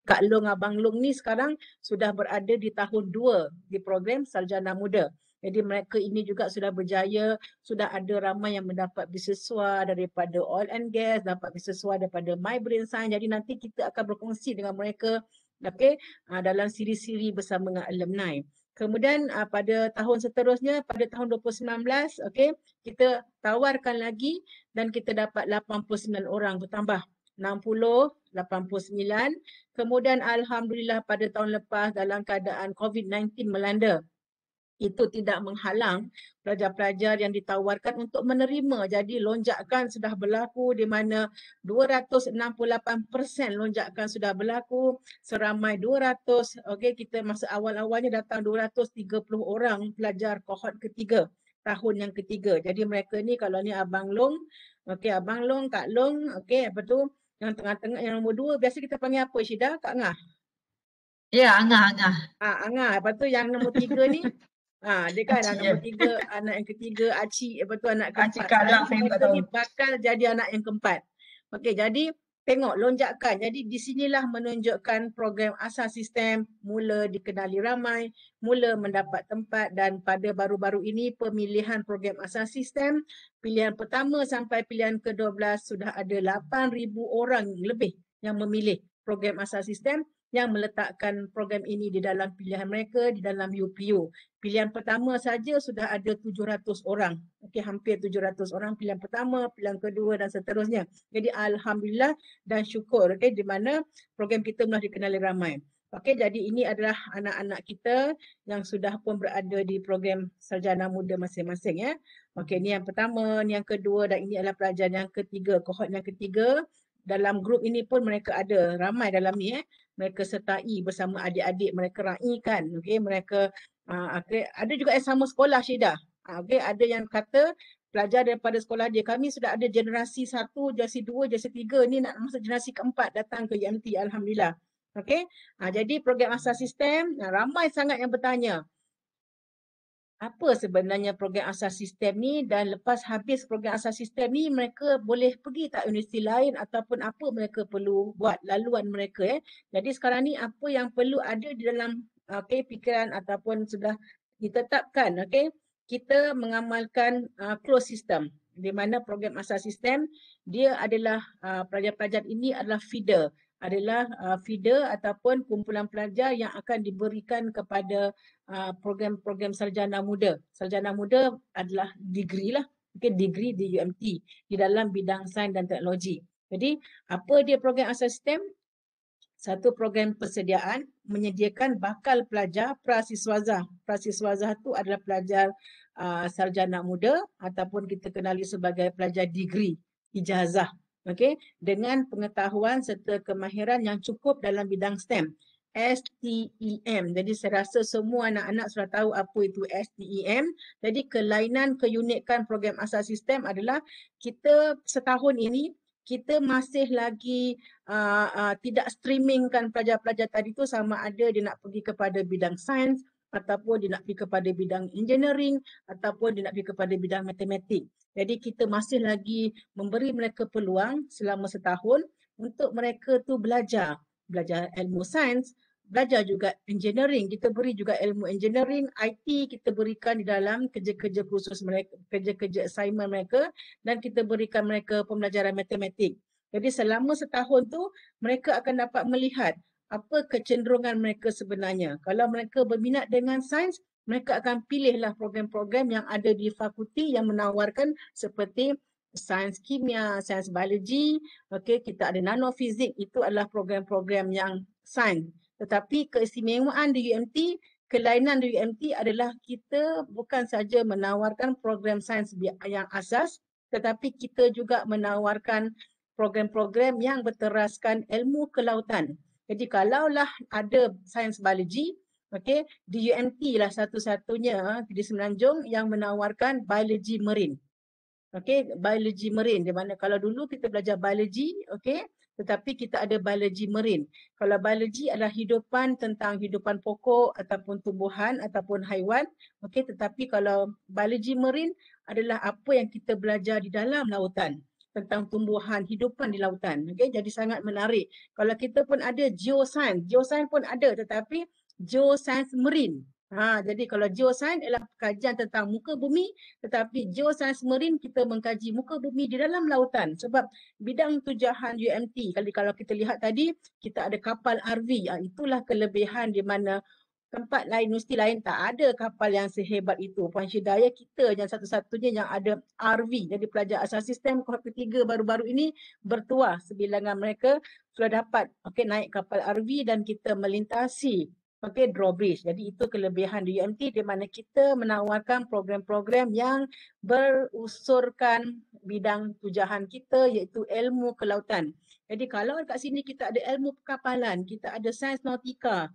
Kak Long, Abang Long ni sekarang sudah berada di tahun 2 di program Sarjana Muda. Jadi mereka ini juga sudah berjaya, sudah ada ramai yang mendapat beasiswa daripada oil and gas, dapat beasiswa daripada My Brain Science. Jadi nanti kita akan berkongsi dengan mereka, okay, dalam siri-siri bersama dengan alumni. Kemudian pada tahun seterusnya, pada tahun 2019, okay, kita tawarkan lagi dan kita dapat 89 orang bertambah. 60, 89. Kemudian Alhamdulillah pada tahun lepas dalam keadaan COVID-19 melanda, itu tidak menghalang pelajar-pelajar yang ditawarkan untuk menerima. Jadi lonjakan sudah berlaku di mana 268% lonjakan sudah berlaku, seramai 200, okey, kita masa awal-awalnya datang 230 orang pelajar kohort ketiga, tahun yang ketiga. Jadi mereka ni kalau ni Abang Long, okey, Abang Long, Kak Long, okey, apa tu, yang tengah-tengah yang nombor 2 biasa kita panggil apa, Syida? Kak Ngah? Ya, Angah. Angah. Lepas tu yang nombor 3 ni, dia kan Acik je. nombor 3, anak yang ketiga, Acik, lepas tu anak Acik keempat. kalah Sekarang saya tak mereka tahu. ni bakal jadi anak yang keempat. Okey, jadi tengok lonjakan. Jadi di sinilah menunjukkan program asas sistem mula dikenali ramai, mula mendapat tempat, dan pada baru-baru ini pemilihan program asas sistem, pilihan pertama sampai pilihan ke-12 sudah ada 8,000 orang lebih yang memilih program asas sistem, yang meletakkan program ini di dalam pilihan mereka di dalam UPU. Pilihan pertama saja sudah ada 700 orang. Okey, hampir 700 orang pilihan pertama, pilihan kedua dan seterusnya. Jadi alhamdulillah dan syukur, okey, di mana program kita telah dikenali ramai. Okey, jadi ini adalah anak-anak kita yang sudah pun berada di program sarjana muda masing-masing, ya. Okey, ini yang pertama, ini yang kedua, dan ini adalah pelajar yang ketiga, kohort yang ketiga. Dalam grup ini pun mereka ada ramai dalam ni, mereka sertai bersama adik-adik mereka raikan, okey, mereka okay. Ada juga yang sama sekolah, Syeda. Okay. Ada yang kata pelajar daripada sekolah dia, kami sudah ada generasi 1, generasi 2, generasi 3 ni nak masuk generasi keempat datang ke UMT, alhamdulillah. Okey. Jadi program asas sistem, ramai sangat yang bertanya, apa sebenarnya program asas sistem ni, dan lepas habis program asas sistem ni mereka boleh pergi tak universiti lain ataupun apa mereka perlu buat laluan mereka. Jadi sekarang ni apa yang perlu ada di dalam fikiran ataupun sudah ditetapkan, kita mengamalkan closed system di mana program asas sistem dia adalah pelajar-pelajar ini adalah feeder ataupun kumpulan pelajar yang akan diberikan kepada program-program sarjana muda. Sarjana muda adalah degree lah, degree di UMT di dalam bidang sains dan teknologi. Jadi apa dia program asas sistem? Satu program persediaan menyediakan bakal pelajar prasiswaza. Prasiswaza itu adalah pelajar sarjana muda ataupun kita kenali sebagai pelajar degree, ijazah. Okey, dengan pengetahuan serta kemahiran yang cukup dalam bidang STEM. STEM. Jadi saya rasa semua anak-anak sudah tahu apa itu STEM. Jadi kelainan, keunikan program asas sistem adalah kita setahun ini kita masih lagi tidak streamingkan pelajar-pelajar tadi tu sama ada dia nak pergi kepada bidang sains ataupun dia nak pergi kepada bidang engineering ataupun dia nak pergi kepada bidang matematik. Jadi kita masih lagi memberi mereka peluang selama setahun untuk mereka tu belajar ilmu sains, belajar juga engineering. Kita beri juga ilmu engineering, IT kita berikan di dalam kerja-kerja khusus mereka, kerja-kerja assignment mereka, dan kita berikan mereka pembelajaran matematik. Jadi selama setahun tu mereka akan dapat melihat apa kecenderungan mereka sebenarnya. Kalau mereka berminat dengan sains, mereka akan pilihlah program-program yang ada di fakulti yang menawarkan seperti sains kimia, sains biologi, okey, kita ada nanofizik, itu adalah program-program yang sains. Tetapi keistimewaan di UMT, kelainan di UMT adalah kita bukan saja menawarkan program sains yang asas, tetapi kita juga menawarkan program-program yang berteraskan ilmu kelautan. Jadi kalaulah ada sains biologi, okey, di UMT lah satu-satunya di Semenanjung yang menawarkan biologi marine. Okey, biologi marine di mana kalau dulu kita belajar biologi, okey, tetapi kita ada biologi marine. Kalau biologi adalah hidupan tentang hidupan pokok ataupun tumbuhan ataupun haiwan, okey, tetapi kalau biologi marine adalah apa yang kita belajar di dalam lautan. tentang tumbuhan hidupan di lautan. Okay? Jadi sangat menarik. Kalau kita pun ada geoscience, geoscience pun ada tetapi geoscience marine. Jadi kalau geoscience ialah kajian tentang muka bumi, tetapi geoscience marine kita mengkaji muka bumi di dalam lautan. Sebab bidang tujahan UMT, kalau kita lihat tadi, kita ada kapal RV. Itulah kelebihan di mana tempat lain, universiti lain tak ada kapal yang sehebat itu. Puan Syedaya kita yang satu-satunya yang ada RV. Jadi pelajar asas sistem kohort ketiga baru-baru ini bertuah sebilangan mereka sudah dapat naik kapal RV dan kita melintasi drawbridge. Jadi itu kelebihan di UMT di mana kita menawarkan program-program yang berusurkan bidang tujahan kita iaitu ilmu kelautan. Jadi kalau kat sini kita ada ilmu perkapalan, kita ada sains nautika,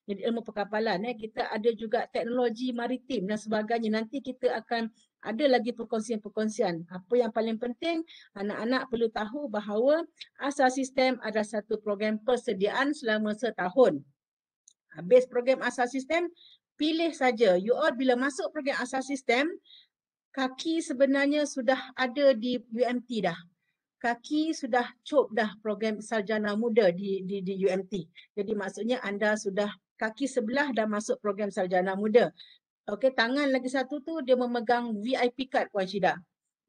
jadi ilmu perkapalan, kita ada juga teknologi maritim dan sebagainya. Nanti kita akan ada lagi perkongsian-perkongsian. Apa yang paling penting, anak-anak perlu tahu bahawa asas sistem adalah satu program persediaan selama setahun. Habis program asas sistem, pilih saja. You all bila masuk program asas sistem, kaki sebenarnya sudah ada di UMT dah. Kaki sudah cop dah program sarjana muda di UMT. Jadi maksudnya anda sudah kaki sebelah dah masuk program sarjana muda. Tangan lagi satu tu dia memegang VIP card Puan Syida.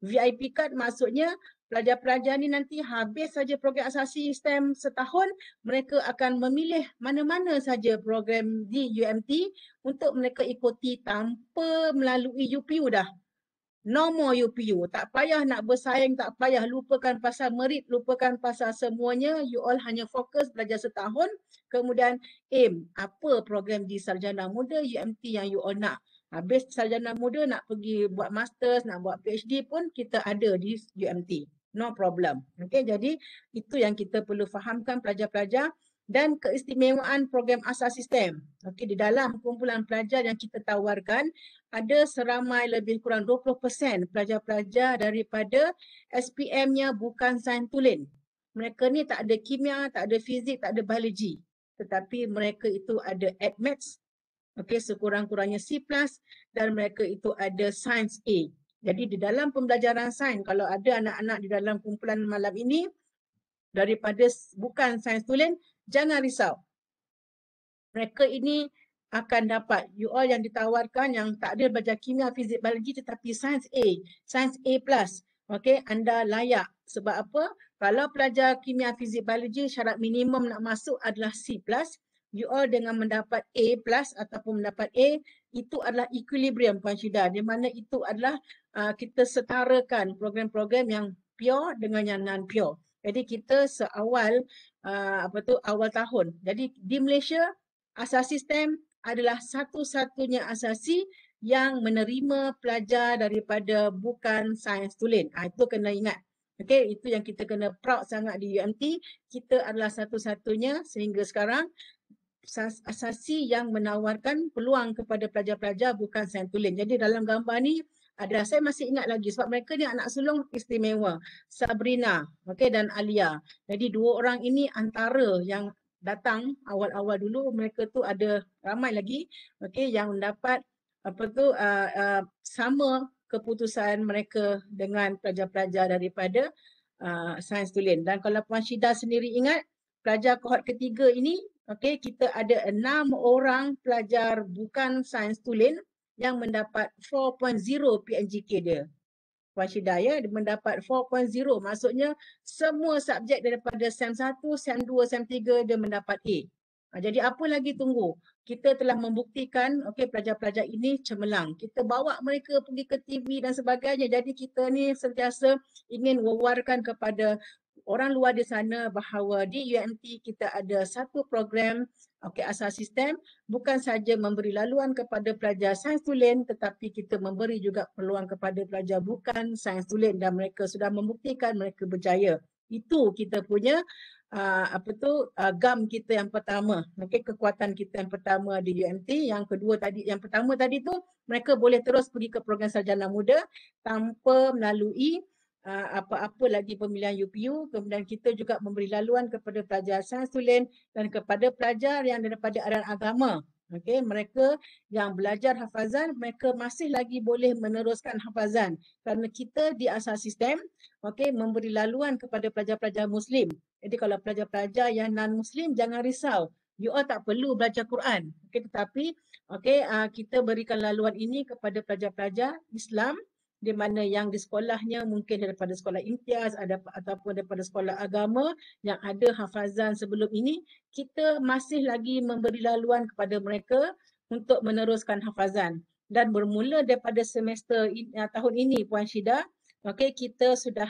VIP card maksudnya pelajar-pelajar ni nanti habis saja program asasi sistem setahun, mereka akan memilih mana-mana saja program di UMT untuk mereka ikuti tanpa melalui UPU dah. No more UPU. Tak payah nak bersaing, tak payah lupakan pasal merit, lupakan pasal semuanya. You all hanya fokus belajar setahun. Kemudian aim apa program di sarjana muda UMT yang you all nak. Habis sarjana muda nak pergi buat masters, nak buat PhD pun kita ada di UMT. No problem. Jadi itu yang kita perlu fahamkan pelajar-pelajar dan keistimewaan program asas sistem. Di dalam kumpulan pelajar yang kita tawarkan, ada seramai lebih kurang 20% pelajar-pelajar daripada SPM-nya bukan sains tulen. Mereka ni tak ada kimia, tak ada fizik, tak ada biologi. Tetapi mereka itu ada admaths, sekurang-kurangnya C+, dan mereka itu ada sains A. Jadi di dalam pembelajaran sains, kalau ada anak-anak di dalam kumpulan malam ini, daripada bukan sains tulen, jangan risau. Mereka ini akan dapat, you all yang ditawarkan yang tak ada belajar kimia, fizik, biologi tetapi sains A+, anda layak. Sebab apa? Kalau pelajar kimia, fizik, biologi syarat minimum nak masuk adalah C+, you all dengan mendapat A+ ataupun mendapat A, itu adalah equilibrium Puan Syida, di mana itu adalah kita setarakan program-program yang pure dengan yang non-pure. Jadi kita seawal awal tahun. Jadi di Malaysia, asas sistem adalah satu-satunya asasi yang menerima pelajar daripada bukan sains tulen. Itu kena ingat. Itu yang kita kena proud sangat di UMT. Kita adalah satu-satunya sehingga sekarang asasi yang menawarkan peluang kepada pelajar-pelajar bukan sains tulen. Jadi dalam gambar ni ada, saya masih ingat lagi sebab mereka ni anak sulung istimewa, Sabrina dan Alia. Jadi dua orang ini antara yang datang awal-awal dulu, mereka tu ada ramai lagi yang mendapat sama keputusan mereka dengan pelajar-pelajar daripada sains tulen. Dan kalau Puan Syida sendiri ingat, pelajar kohort ketiga ini kita ada 6 orang pelajar bukan sains tulen yang mendapat 4.0 PNGK dia. Puan Syida mendapat 4.0, maksudnya semua subjek daripada SEM 1, SEM 2, SEM 3 dia mendapat A. Jadi apa lagi tunggu? Kita telah membuktikan pelajar-pelajar ini cemerlang. Kita bawa mereka pergi ke TV dan sebagainya. Jadi kita ni sentiasa ingin wawarkan kepada orang luar di sana bahawa di UMT kita ada satu program asas sistem, bukan saja memberi laluan kepada pelajar sains tulen tetapi kita memberi juga peluang kepada pelajar bukan sains tulen dan mereka sudah membuktikan mereka berjaya. Itu kita punya gam kita yang pertama, kekuatan kita yang pertama di UMT. Yang kedua tadi, yang pertama tadi tu mereka boleh terus pergi ke program sarjana muda tanpa melalui apa-apa lagi pemilihan UPU. Kemudian kita juga memberi laluan kepada pelajar sains tulen dan kepada pelajar yang daripada aliran agama Okey, mereka yang belajar hafazan, mereka masih lagi boleh meneruskan hafazan. Kerana kita di asas sistem, okey, memberi laluan kepada pelajar-pelajar Muslim. Jadi kalau pelajar-pelajar yang non-Muslim, jangan risau. You all tak perlu belajar Quran. Okey, tetapi kita berikan laluan ini kepada pelajar-pelajar Islam di mana yang di sekolahnya mungkin daripada sekolah imtiaz ataupun daripada sekolah agama yang ada hafazan sebelum ini, kita masih lagi memberi laluan kepada mereka untuk meneruskan hafazan. Dan bermula daripada semester tahun ini, Puan Syida, kita sudah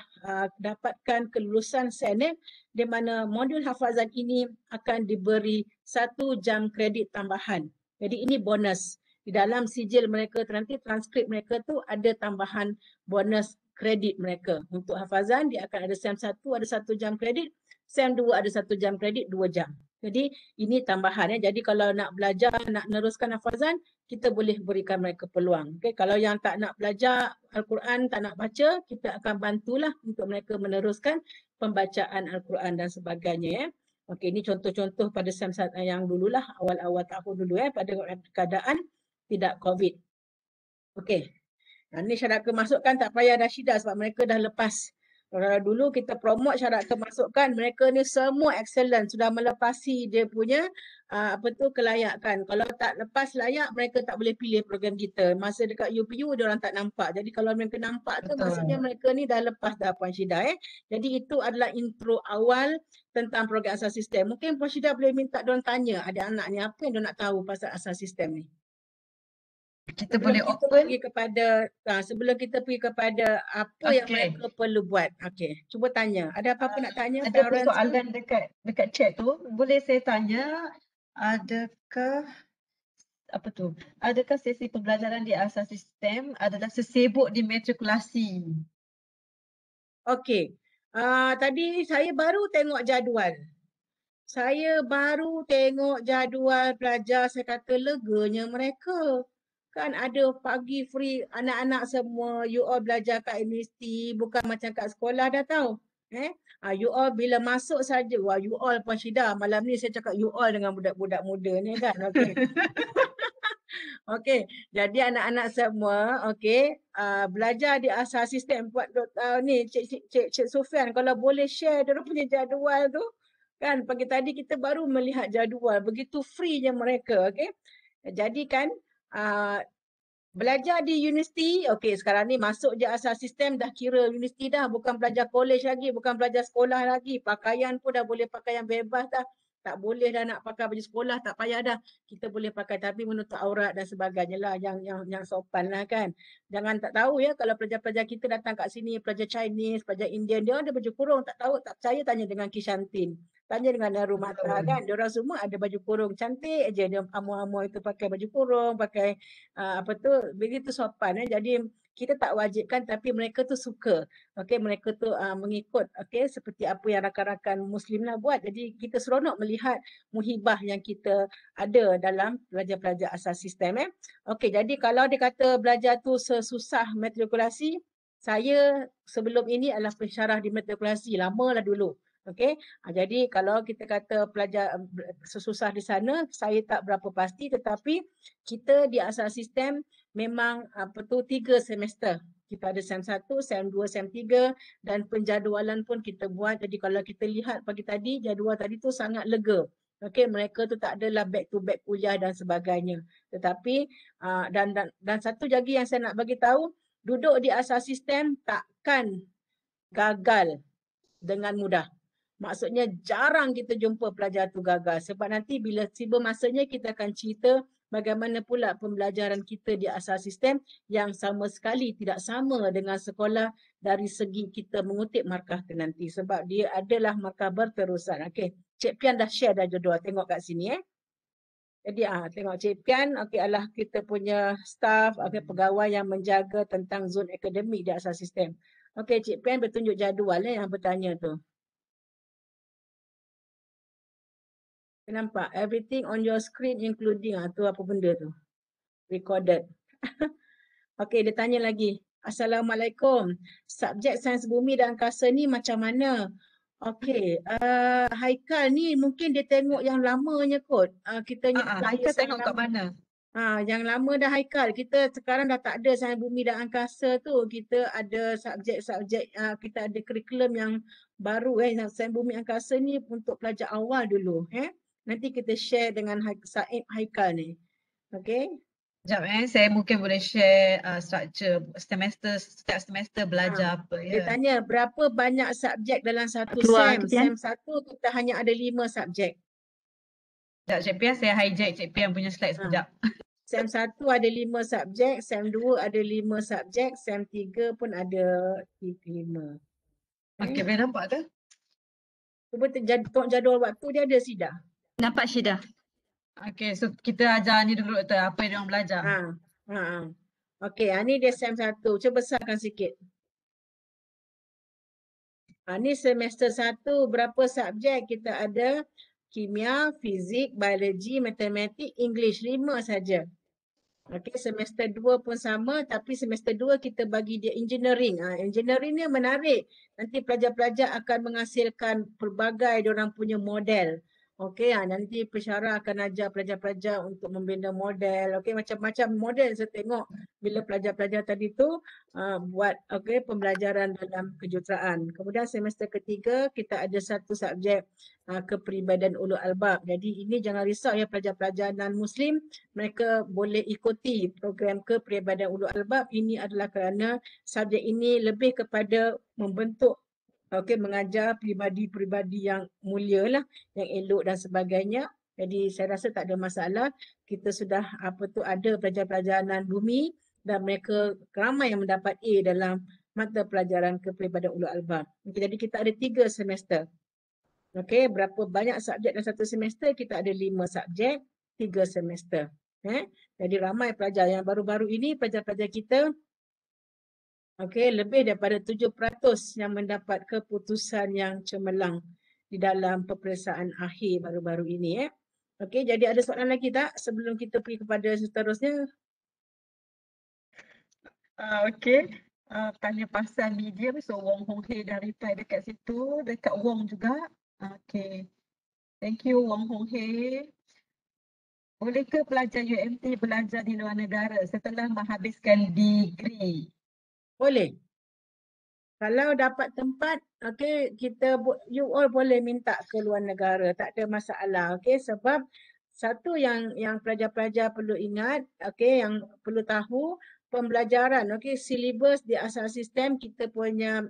dapatkan kelulusan Senate di mana modul hafazan ini akan diberi 1 jam kredit tambahan. Jadi ini bonus. Di dalam sijil mereka nanti transkrip mereka tu ada tambahan bonus kredit mereka. Untuk hafazan dia akan ada SEM 1 ada 1 jam kredit, SEM 2 ada 1 jam kredit 2 jam. Jadi ini tambahan ya. Jadi kalau nak belajar, nak meneruskan hafazan, kita boleh berikan mereka peluang. Okay? Kalau yang tak nak belajar Al-Quran, tak nak baca, kita akan bantulah untuk mereka meneruskan pembacaan Al-Quran dan sebagainya ya. Okey, ini contoh-contoh pada SEM yang dululah, awal-awal tahun dulu ya, pada keadaan tidak COVID. Okey. Ini syarat kemasukan tak payah dah Syida sebab mereka dah lepas. Kalau dulu kita promote syarat kemasukan, mereka ni semua excellent, sudah melepasi dia punya kelayakan. Kalau tak lepas layak, mereka tak boleh pilih program kita. Masa dekat UPU, dia orang tak nampak. Jadi kalau mereka nampak tu, maksudnya mereka ni dah lepas dah Puan Syida. Jadi itu adalah intro awal tentang program asas sistem. Mungkin Puan Syida boleh minta diorang tanya adik-anak ni apa yang diorang nak tahu pasal asas sistem ni. Kita boleh open. Sebelum kita pergi kepada apa yang mereka perlu buat. Okey, cuba tanya. Ada apa-apa nak tanya? Ada persoalan dekat chat tu. Boleh saya tanya, adakah sesi pembelajaran di asas sistem adalah sesibuk di matrikulasi? Okey. Tadi saya baru tengok jadual. Pelajar, saya kata leganya mereka. Kan ada pagi free, anak-anak semua, you all belajar kat universiti, bukan macam kat sekolah dah tahu. You all bila masuk saja, wah you all Puan Syida, malam ni saya cakap you all dengan budak-budak muda ni kan. Okey. Okey, jadi anak-anak semua, belajar di asas sistem. Buat ni Cik Sufian, kalau boleh share dia punya jadual tu. Kan pagi tadi kita baru melihat jadual, begitu free-nya mereka, okey. Jadi kan belajar di universiti, sekarang ni masuk je asas sistem dah kira universiti dah, bukan belajar college lagi, bukan belajar sekolah lagi. Pakaian pun dah boleh pakaian bebas dah. Tak boleh dah nak pakai baju sekolah, tak payah dah. Kita boleh pakai tapi menutup aurat dan sebagainya lah, yang sopan lah kan. Jangan tak tahu ya, kalau pelajar-pelajar kita datang kat sini, pelajar Chinese, pelajar Indian, dia ada baju kurung, tak tahu, tak percaya tanya dengan Kishantin. Tanya dengan Naru Mata kan, diorang semua ada baju kurung, cantik aja dia amor-amor itu pakai baju kurung, pakai begitu sopan jadi kita tak wajibkan tapi mereka tu suka. Mereka tu mengikut seperti apa yang rakan-rakan Muslim lah buat. Jadi kita seronok melihat muhibah yang kita ada dalam pelajar-pelajar asas sistem jadi kalau dia kata belajar tu sesusah matrikulasi, saya sebelum ini adalah pensyarah di matrikulasi, lamalah dulu. Jadi kalau kita kata pelajar sesusah di sana, saya tak berapa pasti, tetapi kita di asas sistem memang 3 semester. Kita ada SEM 1, SEM 2, SEM 3 dan penjadualan pun kita buat. Jadi kalau kita lihat pagi tadi, jadual tadi tu sangat lega. Mereka tu tak adalah back to back kuliah dan sebagainya. Tetapi dan satu lagi yang saya nak bagi tahu, duduk di asas sistem takkan gagal dengan mudah. Maksudnya jarang kita jumpa pelajar tu gagal. Sebab nanti bila tiba masanya kita akan cerita bagaimana pula pembelajaran kita di asas sistem yang sama sekali tidak sama dengan sekolah dari segi kita mengutip markah tu nanti. Sebab dia adalah markah berterusan. Okey, Cik Pian dah share dah jodoh. Tengok kat sini Jadi tengok Cik Pian, adalah kita punya staff, pegawai yang menjaga tentang zon akademik di asas sistem. Cik Pian bertunjuk jadual yang bertanya tu. Nampak? Everything on your screen including tu apa benda tu? Recorded. Dia tanya lagi. Assalamualaikum. Subjek sains bumi dan angkasa ni macam mana? Okey, Haikal ni mungkin dia tengok yang lamanya kot. Kita punya Haikal flyers yang tengok kat lama. mana? Yang lama dah Haikal. Kita sekarang dah tak ada sains bumi dan angkasa tu. Kita ada subjek-subjek, kita ada kurikulum yang baru sains bumi angkasa ni untuk pelajar awal dulu. Nanti kita share dengan Said Haikal ni. Okey. Sekejap saya mungkin boleh share struktur setiap semester belajar apa Dia ya. tanya berapa banyak subjek dalam satu Keluar SEM. Cik Pian. SEM 1 kita hanya ada 5 subjek. Sekejap Cik Pian, saya hijack Cik Pian punya slide sekejap. SEM 1 ada 5 subjek, SEM 2 ada 5 subjek, SEM 3 pun ada 5. Okey, boleh nampak ke? Cuba tengok jadual waktu dia ada Sida. Nampak Syida. Okey, so kita ajar ni dulu tu apa yang diorang belajar. Okey, ni dia SEM 1. Cuba besarkan sikit. Ni semester 1 berapa subjek kita ada? Kimia, fizik, biologi, matematik, English 5 saja. Okey, semester 2 pun sama tapi semester 2 kita bagi dia engineering. Engineering ni menarik. Nanti pelajar-pelajar akan menghasilkan pelbagai diorang punya model. Okey, nanti pensyarah akan ajar pelajar-pelajar untuk membina model. Okey, macam-macam model saya tengok bila pelajar-pelajar tadi tu buat pembelajaran dalam kejuruteraan. Kemudian semester ketiga kita ada satu subjek kepribadian ulul albab. Jadi ini jangan risau ya pelajar-pelajar non-Muslim, mereka boleh ikuti program kepribadian ulul albab. Ini adalah kerana subjek ini lebih kepada membentuk mengajar peribadi-peribadi yang mulia lah, yang elok dan sebagainya. Jadi saya rasa tak ada masalah. Kita sudah ada pelajar-pelajar non-bumi dan mereka ramai yang mendapat A dalam mata pelajaran kepribadian ulul albab. Jadi kita ada 3 semester. Okey, berapa banyak subjek dalam satu semester? Kita ada 5 subjek, 3 semester. Jadi ramai pelajar yang baru-baru ini, pelajar-pelajar kita lebih daripada 7% yang mendapat keputusan yang cemerlang di dalam peperiksaan akhir baru-baru ini. Okey, jadi ada soalan lagi tak sebelum kita pergi kepada seterusnya? Okey. Tanya pasal media, so Wong Hong Hei dah reply dekat situ, dekat Wong juga. Okey. Thank you Wong Hong Hei. Boleh ke pelajar UMT belajar di luar negara setelah menghabiskan degree? Boleh. Kalau dapat tempat, you all boleh minta ke luar negara, tak ada masalah, sebab satu yang pelajar-pelajar perlu ingat, yang perlu tahu, pembelajaran, silibus di asal sistem kita punya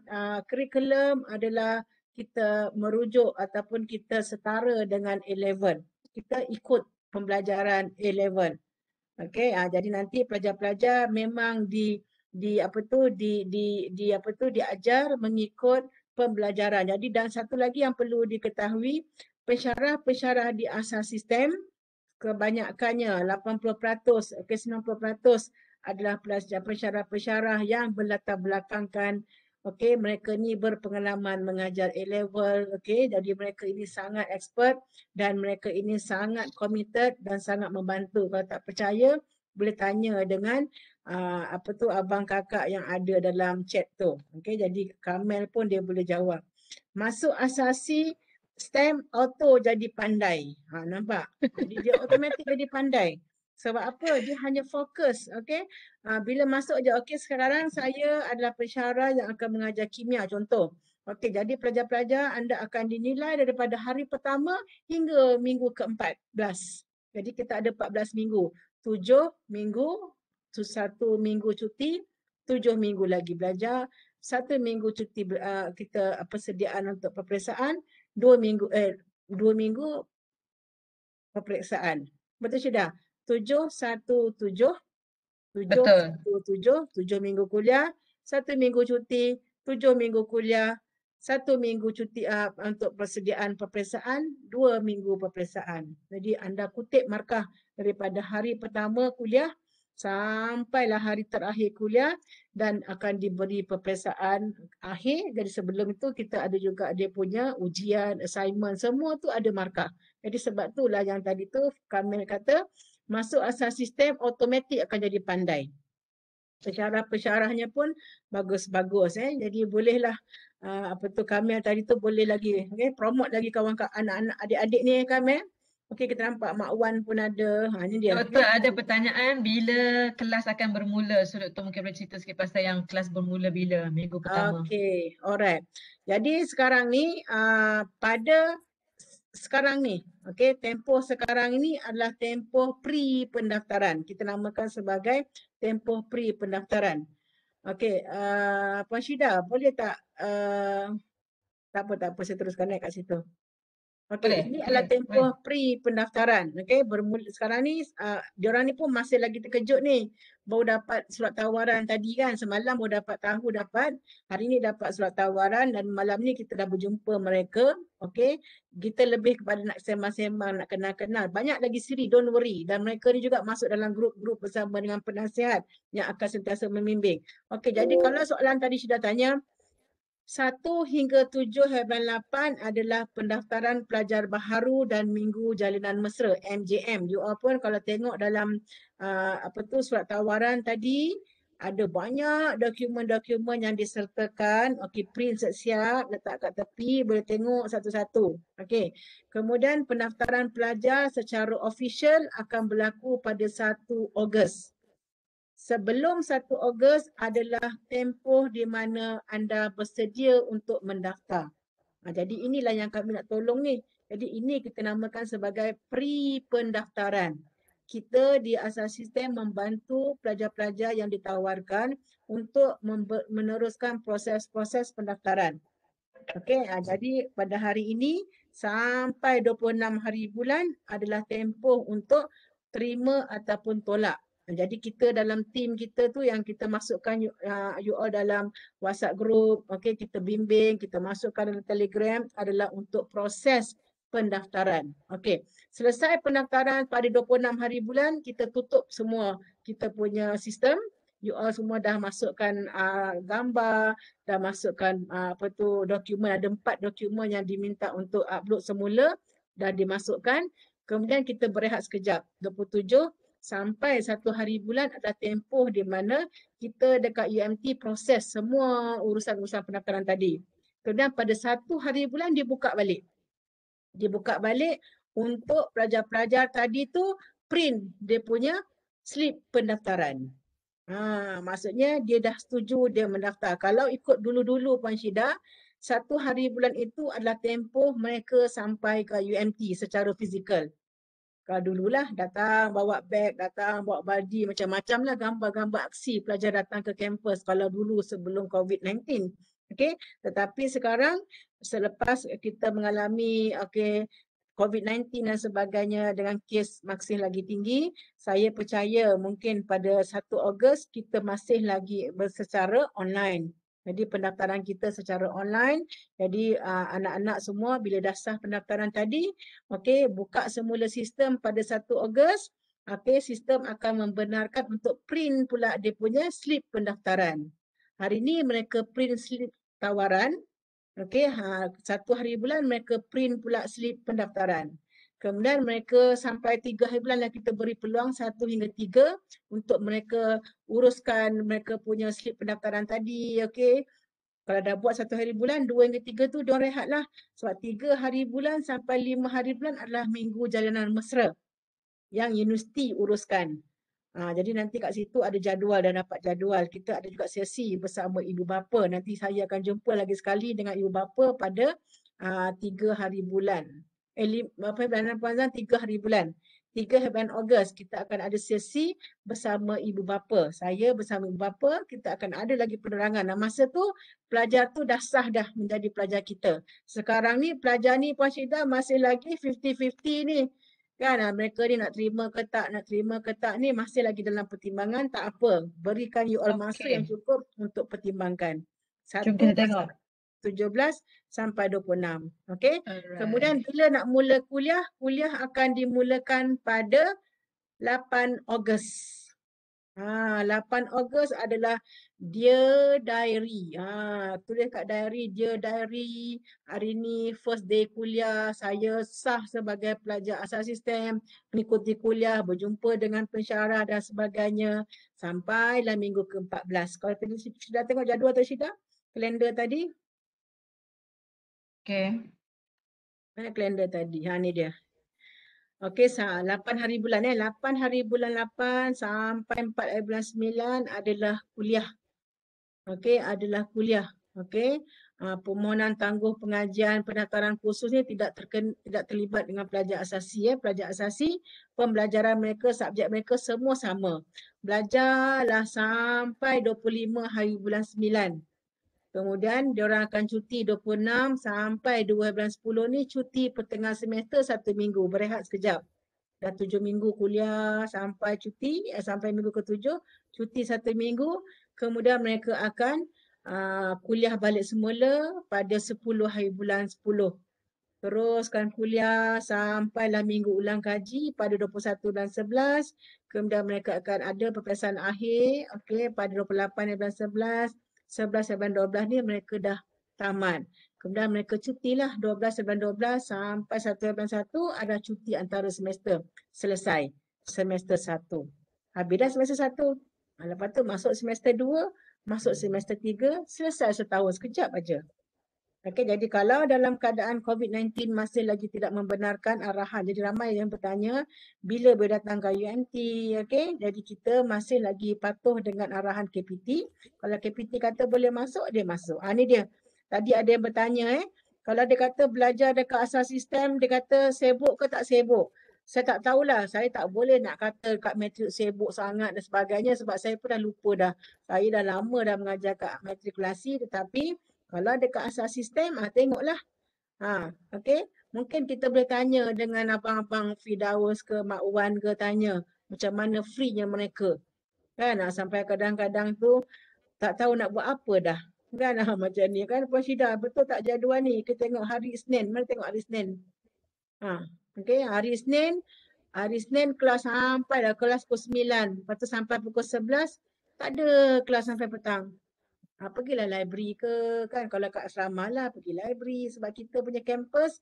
kurikulum adalah kita merujuk ataupun kita setara dengan A-level. Kita ikut pembelajaran A-level. Jadi nanti pelajar-pelajar memang diajar mengikut pembelajaran. Jadi dan satu lagi yang perlu diketahui, pensyarah-pensyarah di asas sistem kebanyakannya 80%, 90% adalah pensyarah-pensyarah yang berlatar belakangkan mereka ni berpengalaman mengajar A-level, jadi mereka ini sangat expert dan mereka ini sangat committed dan sangat membantu. Kalau tak percaya boleh tanya dengan abang kakak yang ada dalam chat tu. Jadi Kamel pun dia boleh jawab. Masuk asasi STEM auto jadi pandai. Nampak? Jadi dia automatik jadi pandai. Sebab apa? Dia hanya fokus, bila masuk je, sekarang saya adalah pensyarah yang akan mengajar kimia contoh. Jadi pelajar-pelajar anda akan dinilai daripada hari pertama hingga minggu ke-14. Jadi kita ada 14 minggu. 7 minggu, 1 minggu cuti, 7 minggu lagi belajar, 1 minggu cuti kita persediaan untuk peperiksaan, 2 minggu peperiksaan. Betul sudah? 7, 1, 7, 7, 1, 7, 7 minggu kuliah, 1 minggu cuti, 7 minggu kuliah, 1 minggu cuti untuk persediaan peperiksaan, 2 minggu peperiksaan. Jadi anda kutip markah daripada hari pertama kuliah sampailah hari terakhir kuliah dan akan diberi peperiksaan akhir. Jadi sebelum itu kita ada juga dia punya ujian, assignment, semua tu ada markah. Jadi sebab itulah yang tadi tu Kamil kata masuk asas sistem automatik akan jadi pandai. Pensyarah-pensyarahnya pun bagus-bagus. Jadi bolehlah apa tu Kamel tadi tu boleh lagi promote lagi anak-anak adik-adik ni Kamel. Okey, kita nampak Mak Wan pun ada. Ni dia. Doktor ada pertanyaan bila kelas akan bermula. So doktor mungkin boleh cerita sikit pasal yang kelas bermula bila minggu pertama. Okey, alright. Jadi sekarang ni sekarang ni, okey, tempoh sekarang ini adalah tempoh pre-pendaftaran. Kita namakan sebagai tempoh pre-pendaftaran. Okey, Puan Syida, boleh tak tak apa saya teruskan kat situ. Okey, ini adalah tempoh pre-pendaftaran. Okey, bermula sekarang ni diorang ni pun masih lagi terkejut ni. Baru dapat surat tawaran tadi kan, semalam baru dapat, hari ni dapat surat tawaran dan malam ni kita dah berjumpa mereka. Okey, kita lebih kepada nak sembang-sembang, nak kenal-kenal. Banyak lagi siri, don't worry. Dan mereka ni juga masuk dalam grup-grup bersama dengan penasihat yang akan sentiasa membimbing. Okey, jadi kalau soalan tadi sudah tanya, 1 hingga 7/8 adalah pendaftaran pelajar baharu dan Minggu Jalinan Mesra MJM. You all pun kalau tengok dalam surat tawaran tadi ada banyak dokumen-dokumen yang disertakan. Okey, print siap-siap, letak kat tepi, boleh tengok satu-satu. Okey. Kemudian pendaftaran pelajar secara official akan berlaku pada 1 Ogos. Sebelum 1 Ogos adalah tempoh di mana anda bersedia untuk mendaftar. Jadi inilah yang kami nak tolong ni. Jadi ini kita namakan sebagai pre-pendaftaran. Kita di asas sistem membantu pelajar-pelajar yang ditawarkan untuk meneruskan proses-proses pendaftaran. Okey, jadi pada hari ini sampai 26 hari bulan adalah tempoh untuk terima ataupun tolak. Jadi kita dalam tim kita tu yang kita masukkan you all dalam WhatsApp group, okey, kita bimbing, kita masukkan dalam Telegram adalah untuk proses pendaftaran. Okey, selesai pendaftaran pada 26 hari bulan, kita tutup semua kita punya sistem. You all semua dah masukkan gambar, dah masukkan dokumen, ada 4 dokumen yang diminta untuk upload semula, dah dimasukkan. Kemudian kita berehat sekejap, 27 sampai 1 hari bulan adalah tempoh di mana kita dekat UMT proses semua urusan-urusan pendaftaran tadi. Kemudian pada 1 hari bulan dibuka balik. Dibuka balik untuk pelajar-pelajar tadi tu print dia punya slip pendaftaran. Maksudnya dia dah setuju dia mendaftar. Kalau ikut dulu-dulu Puan Syida, 1 hari bulan itu adalah tempoh mereka sampai ke UMT secara fizikal. Kalau dululah datang bawa beg, datang bawa badi, macam-macam lah gambar-gambar aksi pelajar datang ke kampus kalau dulu sebelum COVID-19. Okey, tetapi sekarang selepas kita mengalami COVID-19 dan sebagainya dengan kes masih lagi tinggi, saya percaya mungkin pada 1 Ogos kita masih lagi secara online. Jadi pendaftaran kita secara online. Jadi anak-anak semua bila dah sah pendaftaran tadi, okey, buka semula sistem pada 1 Ogos. Okey, sistem akan membenarkan untuk print pula dia punya slip pendaftaran. Hari ini mereka print slip tawaran. Okey, 1 hari bulan mereka print pula slip pendaftaran. Kemudian mereka sampai 3 hari bulan lah kita beri peluang 1 hingga 3 untuk mereka uruskan mereka punya slip pendaftaran tadi. Okey. Kalau dah buat 1 hari bulan, 2 hingga 3 tu diorang rehat lah. Sebab 3 hari bulan sampai 5 hari bulan adalah Minggu Jalanan Mesra yang universiti uruskan. Jadi nanti kat situ ada jadual dan dapat jadual. Kita ada juga sesi bersama ibu bapa. Nanti saya akan jumpa lagi sekali dengan ibu bapa pada 3 hari bulan. Berapa bulan Puan Zan? 3 hari bulan. 3 bulan Ogos kita akan ada sesi bersama ibu bapa. Saya bersama ibu bapa, kita akan ada lagi penerangan. Nah, masa tu pelajar tu dah sah dah menjadi pelajar kita. Sekarang ni pelajar ni Puan Syida masih lagi 50-50 ni. Kan mereka ni nak terima ke tak ni masih lagi dalam pertimbangan, tak apa. Berikan you all masa yang cukup untuk pertimbangkan. 1 pasal 17 sampai 26. Okey. Kemudian bila nak mula kuliah, kuliah akan dimulakan pada 8 Ogos. 8 Ogos adalah Dear Diary. Tulis kat diary, Dear Diary, hari ni first day kuliah, saya sah sebagai pelajar asas sistem, mengikuti kuliah, berjumpa dengan pensyarah dan sebagainya, sampailah minggu ke-14. Kalau tadi sudah tengok jadual tu Syida, kalender tadi? Okay. Mana kalender tadi? Ha, ni dia. Okey, 8 hari bulan 8 hari bulan 8 sampai 4 hari bulan 9 adalah kuliah. Okey, adalah kuliah. Okey. Permohonan tangguh pengajian pendaftaran kursus ni tidak terlibat dengan pelajar asasi Pelajar asasi, pembelajaran mereka, subjek mereka semua sama. Belajarlah sampai 25 hari bulan 9. Kemudian diorang akan cuti 26 sampai 2 bulan 10 ni cuti pertengahan semester 1 minggu, berehat sekejap. Dah 7 minggu kuliah sampai cuti, sampai minggu ke-7, cuti 1 minggu. Kemudian mereka akan kuliah balik semula pada 10 hari bulan 10. Teruskan kuliah sampailah minggu ulang kaji pada 21 bulan 11. Kemudian mereka akan ada peperiksaan akhir, okey, pada 28 bulan 11. 11 bulan 12 ni mereka dah tamat. Kemudian mereka cutilah 12 bulan 12 sampai 1 bulan 1 ada cuti antara semester. Selesai semester 1. Habis dah semester 1. Lepas tu masuk semester 2, masuk semester 3, selesai setahun sekejap aja. Okey, jadi kalau dalam keadaan COVID-19 masih lagi tidak membenarkan arahan, jadi ramai yang bertanya bila boleh datang ke UMT, okey? Jadi kita masih lagi patuh dengan arahan KPT. Kalau KPT kata boleh masuk, dia masuk. Ni dia. Tadi ada yang bertanya kalau dia kata belajar dekat asas sistem, dia kata sibuk ke tak sibuk? Saya tak tahulah, saya tak boleh nak kata kat matrik sibuk sangat dan sebagainya sebab saya pun dah lupa dah. Saya dah lama dah mengajar kat matrikulasi tetapi kalau dekat asas sistem, tengoklah. Okey. Mungkin kita boleh tanya dengan abang-abang Firdaus ke Mak Wan ke tanya macam mana free-nya mereka. Kan sampai kadang-kadang tu tak tahu nak buat apa dah. Kan macam ni kan Puan Syida, betul tak jadual ni? Kita tengok hari Isnin. Mari tengok hari Isnin. Okey, hari Isnin kelas sampai dah kelas pukul 9. Lepas tu sampai pukul 11 tak ada kelas sampai petang. Pergilah library ke kan, kalau kat asrama lah pergi library sebab kita punya kampus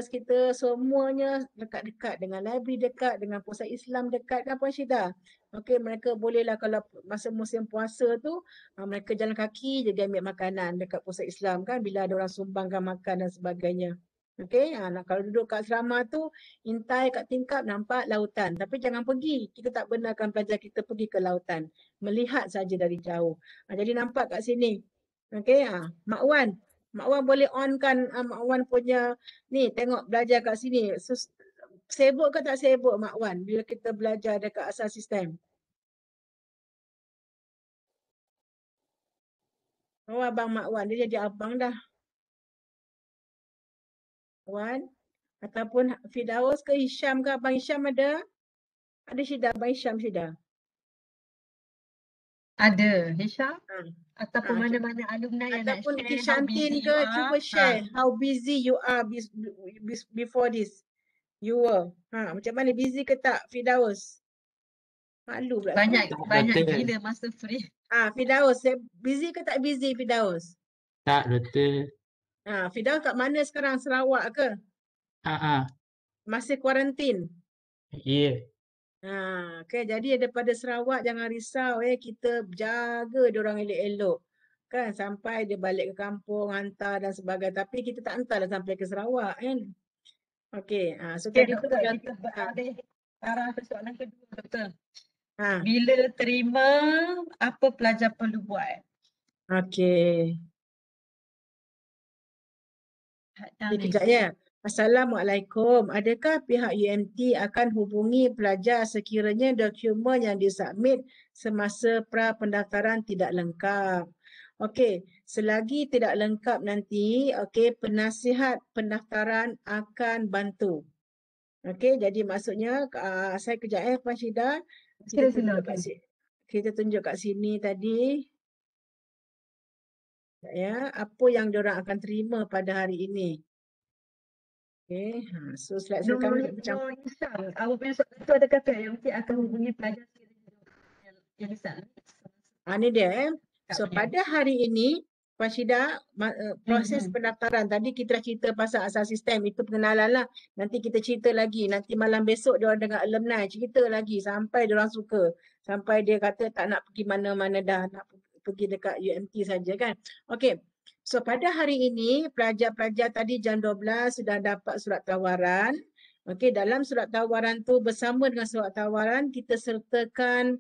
kita semuanya dekat-dekat dengan library, dekat dengan pusat Islam, dekat kan Puan Syida. Okey, mereka bolehlah kalau masa musim puasa tu mereka jalan kaki je dia ambil makanan dekat pusat Islam kan bila ada orang sumbangkan makan dan sebagainya. Okey, kalau duduk kat asrama tu intai kat tingkap nampak lautan tapi jangan pergi. Kita tak benarkan pelajar kita pergi ke lautan. Melihat saja dari jauh. Jadi nampak kat sini. Okey, Mak Wan boleh on kan Mak Wan punya ni tengok belajar kat sini. Sibuk ke tak sibuk Mak Wan bila kita belajar dekat asas sistem? Oh, abang Mak Wan dia jadi abang dah. Wan ataupun Firdaus ke Hisham ke abang Hisham ada? Ada Syida, abang Hisham Syida. Ada, Hisha? Ataupun Ah, mana-mana alumni yang nak ataupun share how Kishantin busy ke you are. cuba share how busy you are before this. You were. Macam mana busy ke tak Firdaus? Malu pula. Banyak Doktor. gila masa free. Firdaus, busy ke tak busy Firdaus? Tak, doktor. Firdaus kat mana sekarang? Sarawak ke? Masih kuarantin? Ya. Okay, jadi daripada Sarawak jangan risau kita jaga diorang elok-elok. Kan sampai dia balik ke kampung, hantar dan sebagainya. Tapi kita tak hantarlah sampai ke Sarawak kan. Okay, so Okay, tadi tu doktor, kita beralih arah ke soalan kedua, doktor. Bila terima, apa pelajar perlu buat? Okay. Kejap ya. Assalamualaikum. Adakah pihak UMT akan hubungi pelajar sekiranya dokumen yang disubmit semasa pra-pendaftaran tidak lengkap? Okey, selagi tidak lengkap nanti, penasihat pendaftaran akan bantu. Okey, jadi maksudnya saya kejap Puan Syida. Kita tunjuk kat sini tadi. Ya, apa yang diorang akan terima pada hari ini. Okay, so slide kami macam awak punya soalan tu ada kata UMT akan hubungi pelajar yang bisa. Ni dia So pada hari ini Puan Syida, proses pendaftaran tadi kita dah cerita pasal asas sistem itu pengenalan lah. Nanti kita cerita lagi. Nanti malam besok dia orang dengan alumni cerita lagi sampai dia orang suka. Sampai dia kata tak nak pergi mana-mana dah, nak pergi dekat UMT saja kan. Okey. So pada hari ini pelajar-pelajar tadi jam 12 sudah dapat surat tawaran. Okey, dalam surat tawaran tu bersama dengan surat tawaran kita sertakan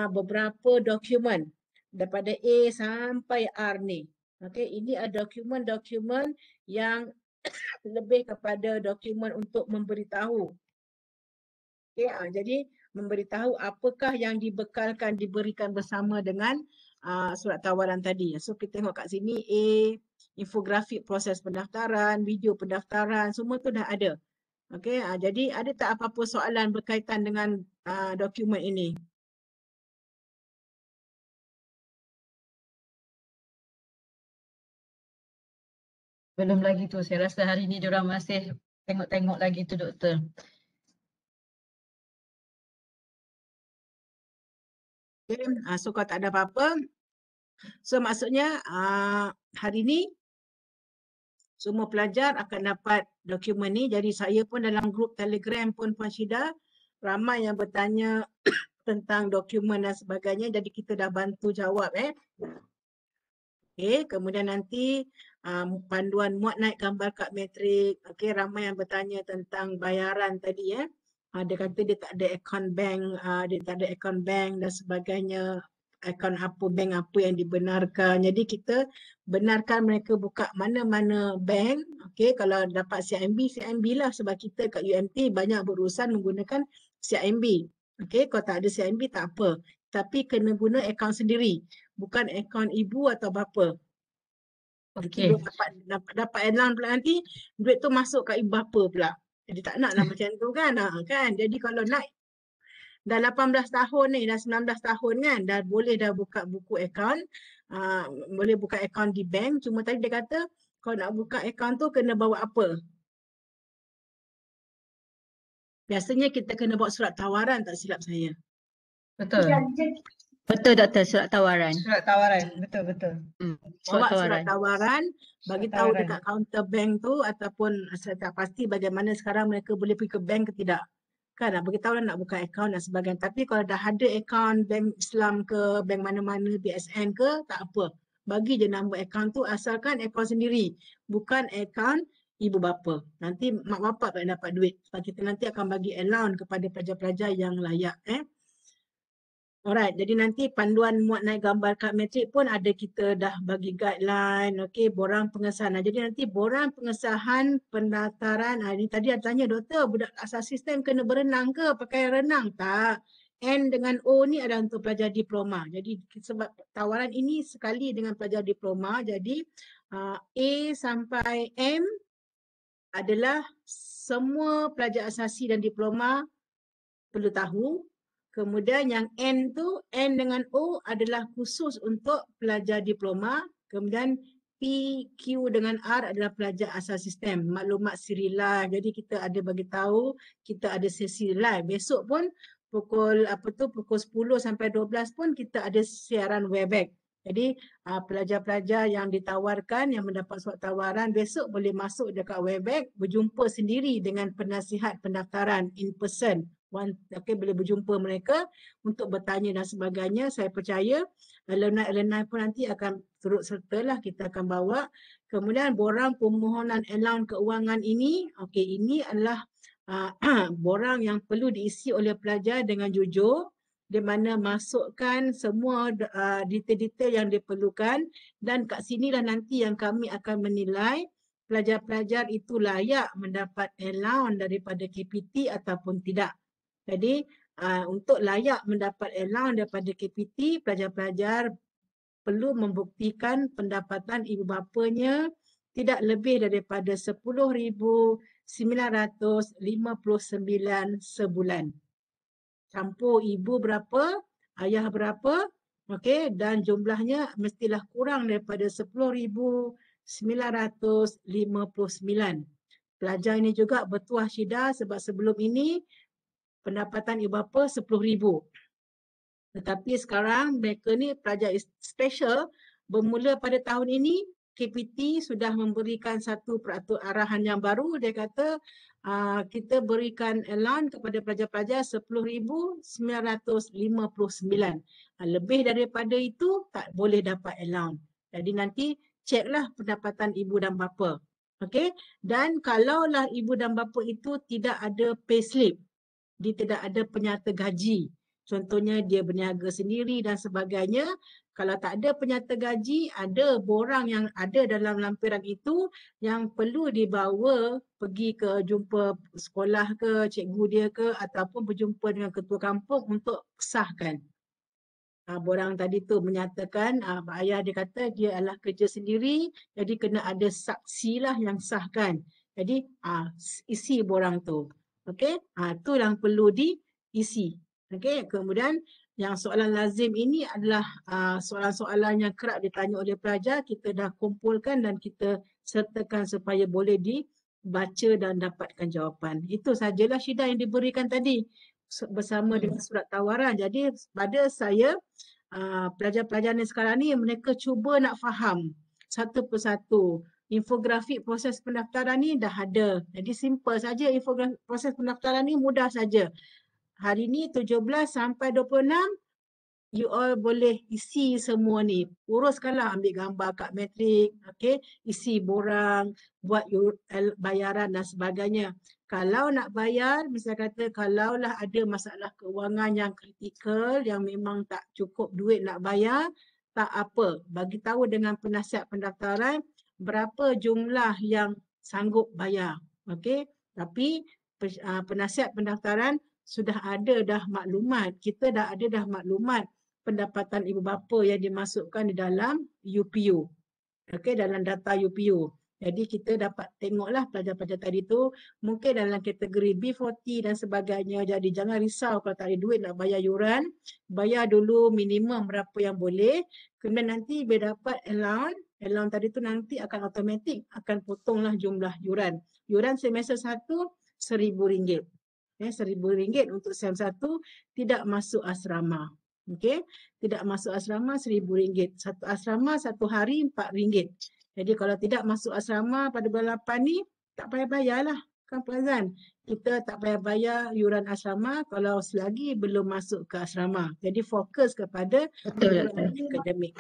beberapa dokumen daripada A sampai R ni. Okey, ini adalah dokumen-dokumen yang lebih kepada dokumen untuk memberitahu. Okey, jadi memberitahu apakah yang dibekalkan diberikan bersama dengan surat tawaran tadi. So kita tengok kat sini A, infografik proses pendaftaran, video pendaftaran, semua tu dah ada. Okey, jadi ada tak apa-apa soalan berkaitan dengan dokumen ini? Belum lagi tu, saya rasa hari ni diorang masih tengok-tengok lagi tu doktor. Okay, so kalau tak ada apa-apa, so maksudnya hari ni semua pelajar akan dapat dokumen ni. Jadi saya pun dalam grup Telegram pun Puan Syida, ramai yang bertanya tentang dokumen dan sebagainya. Jadi kita dah bantu jawab. Okay, kemudian nanti panduan muat naik gambar kad metrik. Okay, ramai yang bertanya tentang bayaran tadi. Dia kata dia tak ada akaun bank, dan sebagainya. Akaun apa, bank apa yang dibenarkan. Jadi kita benarkan mereka buka mana-mana bank. Okay, kalau dapat CIMB lah, sebab kita kat UMT banyak berurusan menggunakan CIMB. Okay, kalau tak ada CIMB tak apa. Tapi kena guna akaun sendiri, bukan akaun ibu atau bapa. Okey. Dapat allowance pula nanti, duit tu masuk kat ibu bapa pula. Jadi tak naklah macam tu kan. Jadi kalau naik dah 18 tahun ni, dah 19 tahun kan, dah boleh dah buka buku akaun, boleh buka akaun di bank. Cuma tadi dia kata kalau nak buka akaun tu kena bawa apa? Biasanya kita kena bawa surat tawaran, tak silap saya. Betul. Betul doktor, surat tawaran. Surat tawaran, betul-betul. Bawa surat tawaran, bagi Surat tahu tawaran. dekat kaunter bank tu, ataupun saya tak pasti bagaimana sekarang mereka boleh pergi ke bank ke tidak. Kan nak beritahu lah nak buka akaun dan sebagainya. Tapi kalau dah ada akaun bank Islam ke, bank mana-mana, BSN ke, tak apa. Bagi je nombor akaun tu, asalkan akaun sendiri. Bukan akaun ibu bapa. Nanti mak bapak tak dapat duit. Sebab kita nanti akan bagi allowance kepada pelajar-pelajar yang layak. Alright, jadi nanti panduan muat naik gambar kad metrik pun ada, kita dah bagi guideline. Okey, borang pengesahan. Jadi nanti borang pengesahan pendaftaran. Ini tadi ada tanya, doktor, budak asas sistem kena berenang ke? Pakai renang? Tak. N dengan O ni adalah untuk pelajar diploma. Jadi sebab tawaran ini sekali dengan pelajar diploma. Jadi A sampai M adalah semua pelajar asasi dan diploma perlu tahu. Kemudian yang N tu, N dengan O adalah khusus untuk pelajar diploma. Kemudian P, Q dengan R adalah pelajar asas sistem, maklumat siri live. Jadi kita ada bagi tahu, kita ada sesi live. Besok pun pukul 10 sampai 12 pun kita ada siaran Webex. Jadi pelajar-pelajar yang ditawarkan, yang mendapat surat tawaran, besok boleh masuk dekat Webex, berjumpa sendiri dengan penasihat pendaftaran in person. Okay, boleh berjumpa mereka untuk bertanya dan sebagainya. Saya percaya alumni pun nanti akan turut serta lah, kita akan bawa. Kemudian borang permohonan allowance keuangan ini, okey, ini adalah borang yang perlu diisi oleh pelajar dengan jujur, di mana masukkan semua detail-detail yang diperlukan, dan kat sinilah nanti yang kami akan menilai pelajar-pelajar itu layak mendapat allowance daripada KPT ataupun tidak. Jadi untuk layak mendapat allowance daripada KPT, pelajar-pelajar perlu membuktikan pendapatan ibu bapanya tidak lebih daripada 10,959 sebulan. Campur ibu berapa, ayah berapa, okey, dan jumlahnya mestilah kurang daripada 10,959. Pelajar ini juga bertuah Syida sebab sebelum ini pendapatan ibu bapa 10,000. Tetapi sekarang mereka ni pelajar special, bermula pada tahun ini KPT sudah memberikan satu arahan yang baru. Dia kata kita berikan allowance kepada pelajar-pelajar 10,959. Lebih daripada itu tak boleh dapat allowance. Jadi nanti ceklah pendapatan ibu dan bapa. Okey, dan kalaulah ibu dan bapa itu tidak ada payslip, dia tidak ada penyata gaji. Contohnya dia berniaga sendiri dan sebagainya. Kalau tak ada penyata gaji, ada borang yang ada dalam lampiran itu yang perlu dibawa pergi ke jumpa sekolah ke, cikgu dia ke, ataupun berjumpa dengan ketua kampung untuk sahkan. Borang tadi tu menyatakan ayah dia kata dia adalah kerja sendiri, jadi kena ada saksi lah yang sahkan. Jadi isi borang tu. Okey, tu yang perlu diisi. Okey, kemudian yang soalan lazim ini adalah soalan-soalan yang kerap ditanya oleh pelajar, kita dah kumpulkan dan kita sertakan supaya boleh dibaca dan dapatkan jawapan. Itu sajalah Syida yang diberikan tadi bersama dengan surat tawaran. Jadi pada saya pelajar-pelajar ni sekarang ni mereka cuba nak faham satu persatu. Infografik proses pendaftaran ni dah ada. Jadi simple saja infografik proses pendaftaran ni mudah saja. Hari ni 17 sampai 26 you all boleh isi semua ni. Uruskanlah, ambil gambar kad matrik, okey, isi borang, buat bayaran dan sebagainya. Kalau nak bayar, misalnya kata kalaulah ada masalah keuangan yang kritikal, yang memang tak cukup duit nak bayar, tak apa. Bagi tahu dengan penasihat pendaftaran berapa jumlah yang sanggup bayar. Okey, tapi penasihat pendaftaran sudah ada dah maklumat. Kita dah ada dah maklumat pendapatan ibu bapa yang dimasukkan di dalam UPU. Okey, dalam data UPU. Jadi kita dapat tengoklah pelajar-pelajar tadi tu mungkin dalam kategori B40 dan sebagainya. Jadi jangan risau kalau tak ada duit nak bayar yuran. Bayar dulu minimum berapa yang boleh. Kemudian nanti bila dapat allowance tadi tu nanti akan automatik akan potonglah jumlah yuran. Yuran semester 1 RM1,000. RM1,000 untuk SEM 1 tidak masuk asrama. Okey, tidak masuk asrama RM1,000. Satu asrama satu hari RM4. Jadi kalau tidak masuk asrama pada bulan 8 ni tak payah bayarlah kan Puan Azan. Kita tak payah bayar yuran asrama kalau selagi belum masuk ke asrama. Jadi fokus kepada yuran akademik.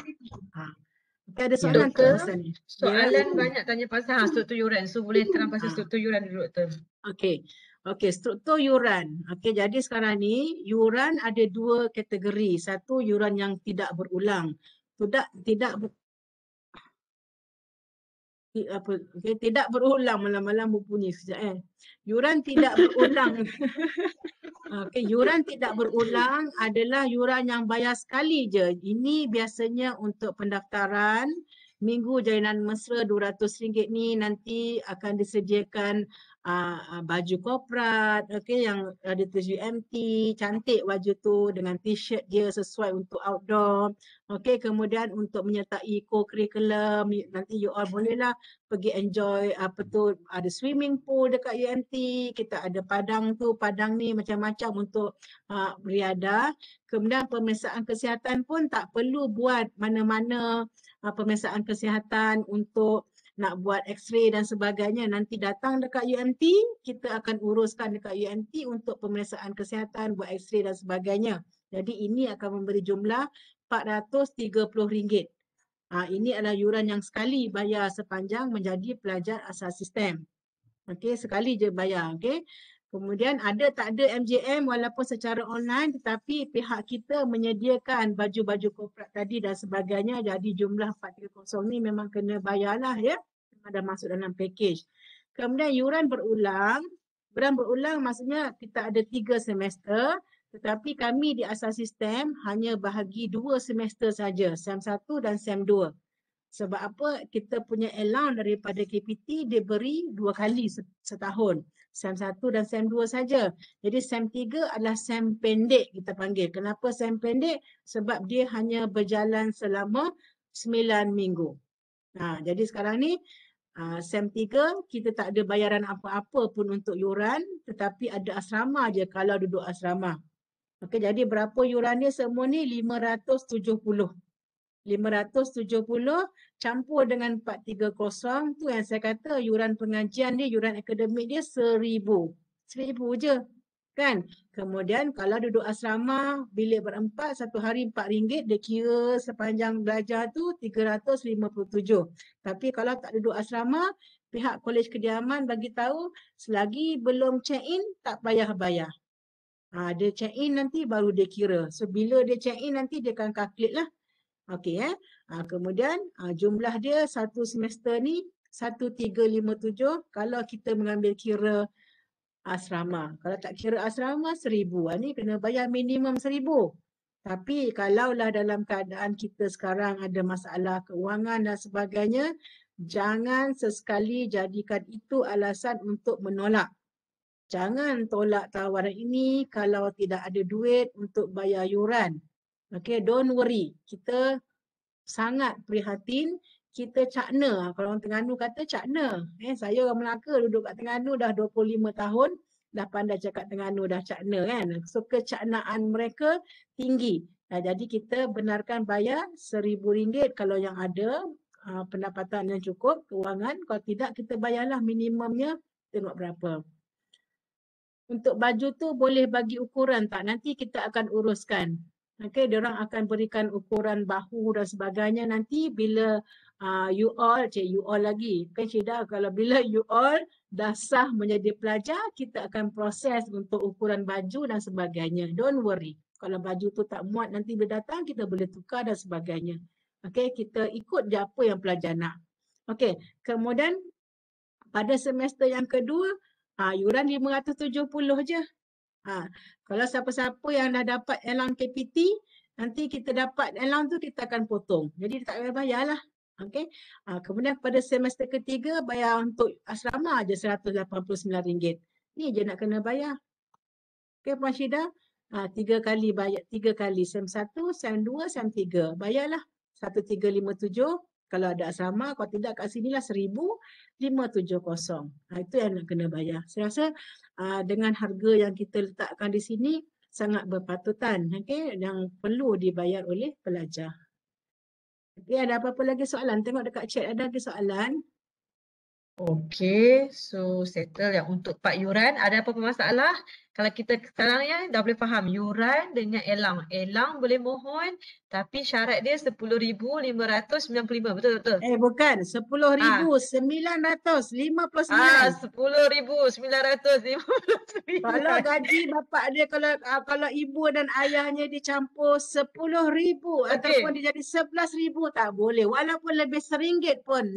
Okay, ada soalan ke pasal ni? Soalan banyak tanya pasal struktur yuran. So boleh terang pasal struktur yuran dulu Doktor. Okey, struktur yuran. Okey, jadi sekarang ni yuran ada dua kategori. Satu yuran yang tidak berulang. Tidak berulang, malam-malam berbunyi sekejap Yuran tidak berulang. Okey, yuran tidak berulang adalah yuran yang bayar sekali je. Ini biasanya untuk pendaftaran Minggu Jalinan Mesra RM200 ni nanti akan disediakan baju korporat, okey, yang ada tulis UMT, cantik baju tu dengan t-shirt dia sesuai untuk outdoor. Okey, kemudian untuk menyertai co-curriculum, nanti you all bolehlah pergi enjoy ada swimming pool dekat UMT, kita ada padang ni macam-macam untuk beriadah. Kemudian pemeriksaan kesihatan pun tak perlu buat mana-mana pemeriksaan kesihatan untuk nak buat x-ray dan sebagainya. Nanti datang dekat UMT, kita akan uruskan dekat UMT untuk pemeriksaan kesihatan, buat x-ray dan sebagainya. Jadi ini akan memberi jumlah RM430. Ini adalah yuran yang sekali bayar sepanjang menjadi pelajar asas sistem. Okey, sekali je bayar. Okey. Kemudian ada tak ada MJM walaupun secara online tetapi pihak kita menyediakan baju-baju korporat tadi dan sebagainya. Jadi jumlah 430 ni memang kena bayarlah ya. Ada masuk dalam package. Kemudian yuran berulang. Yuran berulang maksudnya kita ada 3 semester tetapi kami di asas sistem hanya bahagi 2 semester saja, SEM 1 dan SEM 2. Sebab apa? Kita punya allowance daripada KPT dia beri 2 kali setahun. SEM 1 dan SEM 2 saja. Jadi SEM 3 adalah SEM pendek kita panggil. Kenapa SEM pendek? Sebab dia hanya berjalan selama 9 minggu. Jadi sekarang ni SEM 3 kita tak ada bayaran apa-apa pun untuk yuran tetapi ada asrama je kalau duduk asrama. Okey, jadi berapa yuran dia semua ni? 570. 570 campur dengan 430 tu yang saya kata yuran pengajian dia, yuran akademik dia 1,000. 1,000 je. kan. Kemudian kalau duduk asrama bilik berempat, satu hari RM4, dia kira sepanjang belajar tu 357. Tapi kalau tak duduk asrama, pihak kolej kediaman bagi tahu selagi belum check in tak payah bayar. Dia check in nanti baru dia kira. So bila dia check in nanti dia akan calculate lah. Okey kemudian jumlah dia satu semester ni 1357 kalau kita mengambil kira asrama. Kalau tak kira asrama 1000. Ni kena bayar minimum 1000. Tapi kalaulah dalam keadaan kita sekarang ada masalah keuangan dan sebagainya, jangan sesekali jadikan itu alasan untuk menolak. Jangan tolak tawaran ini kalau tidak ada duit untuk bayar yuran. Okay, don't worry. Kita sangat prihatin. Kita cakna. Kalau orang Terengganu kata cakna. Saya orang Melaka duduk kat Terengganu dah 25 tahun. Dah pandai cakap Terengganu, dah cakna kan. So kecaknaan mereka tinggi. Jadi kita benarkan bayar RM1,000 kalau yang ada pendapatan yang cukup, kewangan. Kalau tidak kita bayarlah minimumnya tengok berapa. Untuk baju tu boleh bagi ukuran tak? Nanti kita akan uruskan. Okay, diorang akan berikan ukuran bahu dan sebagainya nanti bila you all lagi. Kan Syeda, kalau bila you all dah sah menjadi pelajar, kita akan proses untuk ukuran baju dan sebagainya. Don't worry. Kalau baju tu tak muat nanti bila datang, kita boleh tukar dan sebagainya. Okay, kita ikut je apa yang pelajar nak. Okay, kemudian pada semester yang kedua, yuran 570 je. Kalau siapa-siapa yang dah dapat allowance KPT, nanti kita dapat allowance tu kita akan potong. Jadi tak payah bayar lah. Okay. Kemudian pada semester ketiga bayar untuk asrama je RM189. Ni je nak kena bayar. Okay Puan Syida. 3 kali bayar, 3 kali. Sem 1, sem 2, sem 3. Bayarlah 1357. Kalau ada asrama, kalau tidak kat sinilah 1570. Itu yang nak kena bayar. Saya rasa dengan harga yang kita letakkan di sini sangat berpatutan. Okay? Yang perlu dibayar oleh pelajar. Okay, ada apa-apa lagi soalan? Tengok dekat chat ada lagi soalan. Okey, so settle yang untuk part yuran. Ada apa-apa masalah? Kalau kita sekarang ya dah boleh faham yuran dengan elang. Elang boleh mohon tapi syarat dia 10,595. Betul? Bukan. 10,959. 10,959. Kalau gaji bapak dia, kalau ibu dan ayahnya dicampur 10,000 ataupun dia jadi 11,000 tak boleh. Walaupun lebih RM1 pun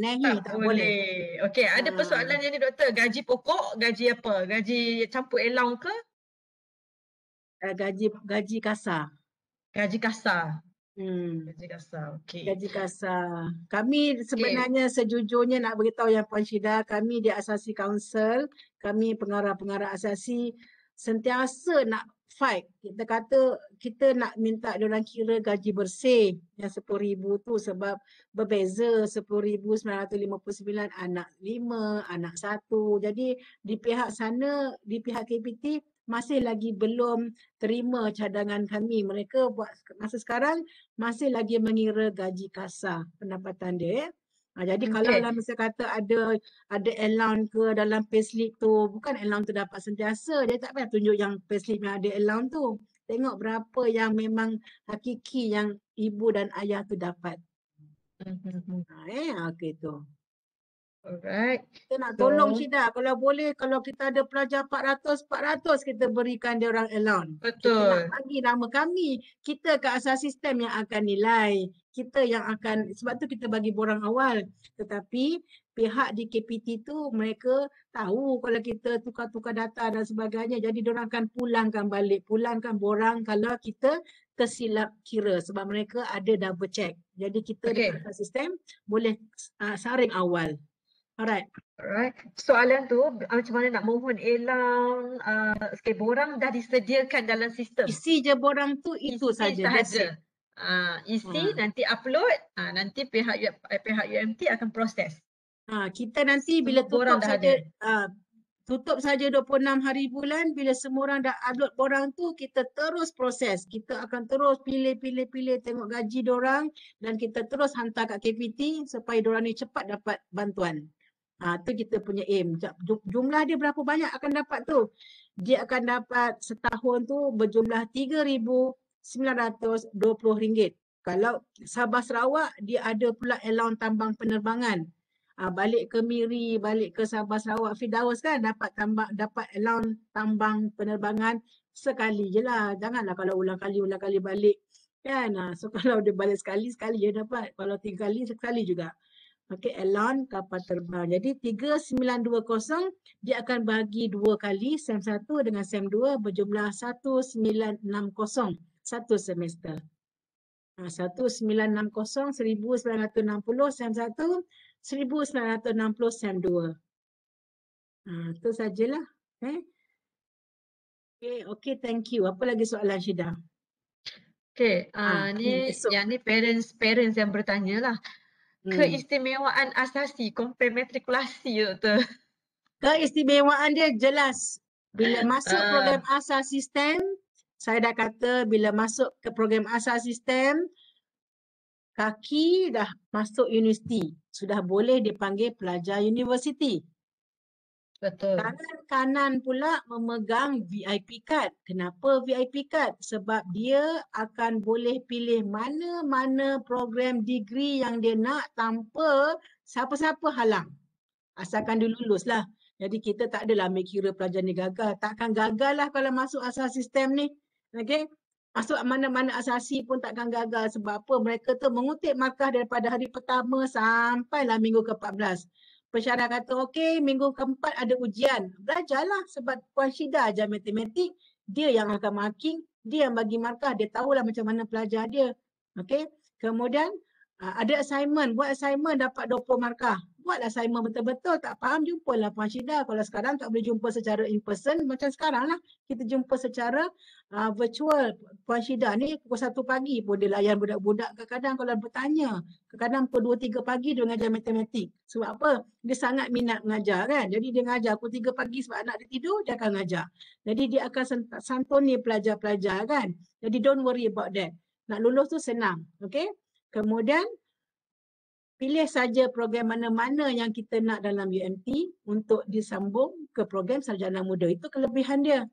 tak boleh. Okey, ada persoalan yang ni doktor. Gaji pokok, gaji apa? Gaji campur elang ke? Gaji kasar. Gaji kasar. Hmm. Gaji kasar. Okey. Gaji kasar. Kami sebenarnya sejujurnya nak beritahu yang Puan Syida, kami di Asasi Council, kami pengarah-pengarah asasi sentiasa nak fight. Kita kata kita nak minta diorang kira gaji bersih yang 10,000 tu sebab berbeza 10,959 anak 5, anak 1. Jadi di pihak sana, di pihak KPT masih lagi belum terima cadangan kami. Mereka buat masa sekarang masih lagi mengira gaji kasar pendapatan dia. Jadi kalau lah misalnya kata ada allowance ke dalam payslip tu, bukan allowance tu dapat sentiasa. Dia tak payah tunjuk yang payslip yang ada allowance tu. Tengok berapa yang memang hakiki yang ibu dan ayah tu dapat. Okey tu. Alright. Kita nak tolong Syida. Kalau boleh, kalau kita ada pelajar 400 kita berikan dia orang allowance. Betul. Kita nak bagi nama kami. Kita ke asas sistem yang akan nilai. Kita yang akan, sebab tu kita bagi borang awal. Tetapi pihak di KPT tu mereka tahu kalau kita tukar-tukar data dan sebagainya. Jadi diorang akan pulangkan balik. Pulangkan borang kalau kita tersilap kira. Sebab mereka ada double check. Jadi kita di asas sistem boleh saring awal. Alright. Soalan tu macam mana nak mohon elang, borang dah disediakan dalam sistem. Isi je borang tu itu saja. Isi nanti upload, nanti pihak UMT akan proses. Kita nanti bila tutup saja 26 hari bulan, bila semua orang dah upload borang tu, kita terus proses. Kita akan terus pilih tengok gaji dorang dan kita terus hantar kat KPT supaya dorang ni cepat dapat bantuan. Tu kita punya aim. Jumlah dia berapa banyak akan dapat tu? Dia akan dapat setahun tu berjumlah RM3,920. Kalau Sabah Sarawak, dia ada pula allowance tambang penerbangan. Balik ke Miri, balik ke Sabah Sarawak, Firdaus kan dapat allowance tambang penerbangan sekali je lah. Janganlah kalau ulang kali balik. Kan? So kalau dia balik sekali je dapat. Kalau 3 kali, sekali juga. Okey, allowance kapal terbang. Jadi 3,920 dia akan bagi 2 kali SEM 1 dengan SEM 2 berjumlah 1,960 satu semester. 1,960, 1,960 SEM 1, 1,960 SEM 2. Itu sajalah. Okey, thank you. Apa lagi soalan Syida? Okay, esok. yang ni parents yang bertanya lah. Keistimewaan asasi compare matrikulasi tu. Keistimewaan dia jelas. Bila masuk program asas sistem, saya dah kata bila masuk ke program asas sistem, kaki dah masuk universiti. Sudah boleh dipanggil pelajar universiti. Betul. Tangan kanan pula memegang VIP card. Kenapa VIP card? Sebab dia akan boleh pilih mana-mana program degree yang dia nak tanpa siapa-siapa halang. Asalkan dia lulus lah. Jadi kita tak adalah ambil kira pelajar ni gagal. Takkan gagal lah kalau masuk asas sistem ni. Okay? Masuk mana-mana asasi pun takkan gagal. Sebab apa? Mereka tu mengutip markah daripada hari pertama sampailah minggu ke-14. Pensyarah kata, okey, minggu ke-4 ada ujian. Belajarlah sebab Puan Syida ajar matematik. Dia yang akan marking. Dia yang bagi markah. Dia tahulah macam mana pelajar dia. Okey? Kemudian, ada assignment. Buat assignment dapat 20 markah. Buat assignment betul-betul. Tak faham, jumpalah Puan Syida. Kalau sekarang tak boleh jumpa secara in person, macam sekarang lah. Kita jumpa secara virtual. Puan Syida ni pukul 1 pagi pun dia layan budak-budak. Kadang-kadang kalau bertanya. Kadang-kadang pukul 2-3 pagi dia mengajar matematik. Sebab apa? Dia sangat minat mengajar kan. Jadi dia mengajar pukul 3 pagi sebab anak dia tidur, dia akan mengajar. Jadi dia akan santuni pelajar-pelajar kan. Jadi don't worry about that. Nak lulus tu senang. Okay? Kemudian, pilih saja program mana-mana yang kita nak dalam UMT untuk disambung ke program sarjana muda. Itu kelebihan dia.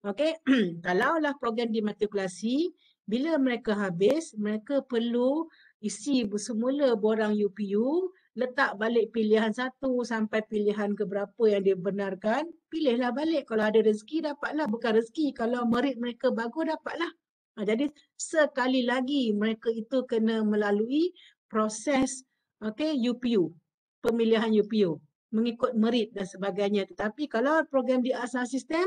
Okey, kalaulah program dimatrikulasi, bila mereka habis, mereka perlu isi semula borang UPU, letak balik pilihan 1 sampai pilihan keberapa yang dia benarkan, pilihlah balik. Kalau ada rezeki, dapatlah. Bukan rezeki, kalau merit mereka bagus, dapatlah. Jadi, sekali lagi mereka itu kena melalui proses UPU, pemilihan UPU, mengikut merit dan sebagainya. Tetapi kalau program di asas sistem,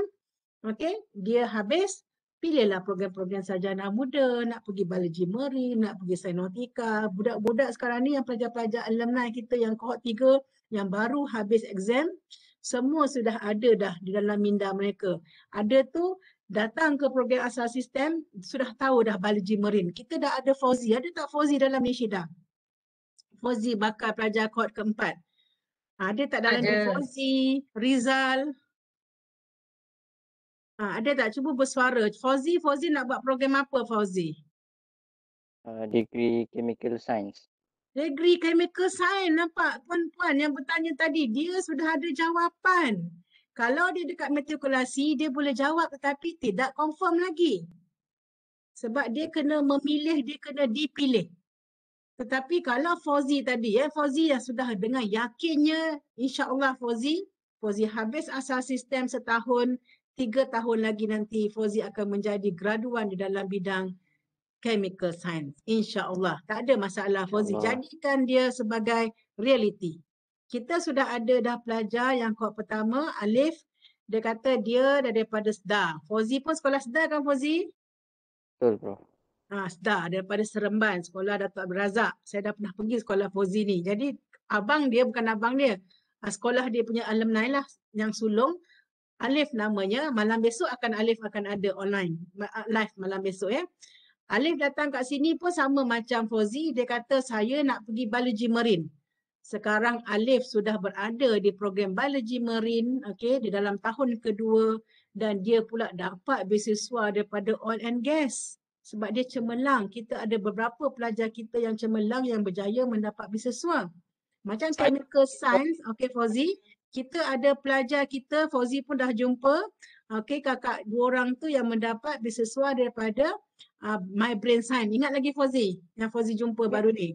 dia habis, pilihlah program-program sarjana muda, nak pergi biologi marine, nak pergi sainotika. Budak-budak sekarang ni yang pelajar-pelajar alumni kita yang kohort 3, yang baru habis exam, semua sudah ada dah di dalam minda mereka. Ada tu, datang ke program asas sistem, sudah tahu dah biologi marine. Kita dah ada Fauzi. Ada tak Fauzi dalam ni Syida? Fauzi bakal pelajar kohort ke-4. Ada tak dalam ni Fauzi, Rizal? Ada tak? Cuba bersuara. Fauzi nak buat program apa Fauzi? Degree Chemical Science. Degree Chemical Science. Nampak puan-puan yang bertanya tadi. Dia sudah ada jawapan. Kalau dia dekat matrikulasi, dia boleh jawab tetapi tidak confirm lagi. Sebab dia kena memilih, dia kena dipilih. Tetapi kalau Fauzi tadi, Fauzi yang sudah dengan yakinnya, insya-Allah Fauzi habis asas sistem setahun, 3 tahun lagi nanti Fauzi akan menjadi graduan di dalam bidang chemical science. InsyaAllah. Tak ada masalah Fauzi. Jadikan dia sebagai reality. Kita sudah ada dah pelajar yang kohort pertama, Alif. Dia kata dia daripada SDA. Fauzi pun sekolah SDA kan Fauzi? Betul, Prof. SDA daripada Seremban, sekolah Datuk Abdul Razak. Saya dah pernah pergi sekolah Fauzi ni. Jadi abang dia bukan abang dia. Sekolah dia punya alumni lah yang sulung. Alif namanya, malam besok Alif akan ada online, live malam besok ya. Alif datang kat sini pun sama macam Fauzi, dia kata saya nak pergi biologi marine. Sekarang Alif sudah berada di program biologi marine, di dalam tahun kedua dan dia pula dapat beasiswa daripada oil and gas. Sebab dia cemerlang, kita ada beberapa pelajar kita yang cemerlang yang berjaya mendapat beasiswa. Macam chemical science, okey Fauzi, kita ada pelajar kita, Fauzi pun dah jumpa, okey kakak dua orang tu yang mendapat beasiswa daripada My Brain Science. Ingat lagi Fauzi yang Fauzi jumpa baru ni.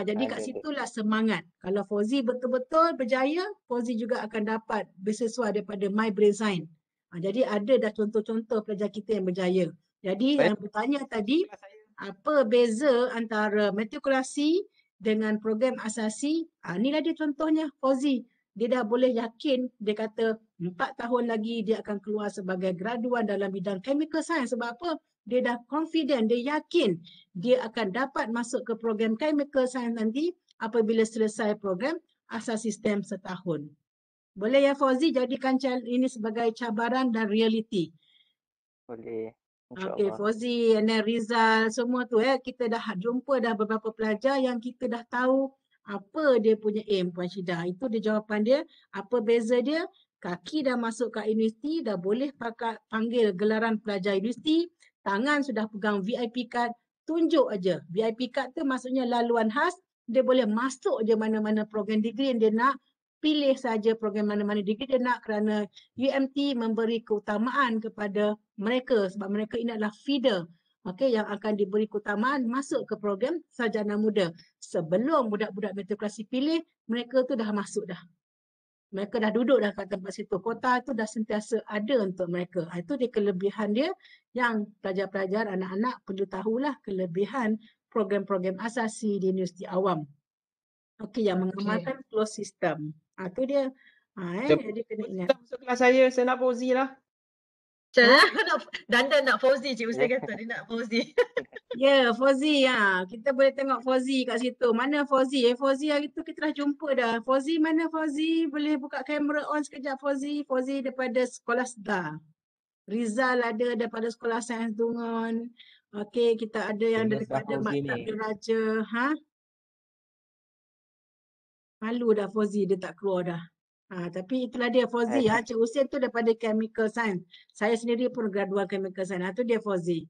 Jadi kat Ada tu. situlah semangat. Kalau Fauzi betul-betul berjaya, Fauzi juga akan dapat beasiswa daripada My Brain Science. Jadi ada dah contoh-contoh pelajar kita yang berjaya. Jadi Baik. yang bertanya tadi, apa beza antara matrikulasi dengan program asasi? Inilah dia contohnya Fauzi. Dia dah boleh yakin, dia kata 4 tahun lagi dia akan keluar sebagai graduan dalam bidang chemical science. Sebab apa? Dia dah confident, dia yakin dia akan dapat masuk ke program chemical science nanti apabila selesai program asas sistem setahun. Boleh ya Fauzi jadikan ini sebagai cabaran dan realiti. Boleh. Okey InsyaAllah. Fauzi, and then Rizal, semua tu kita dah jumpa dah beberapa pelajar yang kita dah tahu apa dia punya aim Puan Syida. Itu dia jawapan dia. Apa beza dia? Kaki dah masuk kat universiti, dah boleh panggil gelaran pelajar universiti, tangan sudah pegang VIP card, tunjuk aja. VIP card tu maksudnya laluan khas, dia boleh masuk je mana-mana program degree yang dia nak, pilih saja program mana-mana degree dia nak kerana UMT memberi keutamaan kepada mereka sebab mereka ini adalah feeder yang akan diberi keutamaan masuk ke program sarjana muda. Sebelum budak-budak matrikulasi pilih, mereka tu dah masuk dah. Mereka dah duduk dah kat tempat situ. Kota tu dah sentiasa ada untuk mereka. Itu dia kelebihan dia yang pelajar-pelajar, anak-anak perlu tahulah kelebihan program-program asasi di universiti awam. Yang mengamalkan closed system. Itu dia. Jadi kena ingat. Kita masuk kelas saya nak Fauzi lah. Dandan nak Fauzi, Cik Ustaz kata dia nak Fauzi. Ya, Fauzi. Kita boleh tengok Fauzi kat situ. Mana Fauzi? Fauzi hari tu kita dah jumpa dah. Fauzi mana Fauzi? Boleh buka kamera on sekejap Fauzi. Fauzi daripada sekolah SDA. Rizal ada daripada sekolah Sains Dungun. Okey, kita ada yang Jelas dah daripada Fauzi Maktab ni. Diraja. Malu dah Fauzi, dia tak keluar dah. Tapi itulah dia Fauzi. Cik Hussein tu daripada Chemical Science. Saya sendiri pun graduan Chemical Science. Itu dia Fauzi.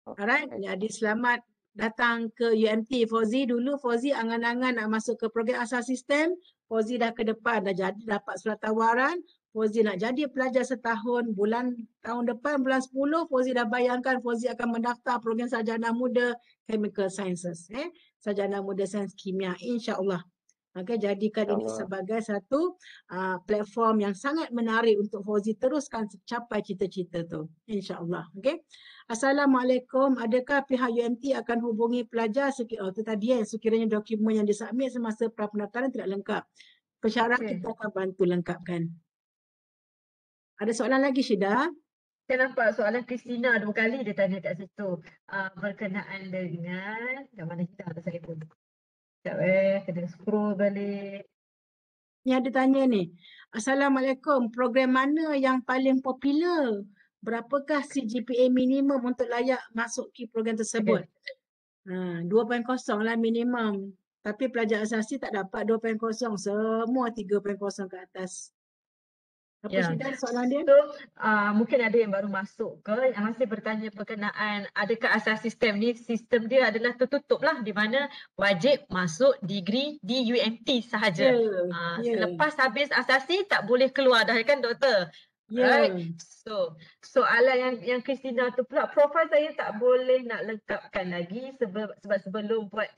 Alright, jadi selamat datang ke UMT Fauzi. Dulu Fauzi angan-angan nak masuk ke program asas sistem. Fauzi dah ke depan, dah jadi dapat surat tawaran. Fauzi nak jadi pelajar setahun. Tahun depan, bulan 10, Fauzi dah bayangkan Fauzi akan mendaftar program sarjana muda Chemical Sciences. Sarjana muda sains kimia, insya-Allah. Jadikan ini sebagai satu platform yang sangat menarik untuk Fauzi teruskan capai cita-cita tu. InsyaAllah. Assalamualaikum. Adakah pihak UMT akan hubungi pelajar itu tadi sekiranya dokumen yang disubmit semasa pra-pendaftaran tidak lengkap. Pesyarat kita akan bantu lengkapkan. Ada soalan lagi Syida? Saya nampak soalan Christina 2 kali dia tanya kat situ. Berkenaan dengan, kat mana kita ada saya pun. Sekejap kena scroll balik. Ni ada tanya ni. Assalamualaikum. Program mana yang paling popular? Berapakah CGPA minimum untuk layak masuk ke program tersebut? 2.0 lah minimum. Tapi pelajar asasi tak dapat 2.0. Semua 3.0 ke atas. Apa Syida soalan dia? So, mungkin ada yang baru masuk ke yang masih bertanya berkenaan adakah asas sistem ni, sistem dia adalah tertutup lah di mana wajib masuk degree di UMT sahaja. Selepas habis asasi tak boleh keluar dah kan doktor? Right? So, soalan yang Christina tu pula, profil saya tak boleh nak lengkapkan lagi sebab sebelum buat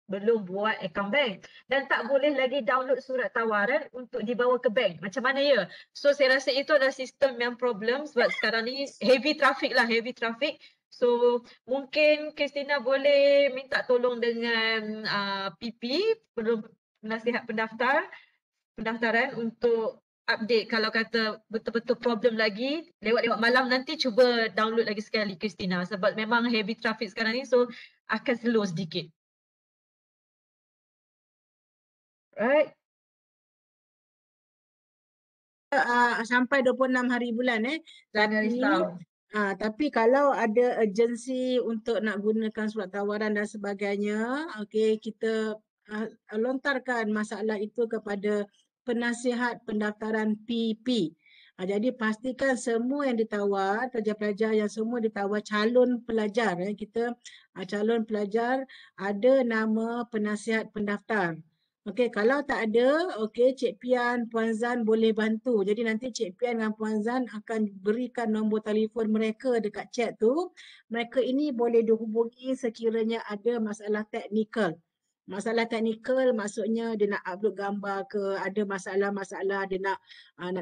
belum buat account bank dan tak boleh lagi download surat tawaran untuk dibawa ke bank. Macam mana ya? So saya rasa itu adalah sistem yang problem sebab sekarang ni heavy traffic. So mungkin Christina boleh minta tolong dengan PP, penasihat pendaftaran untuk update kalau kata betul-betul problem lagi lewat malam nanti cuba download lagi sekali Christina sebab memang heavy traffic sekarang ni so akan slow sedikit. Right. Sampai 26 hari bulan Jangan risau. Tapi kalau ada urgensi untuk nak gunakan surat tawaran dan sebagainya, kita lontarkan masalah itu kepada penasihat pendaftaran PP. Jadi pastikan semua yang ditawar, pelajar-pelajar yang semua ditawar calon pelajar. Kita calon pelajar ada nama penasihat pendaftar. Okey, kalau tak ada, okey, Cik Pian, Puan Zan boleh bantu. Jadi nanti Cik Pian dengan Puan Zan akan berikan nombor telefon mereka dekat chat tu. Mereka ini boleh dihubungi sekiranya ada masalah teknikal. Masalah teknikal maksudnya dia nak upload gambar ke, ada masalah-masalah dia nak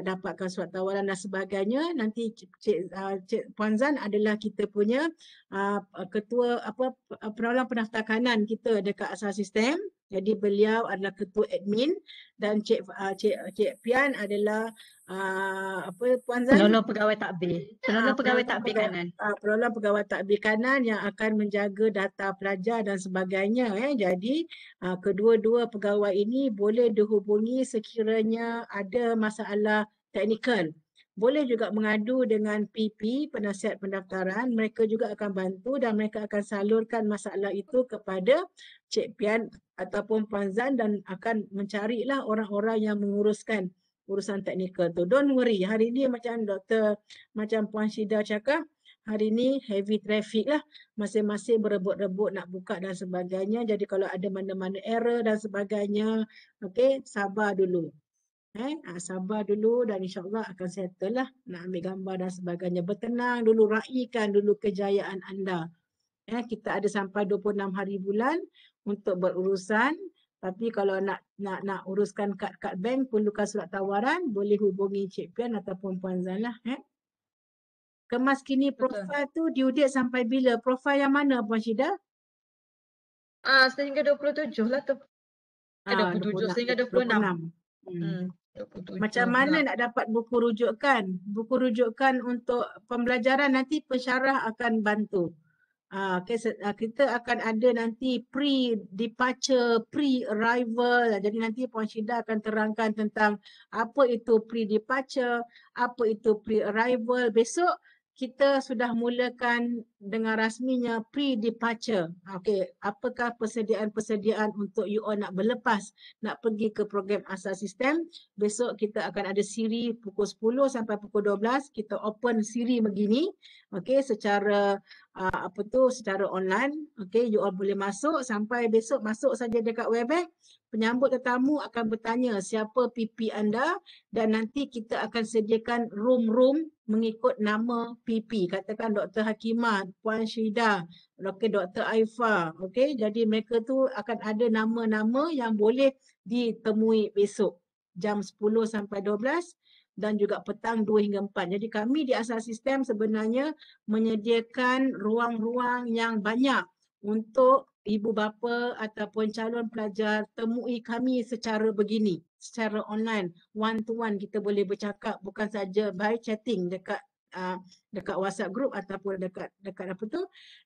dapatkan surat tawaran dan sebagainya. Nanti Cik Puan Zan adalah kita punya ketua penolong pendaftar kanan kita dekat asal sistem. Jadi beliau adalah ketua admin dan Cik Pian adalah Puan Zan? Penolong pegawai takbir. Penolong pegawai takbir kanan. Penolong pegawai takbir kanan yang akan menjaga data pelajar dan sebagainya. Jadi kedua-dua pegawai ini boleh dihubungi sekiranya ada masalah teknikal. Boleh juga mengadu dengan PP, penasihat pendaftaran. Mereka juga akan bantu dan mereka akan salurkan masalah itu kepada Cik Pian ataupun Puan Zan dan akan mencarilah orang-orang yang menguruskan urusan teknikal tu. Don't worry, hari ni macam Puan Syida cakap, hari ni heavy traffic lah. Masing-masing berebut-rebut nak buka dan sebagainya. Jadi kalau ada mana-mana error dan sebagainya, okey, sabar dulu. Sabar dulu dan insyaAllah akan settle lah. Nak ambil gambar dan sebagainya. Bertenang dulu, raikan dulu kejayaan anda. Kita ada sampai 26 hari bulan untuk berurusan. Tapi kalau nak uruskan kad bank, perlukan surat tawaran, boleh hubungi Cik Pian ataupun Puan Zan lah. Kemas kini profil tu due date sampai bila? Profil yang mana Puan Syida? Sehingga 27 lah tu. 27 sehingga 26. 27 Macam mana nak dapat buku rujukan? Buku rujukan untuk pembelajaran nanti pensyarah akan bantu. Kita akan ada nanti pre-departure, pre-arrival. Jadi nanti Puan Syida akan terangkan tentang apa itu pre-departure, apa itu pre-arrival. Besok kita sudah mulakan dengan rasminya pre-departure. Okey, apakah persediaan-persediaan untuk you all nak berlepas, nak pergi ke program asal sistem. Besok kita akan ada siri pukul 10 sampai pukul 12. Kita open siri begini. Okey, secara secara online. Okey, you all boleh masuk sampai besok masuk saja dekat Webex. Penyambut tetamu akan bertanya siapa PP anda dan nanti kita akan sediakan room-room mengikut nama PP. Katakan Dr. Hakimah, Puan Syida, Dr. Aifa. Okey, jadi mereka tu akan ada nama-nama yang boleh ditemui besok jam 10 sampai 12 dan juga petang 2 hingga 4. Jadi kami di asal sistem sebenarnya menyediakan ruang-ruang yang banyak untuk ibu bapa ataupun calon pelajar temui kami secara begini, secara online, one to one kita boleh bercakap bukan saja by chatting dekat WhatsApp group ataupun dekat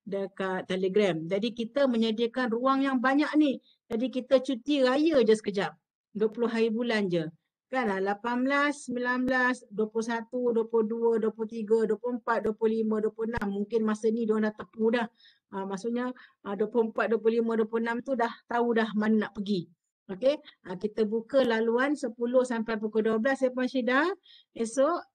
dekat Telegram. Jadi kita menyediakan ruang yang banyak ni. Jadi kita cuti raya je sekejap. 20 hari bulan je. Kan 18, 19, 21, 22, 23, 24, 25, 26. Mungkin masa ni diorang dah tepu dah. Maksudnya 24, 25, 26 tu dah tahu dah mana nak pergi. Okey, kita buka laluan 10 sampai pukul 12 ya Puan Syida esok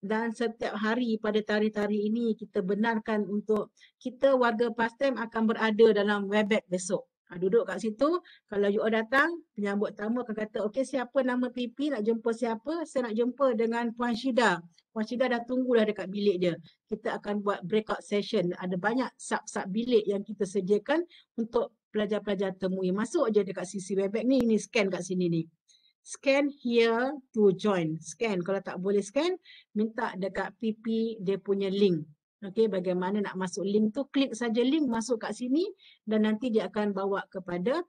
dan setiap hari pada tarikh-tarikh ini kita benarkan untuk kita warga PASTEM akan berada dalam Webex besok. Duduk kat situ, kalau you all datang, penyambut tamu akan kata, okey siapa nama PP, nak jumpa siapa? Saya nak jumpa dengan Puan Syida. Puan Syida dah tunggu dah dekat bilik dia. Kita akan buat breakout session. Ada banyak sub-sub bilik yang kita sediakan untuk pelajar-pelajar temui. Masuk je dekat sisi Webex ni, ini scan kat sini ni. Scan here to join. Scan. Kalau tak boleh scan, minta dekat PP dia punya link. Okey, bagaimana nak masuk link tu, klik saja link masuk kat sini dan nanti dia akan bawa kepada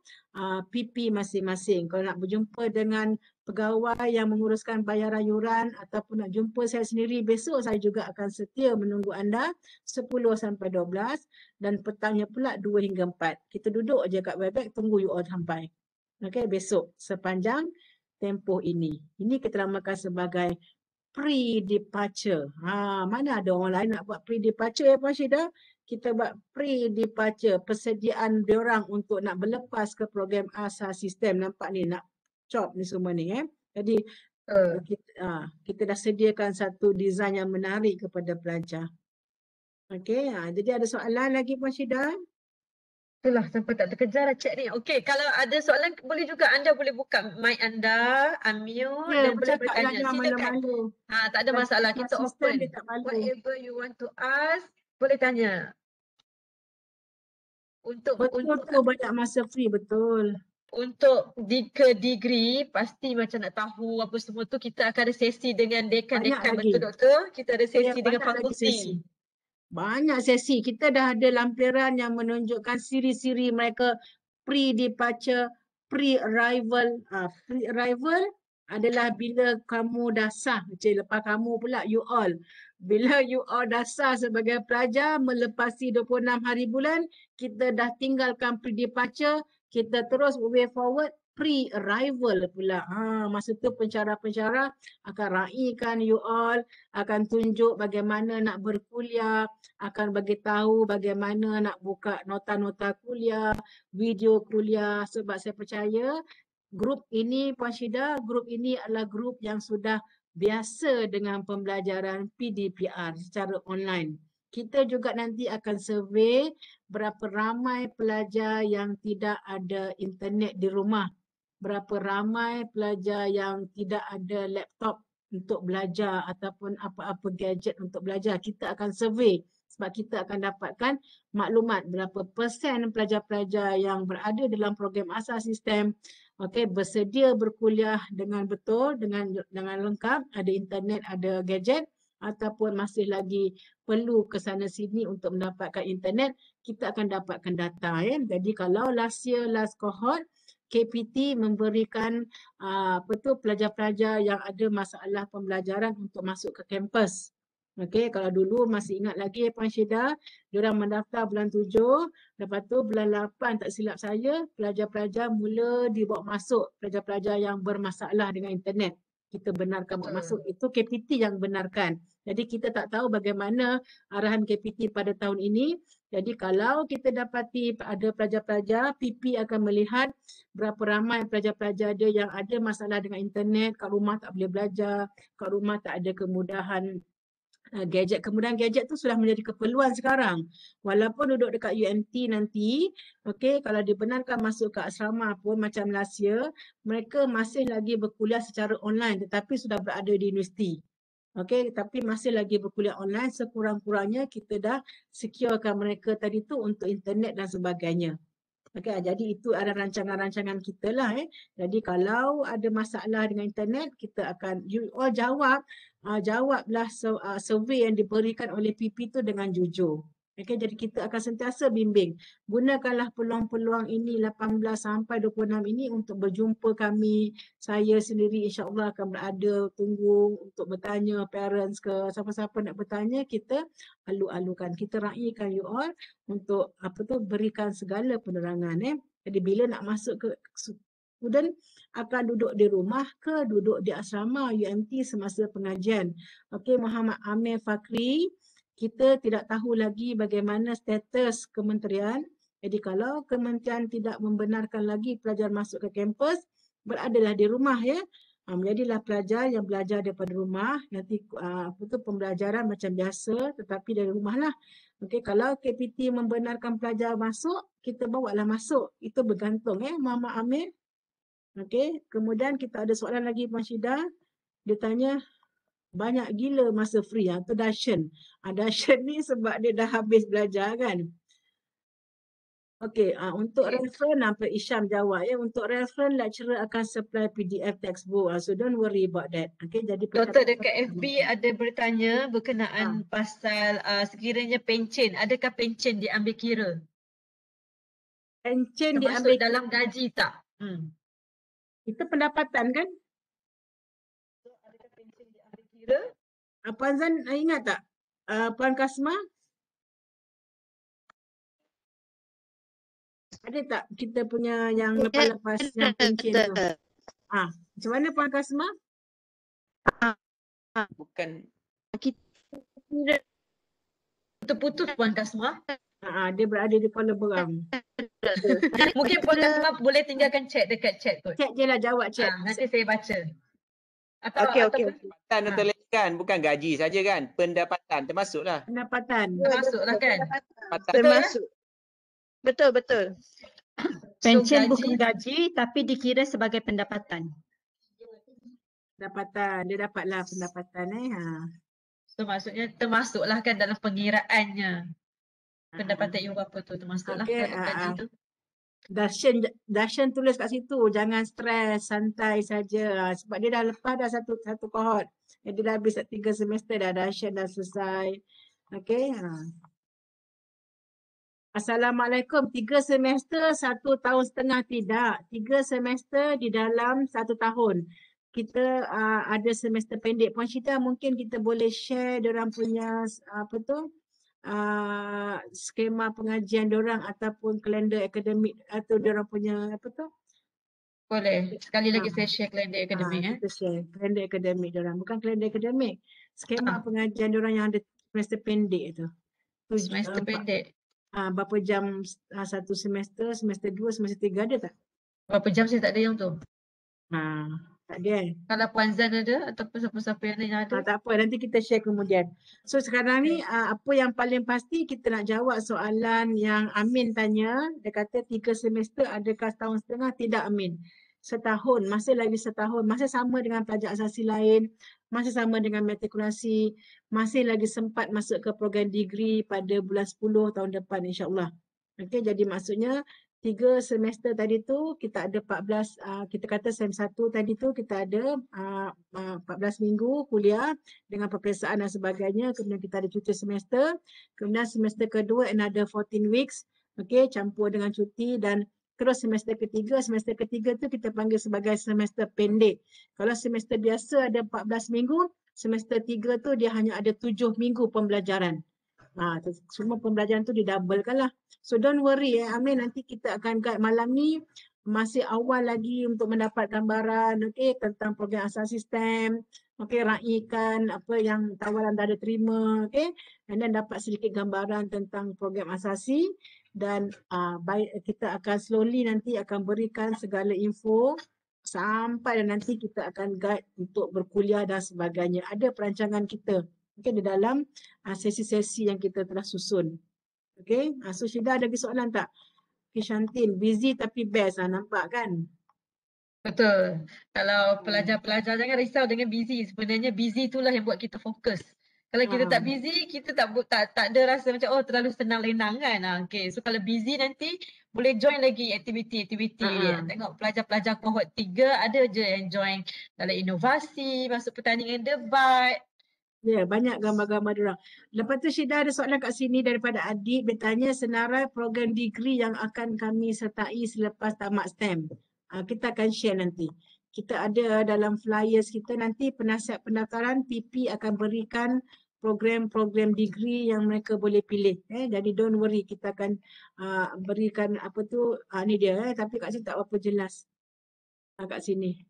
PP masing-masing. Kalau nak berjumpa dengan pegawai yang menguruskan bayaran yuran ataupun nak jumpa saya sendiri besok, saya juga akan setia menunggu anda 10 sampai 12 dan petangnya pula 2 hingga 4. Kita duduk je kat Webex tunggu you all sampai. Okey, besok sepanjang tempoh ini. Ini kita namakan sebagai pre-departure. Mana ada orang lain nak buat pre-departure ya Puan Syida? Kita buat pre-departure, persediaan diorang untuk nak berlepas ke program asal sistem. Nampak ni nak chop ni semua ni Jadi kita dah sediakan satu design yang menarik kepada pelajar. Okey, jadi ada soalan lagi Puan Syida? Itulah sampai tak terkejar lah chat ni. Okey, kalau ada soalan boleh juga anda boleh buka mic anda, unmute Ya, dan boleh bercakap bertanya. jangan Silakan. malu-malu. Tak ada masalah. Kita Sistem open. dia tak malu. Whatever you want to ask, boleh tanya. Untuk Betul tu banyak masa free, betul. untuk degree pasti macam nak tahu apa semua tu kita akan ada sesi dengan dekan-dekan, Banyak betul lagi. doktor? Kita ada sesi Ya, dengan banyak lagi sesi. fakulti. Banyak sesi. Kita dah ada lampiran yang menunjukkan siri-siri mereka pre-departure, pre-arrival. Pre-arrival adalah bila kamu dah sah. Lepas kamu pula, you all. Bila you all dah sah sebagai pelajar melepasi 26 hari bulan, kita dah tinggalkan pre-departure, kita terus way forward pre-arrival pula. Masa tu pensyarah-pensyarah akan raikan you all, akan tunjuk bagaimana nak berkuliah, akan bagi tahu bagaimana nak buka nota-nota kuliah, video kuliah, sebab saya percaya grup ini Puan Syida, grup ini adalah grup yang sudah biasa dengan pembelajaran PDPR secara online. Kita juga nanti akan survey berapa ramai pelajar yang tidak ada internet di rumah, berapa ramai pelajar yang tidak ada laptop untuk belajar ataupun apa-apa gadget untuk belajar. Kita akan survey sebab kita akan dapatkan maklumat berapa persen pelajar-pelajar yang berada dalam program asas sistem bersedia berkuliah dengan betul, dengan lengkap, ada internet, ada gadget, ataupun masih lagi perlu ke sana sini untuk mendapatkan internet. Kita akan dapatkan data. Jadi kalau last year, last cohort, KPT memberikan pelajar-pelajar yang ada masalah pembelajaran untuk masuk ke kampus. Kalau dulu masih ingat lagi Puan Syida, diorang mendaftar bulan 7, lepas tu bulan 8 tak silap saya, pelajar-pelajar mula dibawa masuk, pelajar-pelajar yang bermasalah dengan internet. Kita benarkan bawa masuk, itu KPT yang benarkan. Jadi kita tak tahu bagaimana arahan KPT pada tahun ini. Jadi kalau kita dapati ada pelajar-pelajar, PP akan melihat berapa ramai pelajar-pelajar dia yang ada masalah dengan internet, kat rumah tak boleh belajar, kat rumah tak ada kemudahan gadget. Kemudian gadget tu sudah menjadi keperluan sekarang. Walaupun duduk dekat UMT nanti, kalau dibenarkan masuk ke asrama pun macam last year, mereka masih lagi berkuliah secara online tetapi sudah berada di universiti. Tapi masih lagi berkuliah online, sekurang-kurangnya kita dah securekan mereka tadi tu untuk internet dan sebagainya. Jadi itu ada rancangan-rancangan kita lah. Jadi kalau ada masalah dengan internet, kita akan you all jawablah survey yang diberikan oleh PP tu dengan jujur. Jadi kita akan sentiasa bimbing. Gunakanlah peluang-peluang ini 18 sampai 26 ini untuk berjumpa kami. Saya sendiri insya-Allah akan berada tunggu untuk bertanya parents ke siapa-siapa nak bertanya, kita alu-alukan. Kita raikan you all untuk berikan segala penerangan. Jadi bila nak masuk ke student akan duduk di rumah ke duduk di asrama UMT semasa pengajian. Muhammad Amir Fakri, kita tidak tahu lagi bagaimana status kementerian. Jadi kalau kementerian tidak membenarkan lagi pelajar masuk ke kampus, beradalah di rumah menjadilah pelajar yang belajar daripada rumah. Nanti pembelajaran macam biasa tetapi dari rumah lah. Kalau KPT membenarkan pelajar masuk, kita bawalah masuk. Itu bergantung Muhammad Amir. Kemudian kita ada soalan lagi Puan Syida. Dia tanya banyak gila masa free tu Dashan. Dashan ni sebab dia dah habis belajar kan. Untuk reference apa Isyam jawab untuk reference lecturer akan supply PDF textbook. So don't worry about that. Jadi Doktor dekat FB ada bertanya berkenaan pasal sekiranya pencen, adakah pencen diambil kira? Pencen termasuk diambil dalam gaji tak? Itu pendapatan kan? Adakah pencen diambil kira? Puan Zan ingat tak? Puan Kasma? Ada tak kita punya yang lepas-lepas yang pencen tu? Macam mana Puan Kasma? Bukan. Putus Puan Kasma. Dia berada di Kuala Berang. Mungkin Puan Kasma boleh tinggalkan chat dekat chat kot. Chat je lah, jawab chat. Nanti saya baca. Okey. Pendapatan atau kan bukan gaji saja kan? Pendapatan termasuklah. Pendapatan. Termasuklah kan? Pendapatan. Termasuk. Betul, betul. Pension bukan gaji tapi dikira sebagai pendapatan. Pendapatan, dia dapatlah pendapatan So maksudnya termasuklah kan dalam pengiraannya. Pendapatan ibu bapa tu termasuklah Okey, kalau gaji tu. Darshan tulis kat situ, jangan stres, santai saja. Sebab dia dah lepas dah satu kohort. Dia dah habis 3 semester dah, Darshan dah selesai. Okey. Assalamualaikum. 3 semester 1 tahun setengah tidak. 3 semester di dalam 1 tahun. Kita ada semester pendek. Puan Syida mungkin kita boleh share diorang punya skema pengajian diorang ataupun kalender akademik atau diorang punya Boleh. Sekali lagi saya share kalender akademik. Kita share kalender akademik diorang. Bukan kalender akademik. Skema pengajian diorang yang ada semester pendek tu. Semester pendek. Berapa jam satu semester, semester 2, semester 3 ada tak? Berapa jam saya tak ada yang tu. Tak ada Kalau Puan Zan ada ataupun siapa-siapa yang ada. tak apa, nanti kita share kemudian. So sekarang ni apa yang paling pasti kita nak jawab soalan yang Amin tanya. Dia kata 3 semester adakah setahun setengah? Tidak Amin. Setahun, masih lagi setahun. Masih sama dengan pelajar asasi lain. Masih sama dengan matrikulasi. Masih lagi sempat masuk ke program degree pada bulan 10 tahun depan insyaAllah. Okey, jadi maksudnya 3 semester tadi tu kita ada 14, kita kata sem 1 tadi tu kita ada 14 minggu kuliah dengan peperiksaan dan sebagainya. Kemudian kita ada cuti semester. Kemudian semester kedua another 14 weeks. Okey, campur dengan cuti dan terus semester ketiga tu kita panggil sebagai semester pendek. Kalau semester biasa ada 14 minggu, semester 3 tu dia hanya ada 7 minggu pembelajaran. Semua pembelajaran tu didoublekan lah. So don't worry Amin, nanti kita akan guide malam ni. Masih awal lagi untuk mendapat gambaran tentang program asasi STEM. Raikan apa yang tawaran dah ada terima. And then dapat sedikit gambaran tentang program asasi. Dan kita akan slowly nanti akan berikan segala info sampai dan nanti kita akan guide untuk berkuliah dan sebagainya. Ada perancangan kita di dalam sesi-sesi yang kita telah susun. Okey, so Syida ada lagi soalan tak? Okay, Shantin, busy tapi best nampak kan? Betul. Kalau pelajar-pelajar jangan risau dengan busy. Sebenarnya busy itulah yang buat kita fokus. Kalau kita tak busy, kita tak ada rasa macam terlalu senang lenang kan. Okay. So kalau busy nanti boleh join lagi aktiviti-aktiviti. Tengok pelajar-pelajar kohort 3 ada je yang join dalam inovasi, masuk pertandingan debat. Ya, banyak gambar-gambar diorang. Lepas tu Syida ada soalan kat sini daripada adik. Dia tanya senarai program degree yang akan kami sertai selepas tamat STEM. Kita akan share nanti. Kita ada dalam flyers kita nanti penasihat pendaftaran PP akan berikan program-program degree yang mereka boleh pilih. Jadi don't worry, kita akan berikan ni dia. Tapi kat sini tak berapa jelas. Kat sini.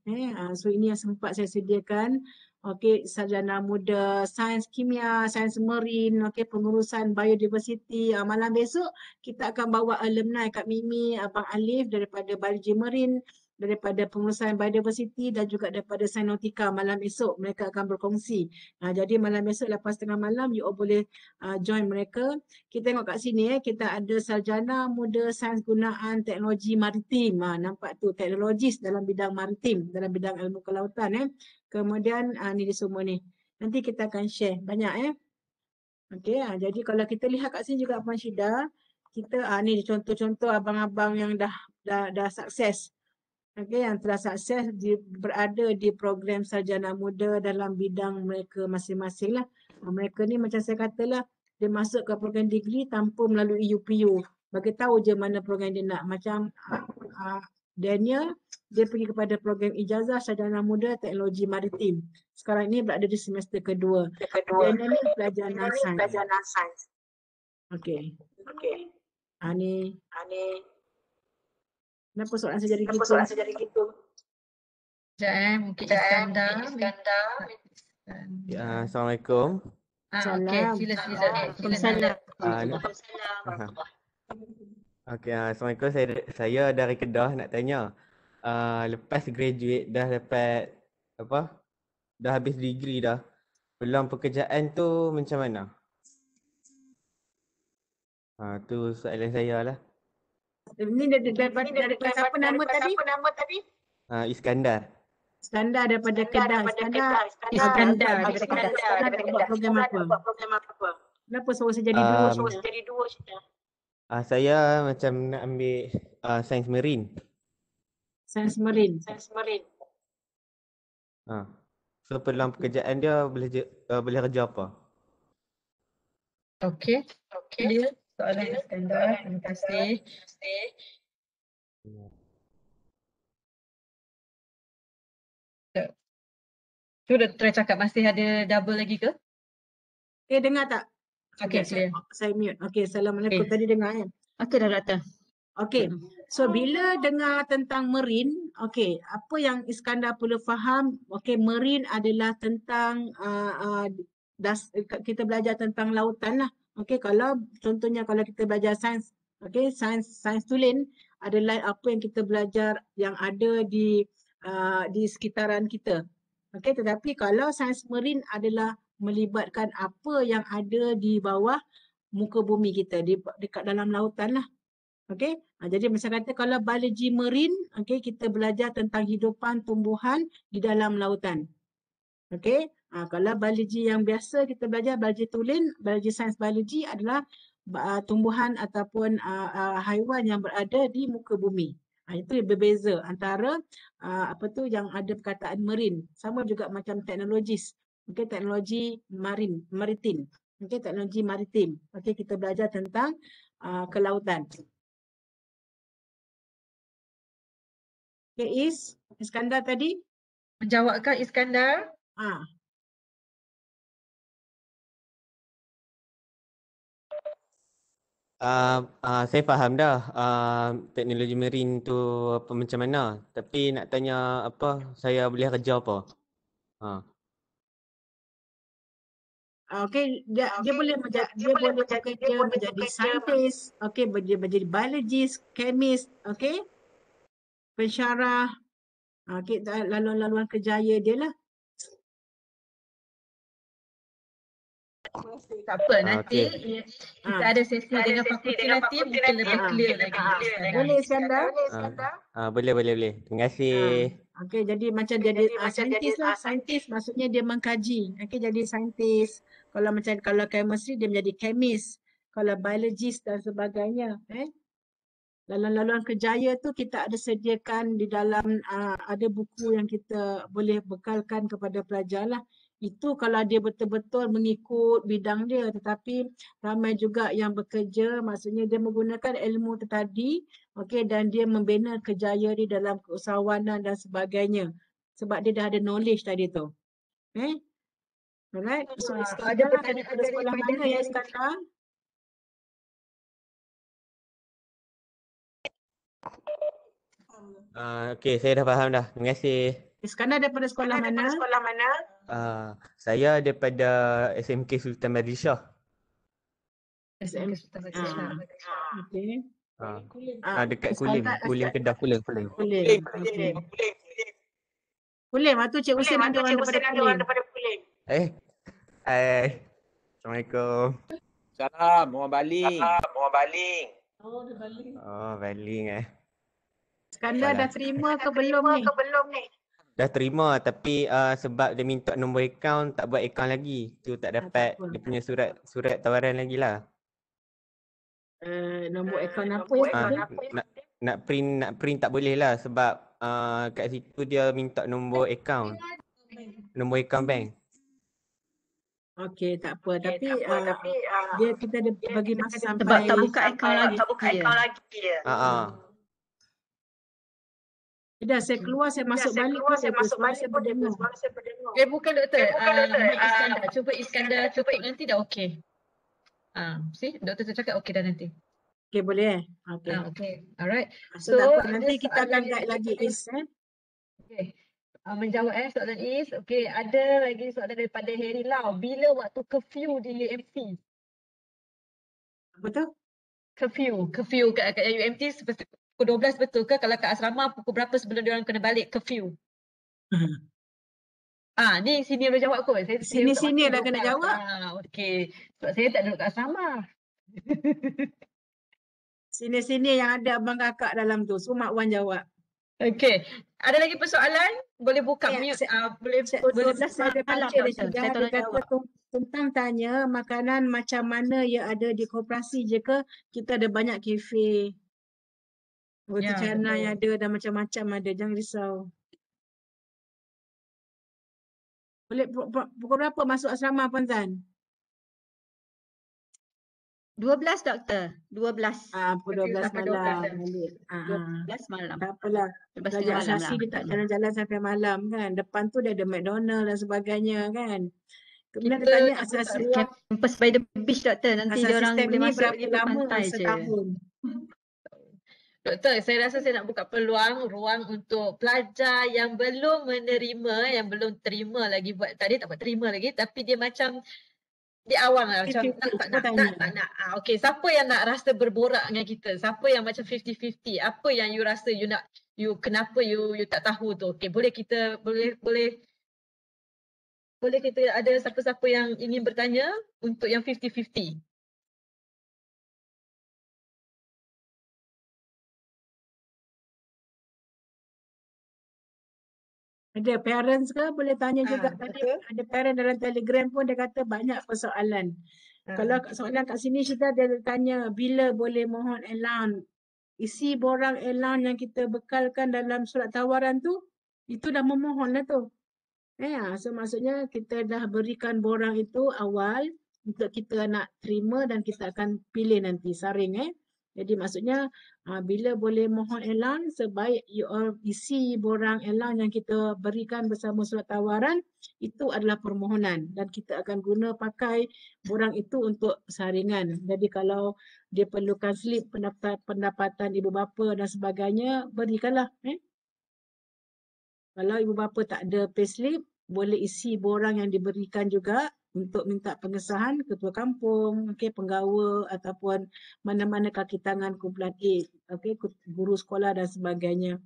So ini yang sempat saya sediakan. Okey, sarjana muda sains kimia, sains marine, pengurusan biodiversity. Malam besok kita akan bawa alumni Kak Mimi, Abang Alif daripada biology marine, daripada pengurusan biodiversity dan juga daripada sains nautika. Malam esok mereka akan berkongsi. Jadi malam esok lepas tengah malam you all boleh join mereka. Kita tengok kat sini kita ada sarjana muda sains gunaan teknologi maritim. Nampak tu teknologis dalam bidang maritim, dalam bidang ilmu kelautan Kemudian ni dia semua ni. Nanti kita akan share banyak Okey, jadi kalau kita lihat kat sini juga Puan Syida, kita ni contoh-contoh abang-abang yang dah sukses. Okey, yang telah sukses berada di program sarjana muda dalam bidang mereka masing-masing lah. Mereka ni macam saya katalah, dia masuk ke program degree tanpa melalui UPU. Bagi tahu je mana program dia nak. Macam Daniel, dia pergi kepada program ijazah sarjana muda teknologi maritim. Sekarang ini berada di semester kedua. Daniel ni pelajar non-sains. Okey. Ni. Kenapa soalan saya jadi gitu? Mungkin Iskandar. Assalamualaikum. Okey, sila. Okey, Assalamualaikum. Saya dari Kedah nak tanya. Lepas graduate dah dapat dah habis degree dah. Peluang pekerjaan tu macam mana? Tu soalan saya lah. Ini dari kelas apa nama tadi? Iskandar. Iskandar daripada Kedah. Iskandar Iskandar nak buat program apa? Kenapa suruh saya jadi dua? Saya macam nak ambil sains marine. Sains Marine. So peluang pekerjaan dia boleh kerja apa? Okey. Clear soalan Iskandar. Terima kasih. Cuba try cakap, masih ada double lagi ke? Dengar tak? Okey, clear. Saya mute. Assalamualaikum. Tadi dengar kan? Okey dah doktor. Okey. So bila dengar tentang marine, apa yang Iskandar perlu faham? Marine adalah tentang kita belajar tentang lautan lah. Kalau contohnya kalau kita belajar sains, sains tulen adalah apa yang kita belajar yang ada di sekitaran kita. Tetapi kalau sains marine adalah melibatkan apa yang ada di bawah muka bumi kita, dekat dalam lautan lah. Jadi macam kata kalau biologi marine, kita belajar tentang hidupan tumbuhan di dalam lautan. Kalau biologi yang biasa kita belajar, biologi tulen, biologi sains biologi adalah tumbuhan ataupun haiwan yang berada di muka bumi. Itu berbeza antara yang ada perkataan marine. Sama juga macam teknologis. Teknologi maritim. Teknologi maritim. Kita belajar tentang kelautan. Iskandar tadi? Menjawabkan Iskandar? Saya faham dah teknologi marine tu apa macam mana. Tapi nak tanya apa saya boleh kerja apa? Dia boleh bekerja menjadi saintis, menjadi biologist, chemist, pensyarah, laluan kerjaya dia lah. Tak apa, nanti kita ada sesi dengan fakulti nanti mungkin lebih clear lagi. Boleh Iskandar? Boleh. Terima kasih. Jadi macam jadi saintis lah. Saintis maksudnya dia mengkaji. Jadi saintis. Kalau chemistry dia menjadi chemist. Kalau biologist dan sebagainya. Laluan kerjaya tu kita ada sediakan di dalam ada buku yang kita boleh bekalkan kepada pelajar lah. Itu kalau dia betul-betul mengikut bidang dia, tetapi ramai juga yang bekerja, maksudnya dia menggunakan ilmu tu tadi, dan dia membina kerjaya di dalam keusahawanan dan sebagainya. Sebab dia dah ada knowledge tadi tu. Alright. So ada pertanyaan dari sekolah mana ya Iskandar? Saya dah faham dah. Terima kasih. Iskandar daripada sekolah mana? Saya daripada SMK Sultan Badrishah. SMK Sultan Badrishah. Dekat Kulim Kedah. Kulim. Kulim, tu Cik Husin ada orang daripada Kulim. Assalamualaikum. Salam, orang Baling. Oh, Baling Iskandar dah terima ke belum ni? Dah terima tapi sebab dia minta nombor akaun tak buat akaun lagi. Tu tak dapat dia punya surat tawaran lagi lah. Nombor akaun apa ya? Nak print tak boleh lah sebab kat situ dia minta nombor akaun. Nombor akaun bank. Okey, tak apa. Tapi kita ada bagi masa sampai sebab tak buka akaun lagi. Dah saya keluar, saya masuk balik saya berdengar. Bukan doktor. Iskandar. Cuba Iskandar tutup nanti dah okey. See, doktor cakap okey dah nanti. Okey boleh Okay. Alright. So nanti kita akan guide lagi Okay. Menjawab soalan Is. Okay, ada lagi soalan daripada Harry Lau. Bila waktu curfew di UMT? Apa tu? Curfew kat UMT pukul 12 betul ke? Kalau kat asrama pukul berapa sebelum diorang kena balik curfew? Ni senior dah jawab kot. Senior dah kena jawab. Okay. Sebab saya tak duduk kat asrama. Sini-sini yang ada abang kakak dalam tu. So Mak Wan jawab. Okey. Ada lagi persoalan? Boleh buka Ya, mute. Boleh Boleh 12 saya ada malam, baca dah doktor. sudah. Saya Dia tolong kata jawab. tentang tanya makanan macam mana yang ada di koperasi je ke kita ada banyak kafe. Roti Ya, canai betul. ada dan macam-macam ada. Jangan risau. Boleh pukul berapa masuk asrama Puan Zan? 12 doktor. 12. Pukul Okey, 12 sampai 12 malam dah. balik. 12 malam. Tak apalah. 12 Belajar tengah malam asasi lah. dia tak jalan-jalan sampai malam kan. Depan tu dia ada McDonald dan sebagainya kan. Kemudian dia Kita tanya nak buka asasi ruang. Campus by the beach doktor. Nanti asas diorang sistem boleh ni masuk berapa pergi ke lama? pantai je. Setahun. Doktor, saya rasa saya nak buka peluang ruang untuk pelajar yang belum menerima, yang belum terima lagi buat tadi, tak buat terima lagi, tapi dia macam di awal lah, macam tak nak. Okey, siapa yang nak rasa berborak dengan kita? Siapa yang macam 50-50? Apa yang you rasa kenapa you tak tahu tu? Okey, boleh kita ada siapa-siapa yang ingin bertanya untuk yang 50-50? Ada parents ke boleh tanya juga tadi. Betul. Ada parent dalam Telegram pun dia kata banyak persoalan. Kalau soalan kat sini kita ada tanya bila boleh mohon allowance. Isi borang allowance yang kita bekalkan dalam surat tawaran tu itu dah memohon lah tu. So maksudnya kita dah berikan borang itu awal untuk kita nak terima dan kita akan pilih nanti saring Jadi maksudnya bila boleh mohon allowance sebaik you all isi borang allowance yang kita berikan bersama surat tawaran itu adalah permohonan dan kita akan guna pakai borang itu untuk saringan. Jadi kalau dia perlukan slip pendapatan ibu bapa dan sebagainya berikanlah Kalau ibu bapa tak ada payslip, boleh isi borang yang diberikan juga untuk minta pengesahan ketua kampung, penggawa ataupun mana-mana kaki tangan kumpulan A, guru sekolah dan sebagainya.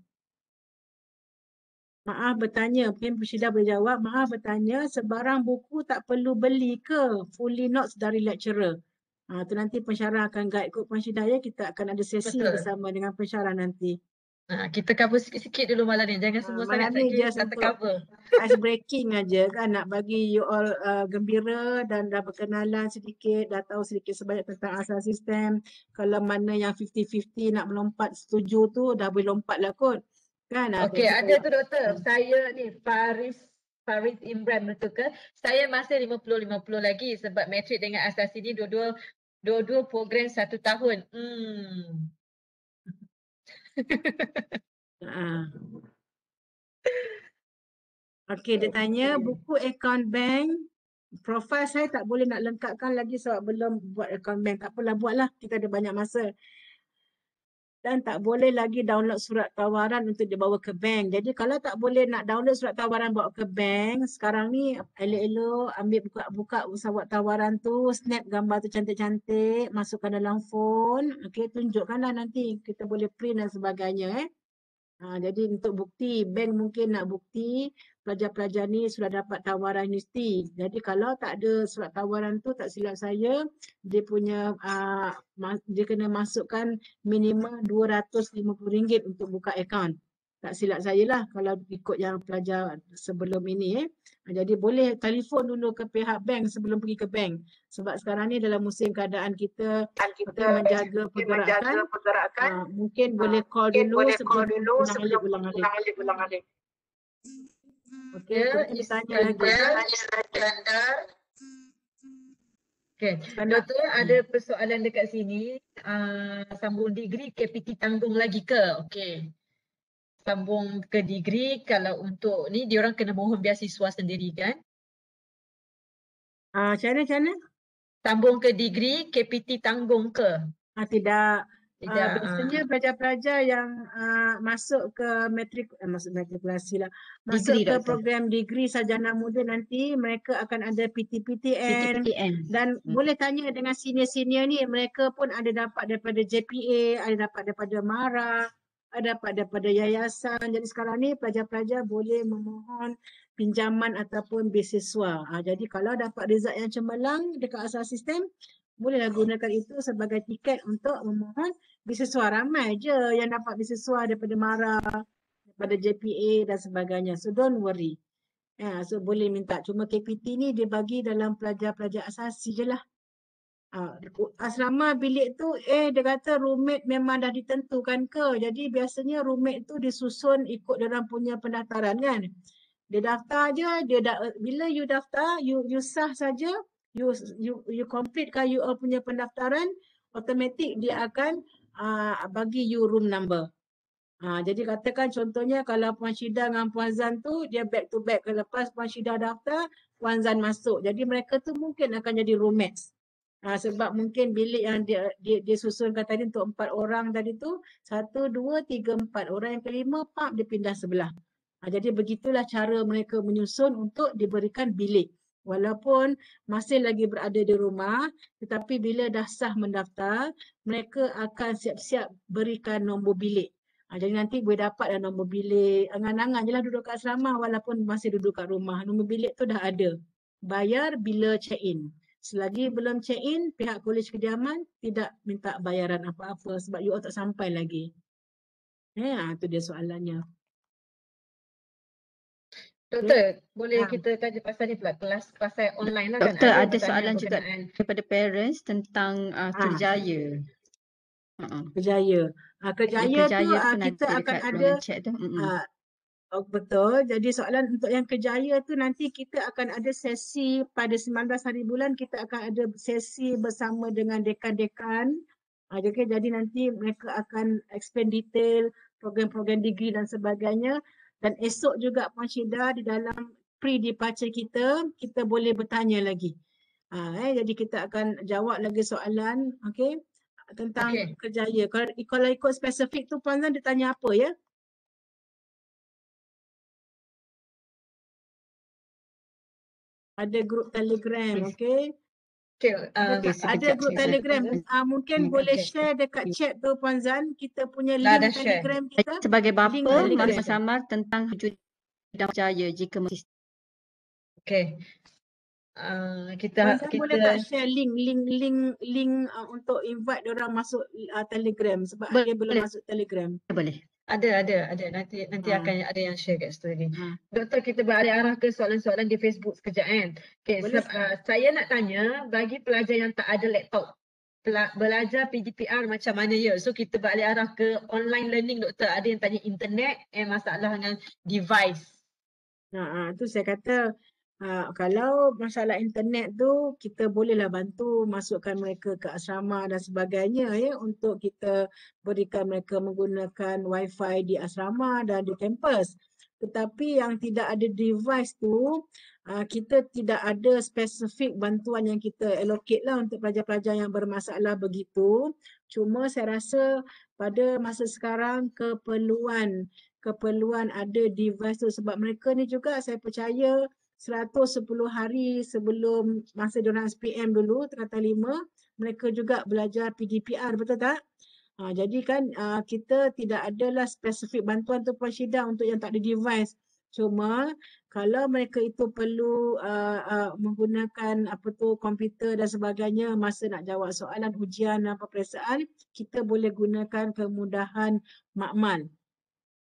Maaf bertanya, mungkin Syida boleh jawab. Maaf bertanya, sebarang buku tak perlu beli ke fully notes dari lecturer? Tu nanti pensyarah akan guide kot Puan Syida ya. Kita akan ada sesi bersama dengan pensyarah nanti. Kita cover sikit-sikit dulu malam ni. Jangan semua sangat Malam ni lagi just tak untuk tercover. ice breaking aja kan, nak bagi you all gembira dan dah berkenalan sedikit, dah tahu sedikit sebanyak tentang asal sistem. Kalau mana yang 50-50 nak melompat setuju tu dah boleh lompat lah kot. Kan? Okey, ada tu doktor. Saya ni Farid Imran, betul ke? Saya masih 50-50 lagi sebab matrik dengan asas ini dua-dua program 1 tahun. Okey, dia tanya buku account bank. Profil saya tak boleh nak lengkapkan lagi sebab belum buat account bank. Tak apalah, buatlah. Kita ada banyak masa. Dan tak boleh lagi download surat tawaran untuk dibawa ke bank. Jadi kalau tak boleh nak download surat tawaran bawa ke bank, sekarang ni elok-elok ambil buka surat tawaran tu, snap gambar tu cantik-cantik, masukkan dalam phone, tunjukkanlah nanti kita boleh print dan sebagainya Jadi untuk bukti, bank mungkin nak bukti pelajar-pelajar ni sudah dapat tawaran universiti. Jadi kalau tak ada surat tawaran tu, tak silap saya, dia punya dia kena masukkan minimum RM250 untuk buka akaun. Tak silap saya lah kalau ikut yang pelajar sebelum ini Jadi boleh telefon dulu ke pihak bank sebelum pergi ke bank. Sebab sekarang ni dalam musim keadaan kita menjaga pergerakan, mungkin boleh call dulu sebelum ulang-alik. Okey, kemudian tanya lagi. Okey, doktor ada persoalan dekat sini. Sambung degree KPT tanggung lagi ke? Okey. Sambung ke degree, kalau untuk ni diorang kena mohon beasiswa sendiri kan? Macam mana? Sambung ke degree KPT tanggung ke? Tidak. Biasanya pelajar-pelajar yang masuk ke matrikulasi lah. Masuk ke program degree sarjana muda nanti mereka akan ada PTPTN. Dan boleh tanya dengan senior-senior ni, mereka pun ada dapat daripada JPA, ada dapat daripada MARA, ada dapat daripada yayasan. Jadi sekarang ni pelajar-pelajar boleh memohon pinjaman ataupun beasiswa. Jadi kalau dapat result yang cemerlang dekat asal sistem, bolehlah gunakan itu sebagai tiket untuk memohon beasiswa. Ramai je yang dapat beasiswa daripada MARA, daripada JPA dan sebagainya. So don't worry. So boleh minta. Cuma KPT ni dia bagi dalam pelajar-pelajar asasi je lah. Asrama bilik tu dia kata roommate memang dah ditentukan ke. Jadi biasanya roommate tu disusun ikut dalam punya pendaftaran kan. Dia daftar je, bila you daftar, you sah saja, you completekan you punya pendaftaran, automatik dia akan bagi you room number. Jadi katakan contohnya kalau Puan Syida dengan Puan Zan tu dia back to back, lepas Puan Syida daftar, Puan Zan masuk. Jadi mereka tu mungkin akan jadi roommates. Sebab mungkin bilik yang dia susunkan tadi untuk 4 orang tadi tu, 1, 2, 3, 4. Orang yang kelima, dia pindah sebelah. Jadi begitulah cara mereka menyusun untuk diberikan bilik. Walaupun masih lagi berada di rumah, tetapi bila dah sah mendaftar, mereka akan siap-siap berikan nombor bilik. Jadi nanti boleh dapat nombor bilik. Angan-angan je lah duduk kat asrama walaupun masih duduk kat rumah. Nombor bilik tu dah ada. Bayar bila check-in. Selagi belum check-in, pihak kolej kediaman tidak minta bayaran apa-apa sebab you all tak sampai lagi. Itu dia soalannya. Doktor, boleh kita kaji pasal ni pula, kelas pasal online lah kan? Doktor, ada pertanyaan soalan juga berkenaan. daripada parents tentang Kerjaya. Kerjaya. Kerjaya tu pun kita ada akan dekat ada ruangan chat tu. betul. Jadi soalan untuk yang kerjaya tu nanti kita akan ada sesi pada 19 hari bulan, kita akan ada sesi bersama dengan dekan-dekan. Jadi nanti mereka akan explain detail program-program degree dan sebagainya. Dan esok juga Puan Syida di dalam pre-departure kita boleh bertanya lagi. Jadi kita akan jawab lagi soalan tentang kerjaya. Kalau ikut spesifik tu Puan Zan dia tanya apa ya? Ada grup Telegram, ada grup Telegram. Mungkin boleh share dekat chat tu Puan Zan, kita punya link Telegram kita. Sebagai bapa, Mari Samar tentang wujudang Kerjaya jika masih. Puan Zan boleh tak share link untuk invite orang masuk Telegram sebab dia belum masuk Telegram. Boleh. Ada. Nanti akan ada yang share kat situ lagi. Doktor, kita beralih arah ke soalan-soalan di Facebook sekejap kan. Saya nak tanya, bagi pelajar yang tak ada laptop, belajar PDPR macam mana ya? So kita beralih arah ke online learning, doktor. Ada yang tanya internet, masalah dengan device. Itu saya kata kalau masalah internet tu kita bolehlah bantu masukkan mereka ke asrama dan sebagainya ya, untuk kita berikan mereka menggunakan wifi di asrama dan di kampus. Tetapi yang tidak ada device tu kita tidak ada spesifik bantuan yang kita allocate lah untuk pelajar-pelajar yang bermasalah begitu. Cuma saya rasa pada masa sekarang keperluan ada device tu sebab mereka ni juga saya percaya 110 hari sebelum masa diorang SPM dulu, tingkatan 5, mereka juga belajar PDPR, betul tak? Jadi kan kita tidak adalah spesifik bantuan tu Puan Syida untuk yang tak ada device. Cuma kalau mereka itu perlu menggunakan komputer dan sebagainya masa nak jawab soalan ujian dan peperiksaan, kita boleh gunakan kemudahan makmal.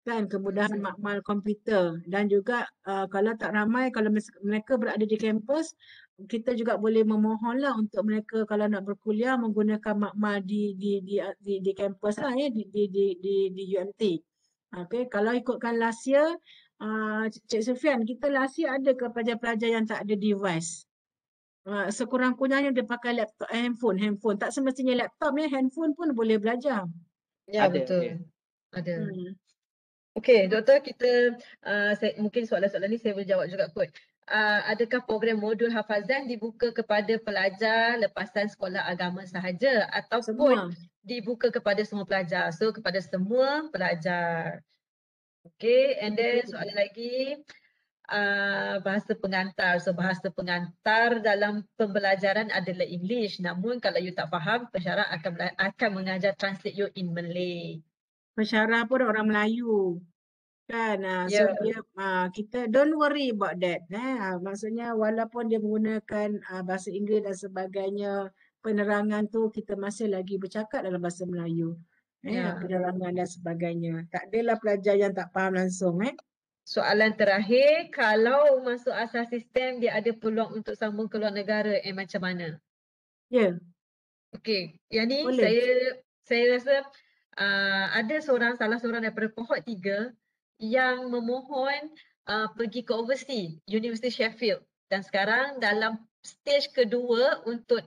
Kemudahan makmal komputer dan juga kalau tak ramai, kalau mereka berada di kampus, kita juga boleh memohonlah untuk mereka kalau nak berkuliah menggunakan makmal di kampus lah ya, di UMT. Kalau ikutkan last year, Cik Sufian, kita last year ada ke pelajar-pelajar yang tak ada device? Sekurang-kurangnya dia pakai laptop, handphone. Tak semestinya laptop ya, handphone pun boleh belajar. Ya, betul. Ada. Okey, doktor, kita mungkin soalan-soalan ni saya boleh jawab juga kot. Adakah program modul hafazan dibuka kepada pelajar lepasan sekolah agama sahaja ataupun dibuka kepada semua pelajar? So kepada semua pelajar. Okey, and then soalan lagi, bahasa pengantar. So bahasa pengantar dalam pembelajaran adalah English. Namun kalau you tak faham, pensyarah akan mengajar translate you in Malay. Pensyarah pun orang Melayu kan, so dia kita don't worry about that. Maksudnya walaupun dia menggunakan bahasa Inggeris dan sebagainya, penerangan tu kita masih lagi bercakap dalam bahasa Melayu. Ya. Penerangan dan sebagainya. Tak adalah pelajar yang tak faham langsung. Soalan terakhir, kalau masuk asas sistem dia ada peluang untuk sambung ke luar negara, macam mana? Ya, Okey, yang ni boleh. saya rasa ada salah seorang daripada kohort 3 yang memohon pergi ke overseas, University Sheffield, dan sekarang dalam stage kedua untuk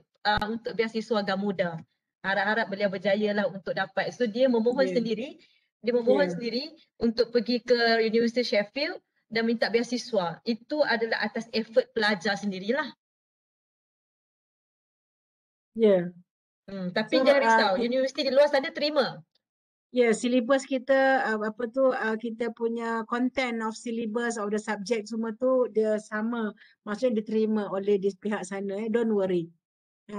beasiswa Gamuda. Harap-harap beliau berjaya lah untuk dapat. So dia memohon Ya. sendiri, dia memohon Ya. sendiri untuk pergi ke University Sheffield dan minta beasiswa. Itu adalah atas effort pelajar sendirilah. Ya. Tapi So, jangan risau, universiti di luar sana terima. Ya, syllabus kita kita punya content of syllabus of the subject semua tu dia sama. Maksudnya diterima oleh di pihak sana, don't worry.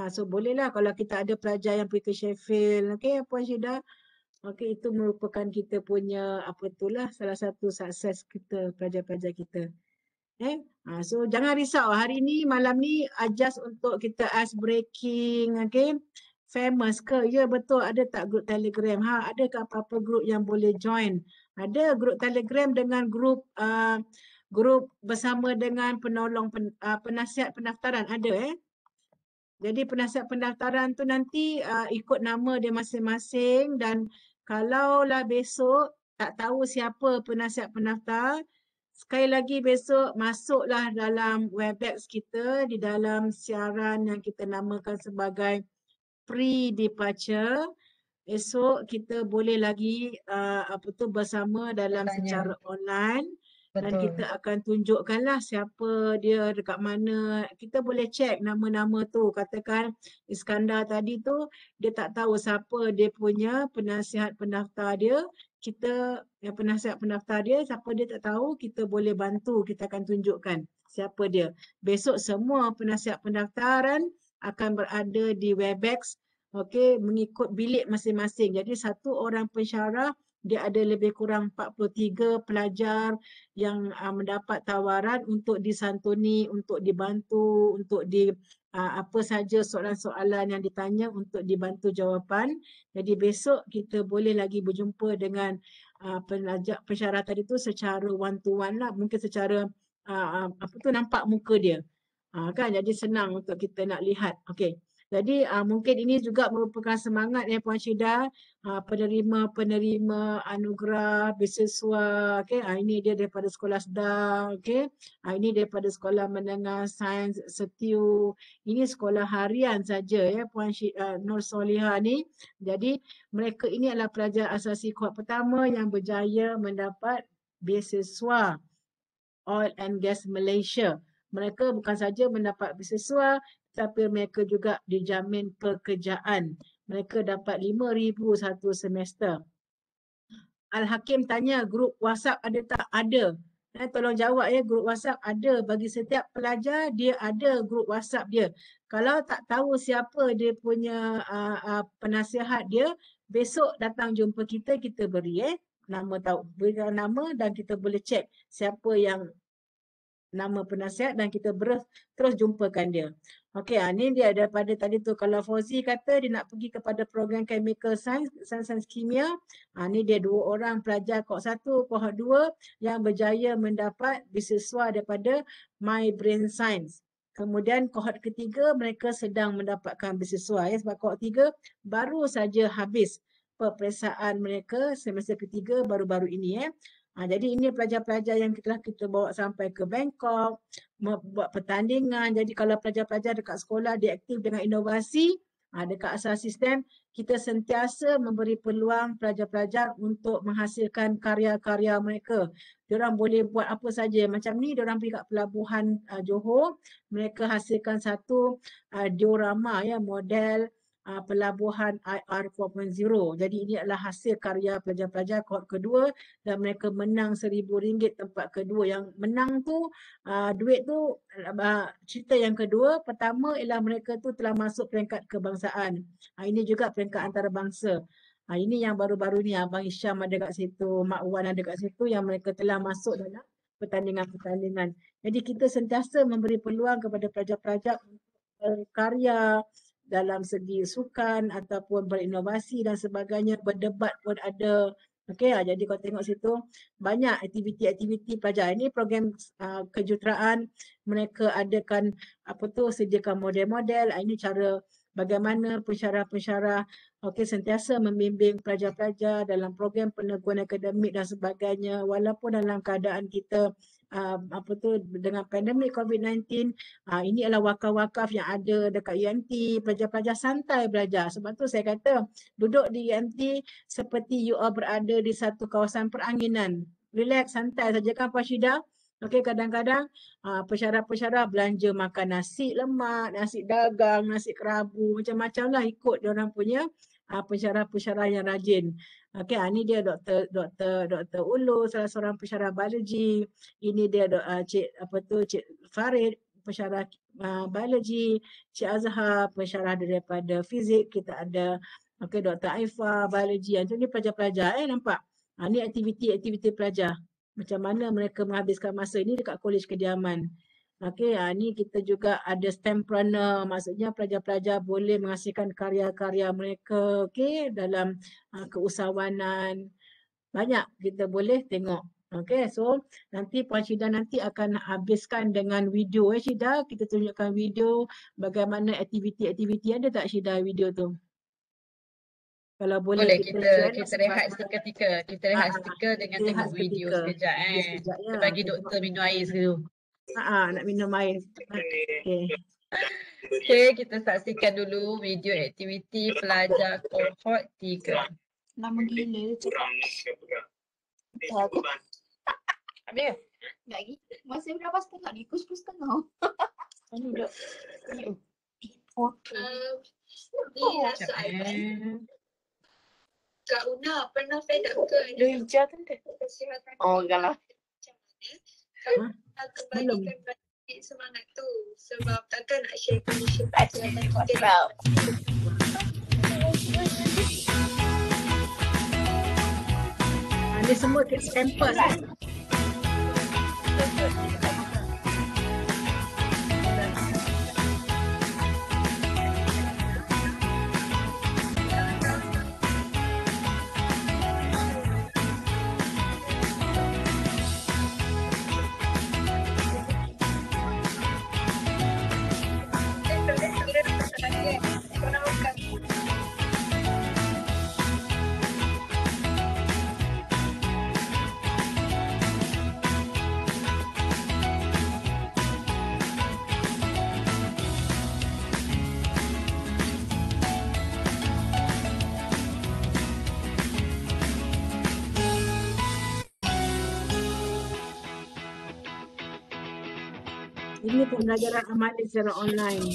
So bolehlah kalau kita ada pelajar yang pergi ke Sheffield, okey Puan Syida. Okey, itu merupakan kita punya salah satu sukses kita, pelajar-pelajar kita. So jangan risau, hari ni malam ni just untuk kita ice breaking, okey. Famous ke? Ya betul, ada tak grup Telegram? Ada ke apa-apa grup yang boleh join? Ada grup Telegram dengan grup bersama dengan penolong penasihat pendaftaran ada Jadi penasihat pendaftaran tu nanti ikut nama dia masing-masing, dan kalaulah besok tak tahu siapa penasihat pendaftar, sekali lagi besok masuklah dalam Webex kita di dalam siaran yang kita namakan sebagai pre-departure. Esok kita boleh lagi bersama dalam secara online. Dan Betul. kita akan tunjukkanlah siapa dia, dekat mana. Kita boleh check nama-nama tu. Katakan Iskandar tadi tu, dia tak tahu siapa dia punya penasihat pendaftar dia. Penasihat pendaftar dia, siapa dia tak tahu, kita boleh bantu. Kita akan tunjukkan siapa dia. Besok semua penasihat pendaftaran akan berada di Webex, mengikut bilik masing-masing. Jadi satu orang pensyarah dia ada lebih kurang 43 pelajar yang mendapat tawaran untuk disantuni, untuk dibantu, untuk apa saja soalan-soalan yang ditanya untuk dibantu jawapan. Jadi besok kita boleh lagi berjumpa dengan pelajar pensyarah tadi tu secara one to one lah, mungkin secara nampak muka dia. Kan jadi senang untuk kita nak lihat. Okey. Jadi mungkin ini juga merupakan semangat Puan Syida, penerima anugerah beasiswa. Ini dia daripada Sekolah Sedar. Ini daripada Sekolah Menengah Sains Setiu. Ini sekolah harian saja Puan Nur Solihah ni. Jadi mereka ini adalah pelajar asasi kohort pertama yang berjaya mendapat beasiswa Oil and Gas Malaysia. Mereka bukan saja mendapat beasiswa, tapi mereka juga dijamin pekerjaan. Mereka dapat 5,000 satu semester. Al-Hakim tanya, grup WhatsApp ada tak? Ada. Tolong jawab grup WhatsApp ada. Bagi setiap pelajar, dia ada grup WhatsApp dia. Kalau tak tahu siapa dia punya penasihat dia, besok datang jumpa kita, kita beri berikan nama dan kita boleh cek siapa yang nama penasihat dan kita terus jumpakan dia. Okey, ni dia daripada tadi tu. Kalau Fauzi kata dia nak pergi kepada program chemical science, sains kimia, ni dia 2 orang pelajar kohort 1, kohort 2 yang berjaya mendapat beasiswa daripada My Brain Science. Kemudian kohort ketiga mereka sedang mendapatkan beasiswa sebab kohort 3 baru saja habis peperiksaan mereka semester ketiga baru-baru ini Jadi ini pelajar-pelajar yang telah kita bawa sampai ke Bangkok, buat pertandingan. Jadi kalau pelajar-pelajar dekat sekolah dia aktif dengan inovasi, dekat asas sistem, kita sentiasa memberi peluang pelajar-pelajar untuk menghasilkan karya-karya mereka. Diorang boleh buat apa saja. Macam ni, diorang pergi kat pelabuhan Johor, mereka hasilkan satu diorama model pelabuhan IR 4.0. Jadi ini adalah hasil karya pelajar-pelajar kohort kedua dan mereka menang RM1,000 tempat kedua. Yang menang tu duit tu cerita yang kedua. Pertama ialah mereka tu telah masuk peringkat kebangsaan. Ini juga peringkat antarabangsa. Ini yang baru-baru ni Abang Isyam ada kat situ, Mak Wan ada kat situ yang mereka telah masuk dalam pertandingan-pertandingan. Jadi kita sentiasa memberi peluang kepada pelajar-pelajar untuk karya dalam segi sukan ataupun berinovasi dan sebagainya, berdebat pun ada. Okey, jadi kau tengok situ banyak aktiviti-aktiviti pelajar. Ini program kejuruteraan, mereka adakan sediakan model-model. Ini cara bagaimana pensyarah-pensyarah sentiasa membimbing pelajar-pelajar dalam program peneguhan akademik dan sebagainya, walaupun dalam keadaan kita dengan pandemik COVID-19. Ini adalah wakaf-wakaf yang ada dekat UMT, pelajar-pelajar santai belajar. Sebab tu saya kata duduk di UMT seperti you all berada di satu kawasan peranginan. Relax, santai saja kan Puan Syida? Okey, kadang-kadang pensyarah-pensyarah belanja makan nasi lemak, nasi dagang, nasi kerabu, macam-macam lah ikut diorang punya pensyarah-pensyarah yang rajin. Okey, ini dia Dr. Ulu, salah seorang pensyarah biologi. Ini dia Cik Farid, pensyarah biologi. Cik Azhar, pensyarah daripada fizik. Kita ada Dr. Aifa, biologi. Ini pelajar-pelajar nampak. Ini aktiviti-aktiviti pelajar. Macam mana mereka menghabiskan masa ini dekat kolej kediaman. Okey, ni kita juga ada STEMpreneur, maksudnya pelajar-pelajar boleh menghasilkan karya-karya mereka dalam keusahawanan. Banyak kita boleh tengok. Okey, so nanti Puan Syida nanti akan habiskan dengan video. Syida, kita tunjukkan video bagaimana aktiviti-aktiviti. Ada tak Syida video tu? Kalau boleh kita rehat seketika. Kita rehat seketika dengan tengok video sekejap Kita bagi doktor minum air sekejap. Nak minum air. Okey, kita saksikan dulu video aktiviti pelajar kohort 3. Lama gila cakap. Habis? Tak lagi. Masih berapa setengah ni? Pukul 10:30. Ini duduk. Kak Una pernah fed up ke? Hijau tu tak? Oh, galah. Kembalikan balik semangat tu sebab takkan nak share kondisi Ini semua kes campus. Ini pembelajaran amali secara online.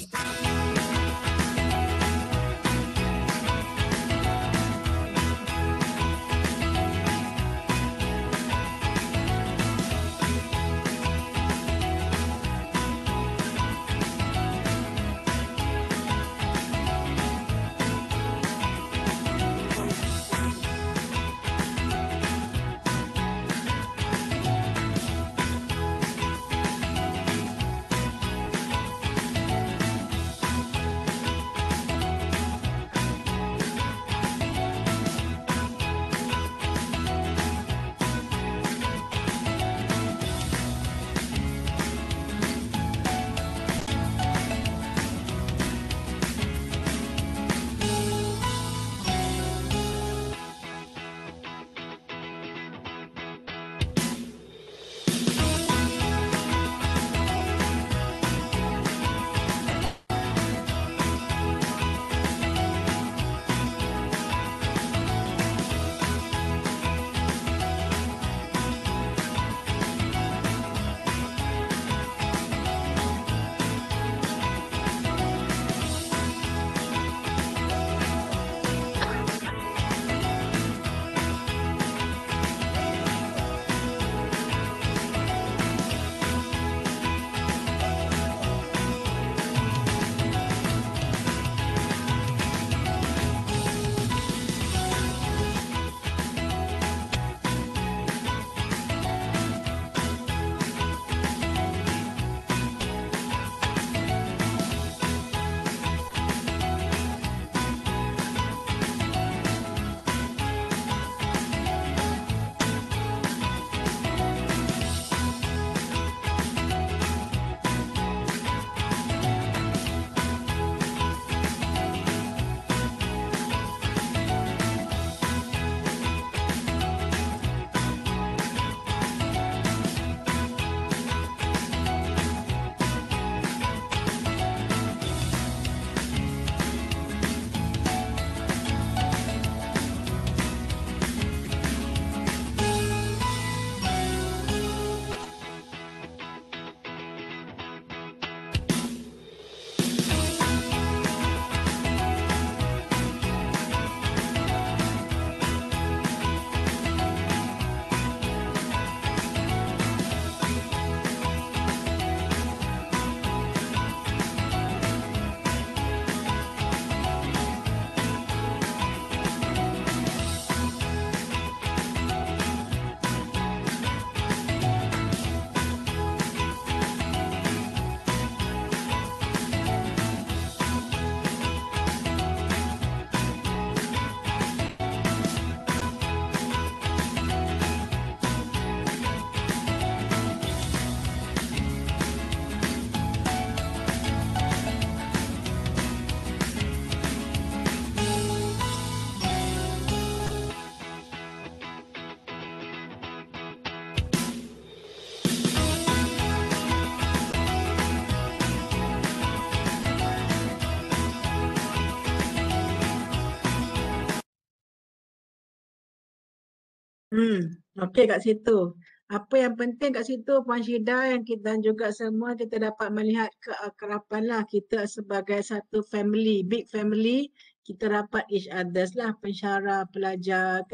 Okey kat situ. Apa yang penting kat situ Puan Syida yang kita dan juga semua kita dapat melihat keakraban lah kita sebagai satu family, big family. Kita rapat each others lah, pensyarah, pelajar,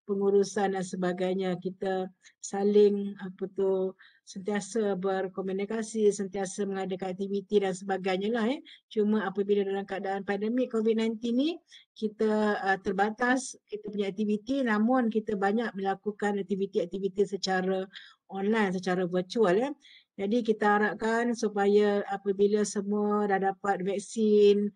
pengurusan dan sebagainya. Kita saling sentiasa berkomunikasi, sentiasa mengadakan aktiviti dan sebagainya lah. Cuma apabila dalam keadaan pandemik COVID-19 ni, kita terbatas kita punya aktiviti, namun kita banyak melakukan aktiviti-aktiviti secara online, secara virtual. Jadi kita harapkan supaya apabila semua dah dapat vaksin,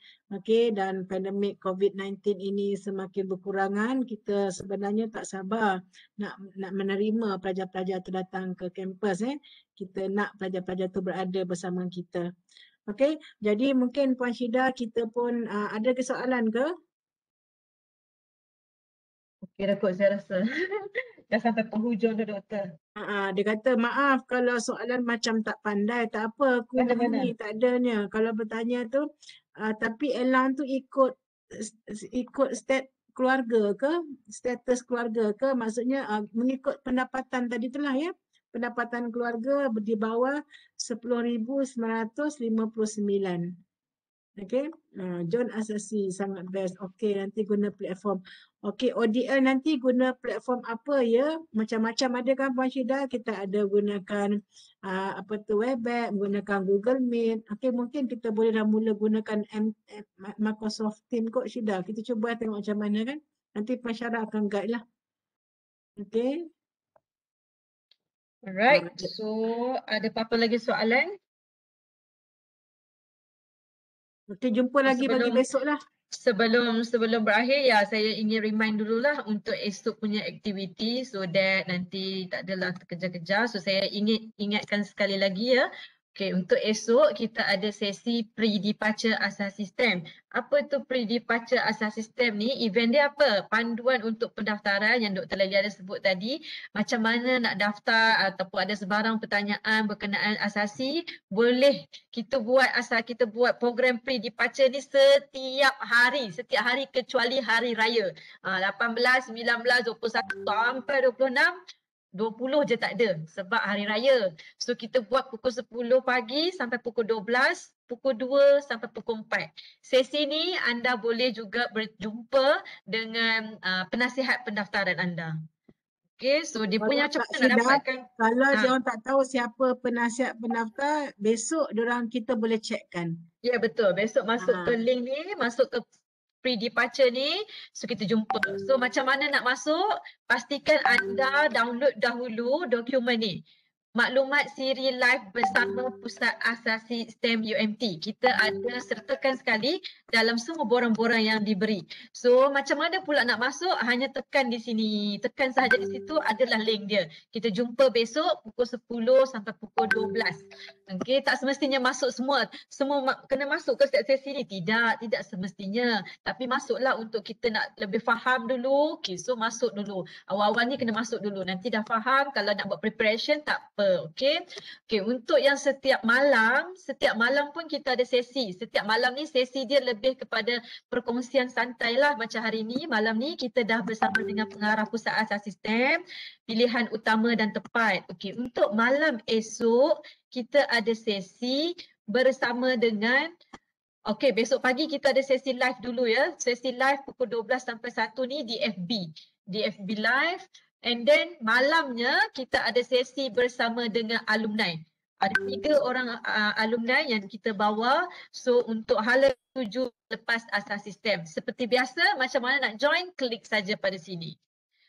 dan pandemik COVID-19 ini semakin berkurangan, kita sebenarnya tak sabar nak menerima pelajar-pelajar tu datang ke kampus. Kita nak pelajar-pelajar tu berada bersama kita. Okey, jadi mungkin Puan Syida kita pun ada soalan ke? Okey dah kot saya rasa. Dah sampai penghujung dah doktor. Dia kata maaf kalau soalan macam tak pandai, tak apa aku dah ni, tak adanya. Kalau bertanya tu, tapi Elang tu ikut stat keluarga ke, status keluarga ke, maksudnya mengikut pendapatan tadi itulah ya. Pendapatan keluarga di bawah 10,959. Okey, John Asasi sangat best. Okey, nanti guna platform. Okey, ODL nanti guna platform apa ya? Macam-macam ada kan Puan Syida? Kita ada gunakan Webex, menggunakan Google Meet. Okey, mungkin kita boleh dah mula gunakan Microsoft Team kot Syida. Kita cuba tengok macam mana kan. Nanti pensyarah akan guide lah. Okey. Alright, so ada apa-apa lagi soalan? Okey, jumpa lagi pagi besok lah. Sebelum berakhir ya saya ingin remind dululah untuk esok punya aktiviti so that nanti tak adalah terkejar-kejar. So saya ingatkan sekali lagi ya. Okay, untuk esok kita ada sesi pre-departure asas sistem. Apa tu pre-departure asas sistem ni? Event dia apa? Panduan untuk pendaftaran yang Dr. Lelia ada sebut tadi. Macam mana nak daftar ataupun ada sebarang pertanyaan berkenaan asasi. Boleh kita buat program pre-departure ni setiap hari kecuali hari raya. 18, 19, 21 sampai 26. 20 je tak ada sebab hari raya. So kita buat pukul 10 pagi sampai pukul 12, pukul 2 sampai pukul 4. Sesi ni anda boleh juga berjumpa dengan penasihat pendaftaran anda. Okay, so dia punya macam mana nak dapatkan. Kalau dia orang tak tahu siapa penasihat pendaftar, besok diorang kita boleh checkkan. Ya betul, besok masuk ke link ni, masuk ke pre-departure ni, so kita jumpa. So macam mana nak masuk, pastikan anda download dahulu dokumen ni. Maklumat siri live bersama Pusat Asasi STEM UMT. Kita ada sertakan sekali dalam semua borang-borang yang diberi. So macam mana pula nak masuk, hanya tekan di sini. Tekan sahaja di situ adalah link dia. Kita jumpa besok pukul 10 sampai pukul 12. Okey, tak semestinya masuk semua kena masuk ke setiap sesi ni. Tidak semestinya. Tapi masuklah untuk kita nak lebih faham dulu. Okey, so masuk dulu. Awal-awal ni kena masuk dulu. Nanti dah faham, kalau nak buat preparation tak apa. Okey. Untuk yang setiap malam pun kita ada sesi. Setiap malam ni sesi dia lebih kepada perkongsian santai lah. Macam hari ni, malam ni kita dah bersama dengan pengarah Pusat Asas Sistem, pilihan utama dan tepat. Okey, untuk malam esok kita ada sesi bersama dengan besok pagi kita ada sesi live dulu ya. Sesi live pukul 12 sampai 1 ni di FB live. And then malamnya kita ada sesi bersama dengan alumni. Ada 3 orang alumni yang kita bawa. So untuk hala 7 lepas asas sistem. Seperti biasa, macam mana nak join, klik saja pada sini.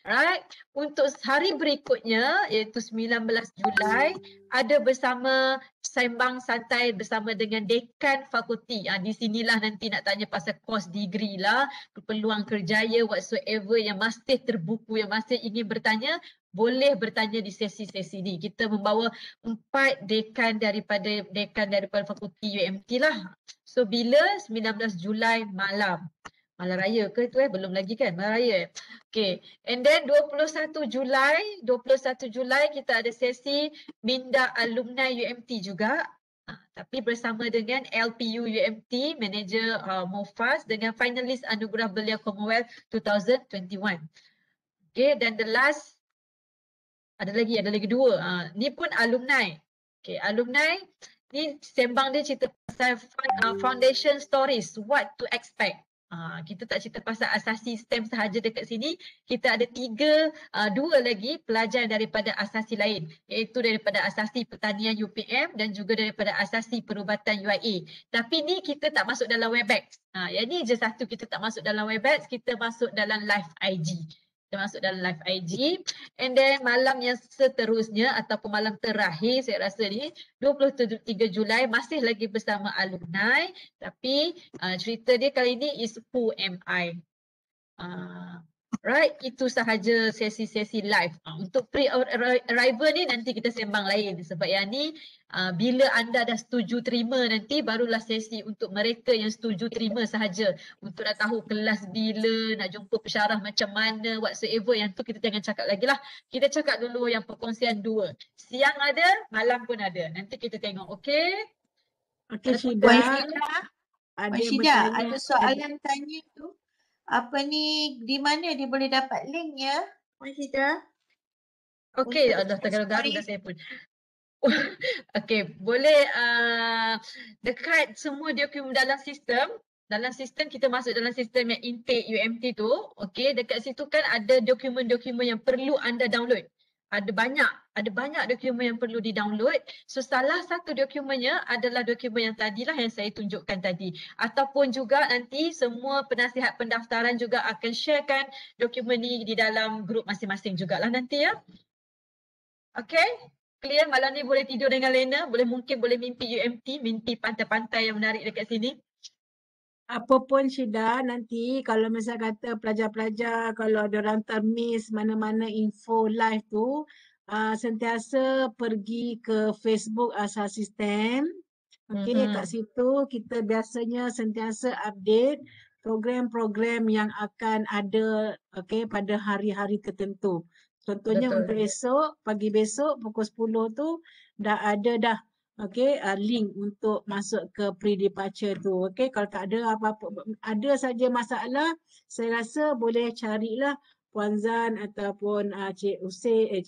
Alright, untuk hari berikutnya iaitu 19 Julai ada bersama sembang santai bersama dengan dekan fakulti. Di sinilah nanti nak tanya pasal course degree lah, peluang kerjaya whatsoever yang masih terbuku, yang masih ingin bertanya, boleh bertanya di sesi-sesi ni. Kita membawa 4 dekan daripada fakulti UMT lah. So bila 19 Julai malam. Malam raya ke itu belum lagi kan, malam raya. Okay, and then 21 Julai kita ada sesi minda alumni UMT juga. Tapi bersama dengan LPU UMT, manager Mofas dengan finalis Anugerah Belia Commonwealth 2021. Okay, dan the last Ada lagi dua. Ni pun alumni. Okay, alumni ni sembang dia cerita pasal foundation stories, what to expect. Kita tak cerita pasal asasi STEM sahaja dekat sini. Kita ada dua lagi pelajar daripada asasi lain, iaitu daripada asasi pertanian UPM dan juga daripada asasi perubatan UIA. Tapi ni kita tak masuk dalam Webex. Yang ni je satu kita tak masuk dalam Webex, kita masuk dalam live IG. Kita masuk dalam live IG. And then malam yang seterusnya ataupun malam terakhir saya rasa ni 23 Julai masih lagi bersama alumni, tapi cerita dia kali ni is Who Am I? Right, itu sahaja sesi-sesi live. Untuk pre-arrival ni nanti kita sembang lain sebab yang ni bila anda dah setuju terima nanti barulah sesi untuk mereka yang setuju terima sahaja. Untuk nak tahu kelas bila, nak jumpa pensyarah macam mana, whatsoever, yang tu kita jangan cakap lagi lah. Kita cakap dulu yang perkongsian dua. Siang ada, malam pun ada. Nanti kita tengok, okey? Okey, Syida, bertanya. ada soalan tanya tu. Apa ni, di mana dia boleh dapat link ya, Puan Syida? Okey, dah tergaru-garu dah saya pun. Okey, boleh dekat semua dokumen dalam sistem kita masuk dalam sistem yang intake UMT tu. Okey, dekat situ kan ada dokumen-dokumen yang perlu anda download. Ada banyak dokumen yang perlu di-download. So salah satu dokumennya adalah dokumen yang tadilah yang saya tunjukkan tadi. Ataupun juga nanti semua penasihat pendaftaran juga akan sharekan dokumen ni di dalam grup masing-masing jugalah nanti ya. Okay? Clear? Malam ni boleh tidur dengan lena, mungkin boleh mimpi UMT, mimpi pantai-pantai yang menarik dekat sini. Apa pun Syida, nanti kalau misal kata pelajar-pelajar kalau ada orang termiss mana-mana info live tu, sentiasa pergi ke Facebook Asas Sistem. Okey, kat situ kita biasanya sentiasa update program-program yang akan ada pada hari-hari tertentu. Contohnya untuk esok, pagi besok pukul 10 tu dah ada dah link untuk masuk ke pre-departure tu. Okey, kalau tak ada apa-apa, ada saja masalah, saya rasa boleh carilah Puan Zan ataupun Cik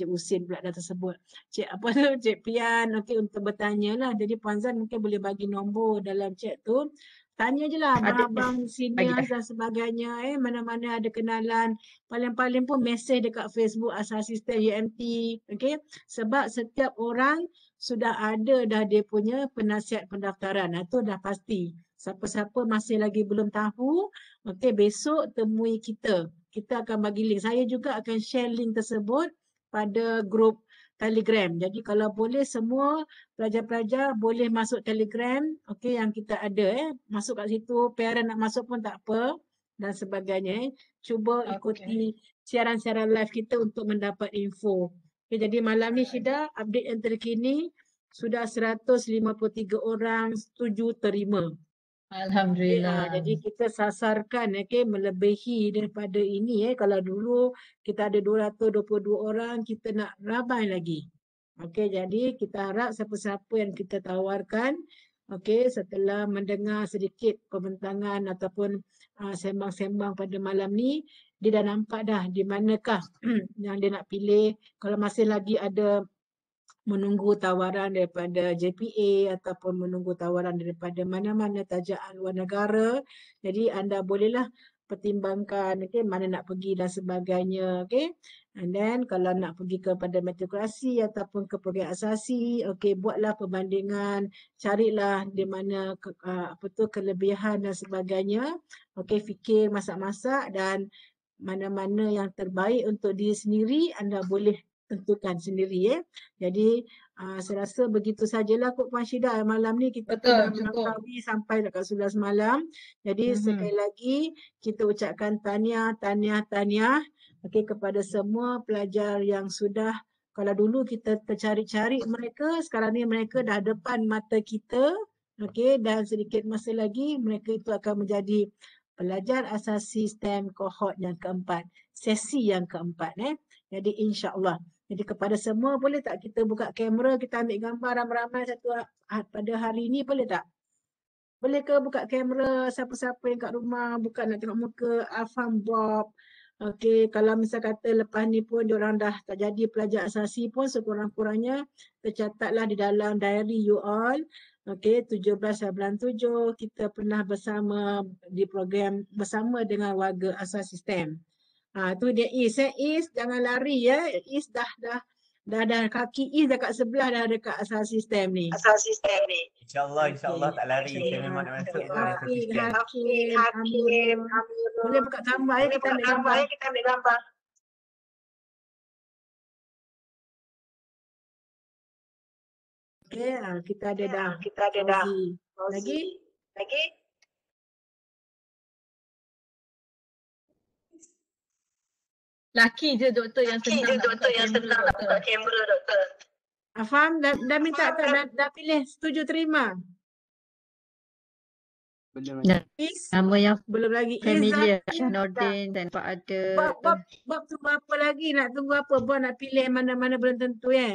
Husin pula dah tersebut. Cik Pian, untuk bertanya lah. Jadi Puan Zan mungkin boleh bagi nombor dalam chat tu. Tanya je lah abang-abang senior dan sebagainya, mana-mana ada kenalan. Paling-paling pun mesej dekat Facebook Asas Sistem UMT. Okay? Sebab setiap orang sudah ada dah dia punya penasihat pendaftaran. Itu dah pasti. Siapa-siapa masih lagi belum tahu, besok temui kita. Kita akan bagi link. Saya juga akan share link tersebut pada grup Telegram. Jadi kalau boleh semua pelajar-pelajar boleh masuk Telegram yang kita ada. Masuk kat situ, parent nak masuk pun tak apa dan sebagainya. Cuba ikuti siaran-siaran live kita untuk mendapat info. Jadi malam ni Syida, update yang terkini sudah 153 orang setuju terima. Alhamdulillah. Jadi kita sasarkan melebihi daripada ini. Kalau dulu kita ada 222 orang, kita nak ramai lagi. Jadi kita harap siapa-siapa yang kita tawarkan setelah mendengar sedikit pembentangan ataupun sembang-sembang pada malam ni, dia dah nampak dah di manakah yang dia nak pilih. Kalau masih lagi ada menunggu tawaran daripada JPA ataupun menunggu tawaran daripada mana-mana tajaan luar negara, jadi anda bolehlah pertimbangkan mana nak pergi dan sebagainya. And then kalau nak pergi kepada matrikulasi ataupun ke program asasi, buatlah perbandingan, carilah di mana kelebihan dan sebagainya. Fikir masak-masak dan mana-mana yang terbaik untuk diri sendiri anda boleh tentukan sendiri. Jadi saya rasa begitu sajalah Kak Puan Syida. Malam ni kita dah melangkaui sampai dekat 11 malam. Jadi sekali lagi kita ucapkan tahniah kepada semua pelajar yang sudah, kalau dulu kita tercari-cari mereka, sekarang ni mereka dah depan mata kita. Dan sedikit masa lagi mereka itu akan menjadi pelajar asasi STEM kohort yang keempat, sesi yang keempat. Jadi insya-Allah. Jadi kepada semua, boleh tak kita buka kamera, kita ambil gambar ramai-ramai satu pada hari ini, boleh tak? Boleh ke buka kamera siapa-siapa yang kat rumah, buka nak tengok muka Afam Bob, Okey, kalau misal kata lepas ni pun diorang dah tak jadi pelajar asasi pun sekurang-kurangnya tercatatlah di dalam diary you all. Okey, 17/97 kita pernah bersama di program bersama dengan warga asas sistem. Tu dia Is Is jangan lari ya. Is dah kaki Is dah kat sebelah dah dekat asas sistem ni. InsyaAllah tak lari. Saya memang nak masuk dalam Hafiz, sistem. Hakim, Amirul. Boleh buka gambar ya, kita ambil gambar. Okey, kita ada dah. Fauzi. Lagi? Laki je doktor yang senang nak buka kamera doktor. Faham? Dah minta tak? Dah pilih setuju terima? Belum Dan Is? nama yang Belum lagi. familiar, Is, Nordin dan Pak ada. Bob tunggu apa lagi? Nak tunggu apa? Bob nak pilih mana-mana belum tentu ya?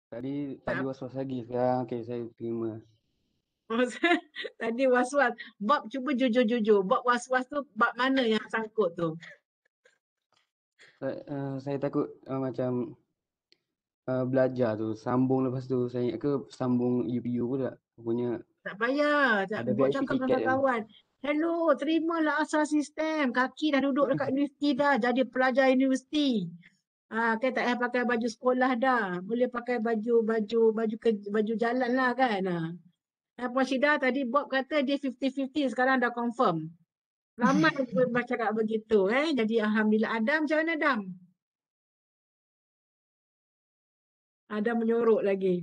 Tadi was-was lagi. Sekarang okey saya terima. Tadi was-was. Bob cuba jujur-jujur. Bob was-was tu bab mana yang sangkut tu? Saya takut macam belajar tu sambung lepas tu saya ingat ke sambung UPU pula. Punya Tak payah. ada Bob VIP cakap tiket dengan kan. kawan. Hello, terimalah asas sistem. Kaki dah duduk dekat universiti dah. Jadi pelajar universiti. Kan tak payah pakai baju sekolah dah. Boleh pakai baju jalan lah kan. Puan Syida tadi Bob kata dia 50-50 sekarang dah confirm. Ramai pun cakap begitu. Jadi Alhamdulillah. Adam macam mana Adam? Adam menyorok lagi.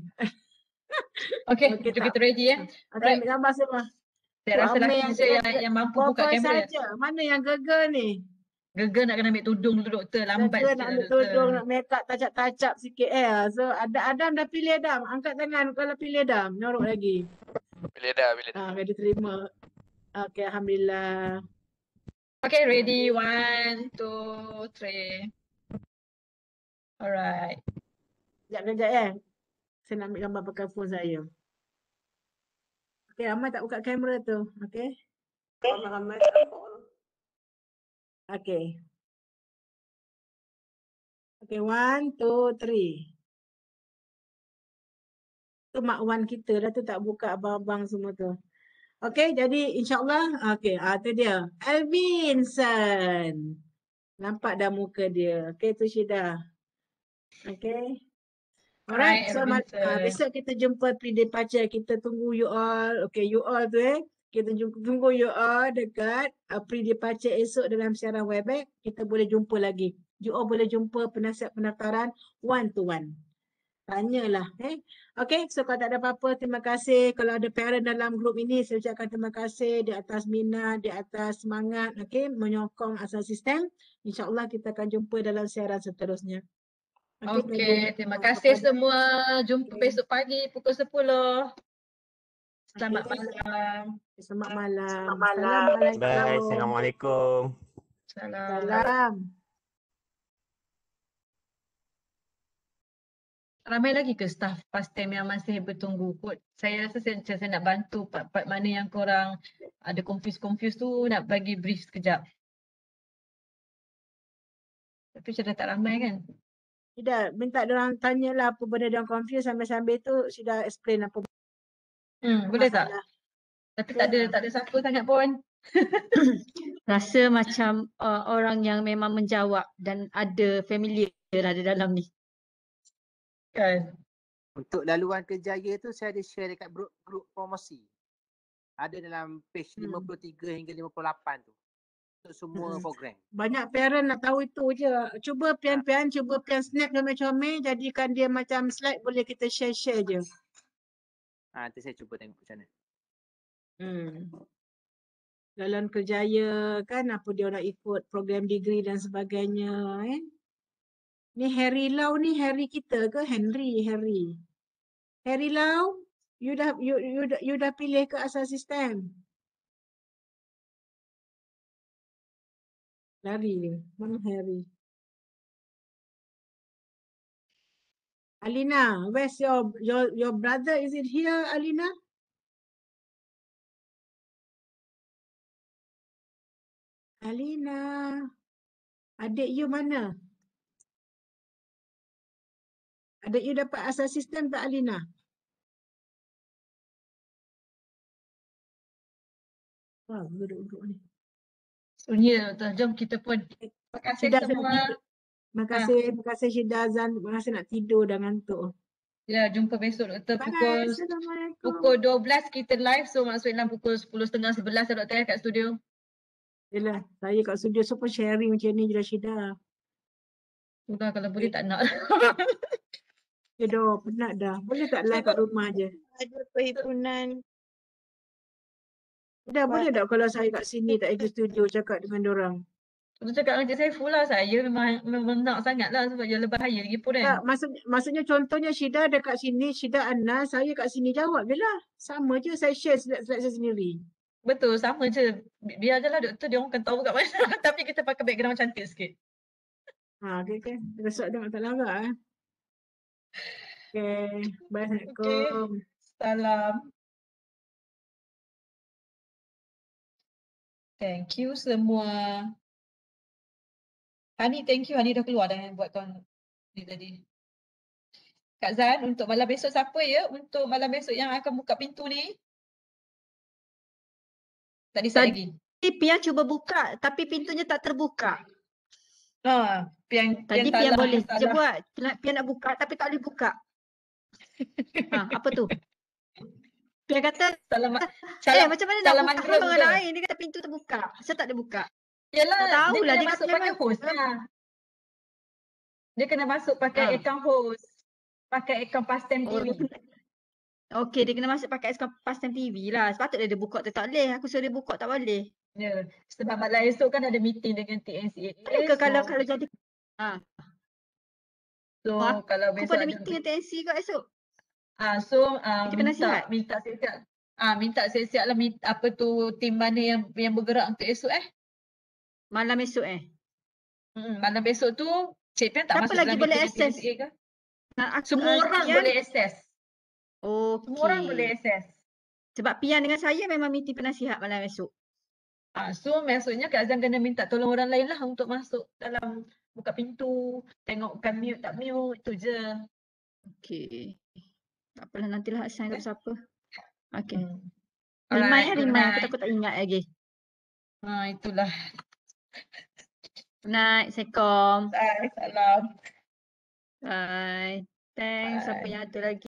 Okey, kita ready ya. Okey, ambil gambar semua. Saya rasa laki saya yang mampu buka kamera. Saja. Mana yang gegar ni? Gegar nak kena ambil tudung dulu doktor. Lambat Gegar sikit nak lah ambil doktor. tudung, nak make up, touch-up sikit. So Adam dah pilih Adam. Angkat tangan kalau pilih Adam. Nyorok lagi. Pilih dah. Ready terima. Okey, Alhamdulillah. Okay, ready. 1, 2, 3. Alright. Sekejap ya. Saya nak ambil gambar pakai phone saya. Okey, Ramai tak buka kamera tu. Okey. Ramai tak buka. Okey. Okey, 1, 2, 3. Tu Mak Wan kita dah tu tak buka abang-abang semua tu. Okey, jadi insyaAllah. Okey, tu dia. Alvinson. Nampak dah muka dia. Okey, tu Syida. Okey. Alright, so besok kita jumpa pre-departure. Kita tunggu you all. Okay, you all tu kita tunggu you all dekat pre-departure esok dalam siaran Webex. Kita boleh jumpa lagi. You all boleh jumpa penasihat pendaftaran one to one. Tanyalah. Okay, so kalau tak ada apa-apa, terima kasih. Kalau ada parent dalam grup ini, saya ucapkan terima kasih di atas minat, di atas semangat, menyokong asas sistem. InsyaAllah kita akan jumpa dalam siaran seterusnya. Okey, terima kasih semua. Jumpa besok pagi pukul 10. Selamat malam. Selamat malam. Bye. Assalamualaikum. Salam. Ramai lagi ke staff PASTEM yang masih bertunggu kot? Saya rasa saya nak bantu part-part mana yang korang ada confuse tu nak bagi brief sekejap. Tapi sudah tak ramai kan? Tidak, minta diorang tanyalah apa benda diorang confuse sambil-sambil tu sudah explain apa. Boleh tak? Tapi tak ada siapa sangat pun. Rasa macam orang yang memang menjawab dan ada familiar ada dalam ni. Kan? Untuk laluan kerjaya tu saya ada share dekat grup promosi. Ada dalam page 53 hingga 58 tu. Untuk semua program. Banyak parent nak tahu itu je. Cuba pian-pian, snap comel-comel, jadikan dia macam slide, boleh kita share-share je. Nanti saya cuba tengok macam mana. Dalam kerjaya kan, apa dia nak ikut program degree dan sebagainya. Ni Harry Lau ni Harry kita ke? Henry. Harry Lau, you dah pilih ke asas sistem? Lari dia. Mana Harry? Alina, where's your brother? Is it here, Alina? Alina. Adik you mana? Adik you dapat assistant tak Alina? Wah, duduk-duduk ni. Sunyi Dr. Jom kita pun. Terima kasih Syida nak semua. tidur. Terima kasih Syida Azan. Terima kasih nak tidur dah ngantuk. Ya, jumpa besok Doktor Bye. Assalamualaikum. pukul 12 kita live. So maksudnya pukul 10.30 11 ya Doktor kat studio. Yelah, saya kat studio so pun sharing macam ni je lah Syida. Sudah kalau boleh tak nak. Ya dah, penat dah. Boleh tak live kat rumah je? Ada perhimpunan. Dah boleh tak kalau saya kat sini tak pergi studio cakap dengan diorang? Saya cakap dengan Cik Saiful lah, saya memang nak sangat lah sebab dia lebih bahaya lagi pun kan. Tak, maksudnya contohnya Syida dekat sini, Syida Anas, saya kat sini jawab je lah. Sama je, saya share slide saya sendiri. Betul, sama je. Biar je lah doktor, dia orang akan tahu kat mana. Tapi kita pakai background cantik sikit. Okay. Besok dah tak larat Okay, bye. Assalamualaikum. Salam. Thank you semua. Hani, thank you. Hani dah keluar dah buat tuan ni tadi. Kak Zan, untuk malam besok siapa ya? Untuk malam besok yang akan buka pintu ni? Tak decide lagi. Pian cuba buka tapi pintunya tak terbuka. Pian Tadi Pian salah, boleh je salah. buat. Pian nak buka tapi tak boleh buka. Apa tu? Pian kata macam mana nak buka orang lain, dia kata pintu terbuka. Saya tak ada buka. Yalah, tak tahulah dia dia masuk kata pakai host lah. Dia kena masuk pakai akaun host. Pakai akaun Pastem TV. Okey, dia kena masuk pakai akaun Pastem TV lah. Sepatutnya dia buka tak boleh. Aku suruh dia buka tak boleh. Ya, sebab malam esok kan ada meeting dengan TNCAA. Adakah kalau jadi So kalau besok ada meeting dengan TNC kat esok. Minta siap-siap lah apa tu tim mana yang bergerak untuk esok Malam esok malam besok tu Cik Pian tak siapa masuk lagi dalam boleh meeting akses? TNCAA ke? Semua orang boleh akses. Okay. Semua orang boleh akses. Sebab Pian dengan saya memang meeting penasihat malam esok. So maksudnya Kak Azan kena minta tolong orang lain lah untuk masuk dalam buka pintu, tengokkan mute tak mute, tu je. Okay. Tak apalah, nantilah assign untuk siapa. Okay. Alright, Remind aku tak ingat lagi. Itulah. Good night. Assalamualaikum. Bye. Salam. Bye. Thanks. Siapa yang ada lagi?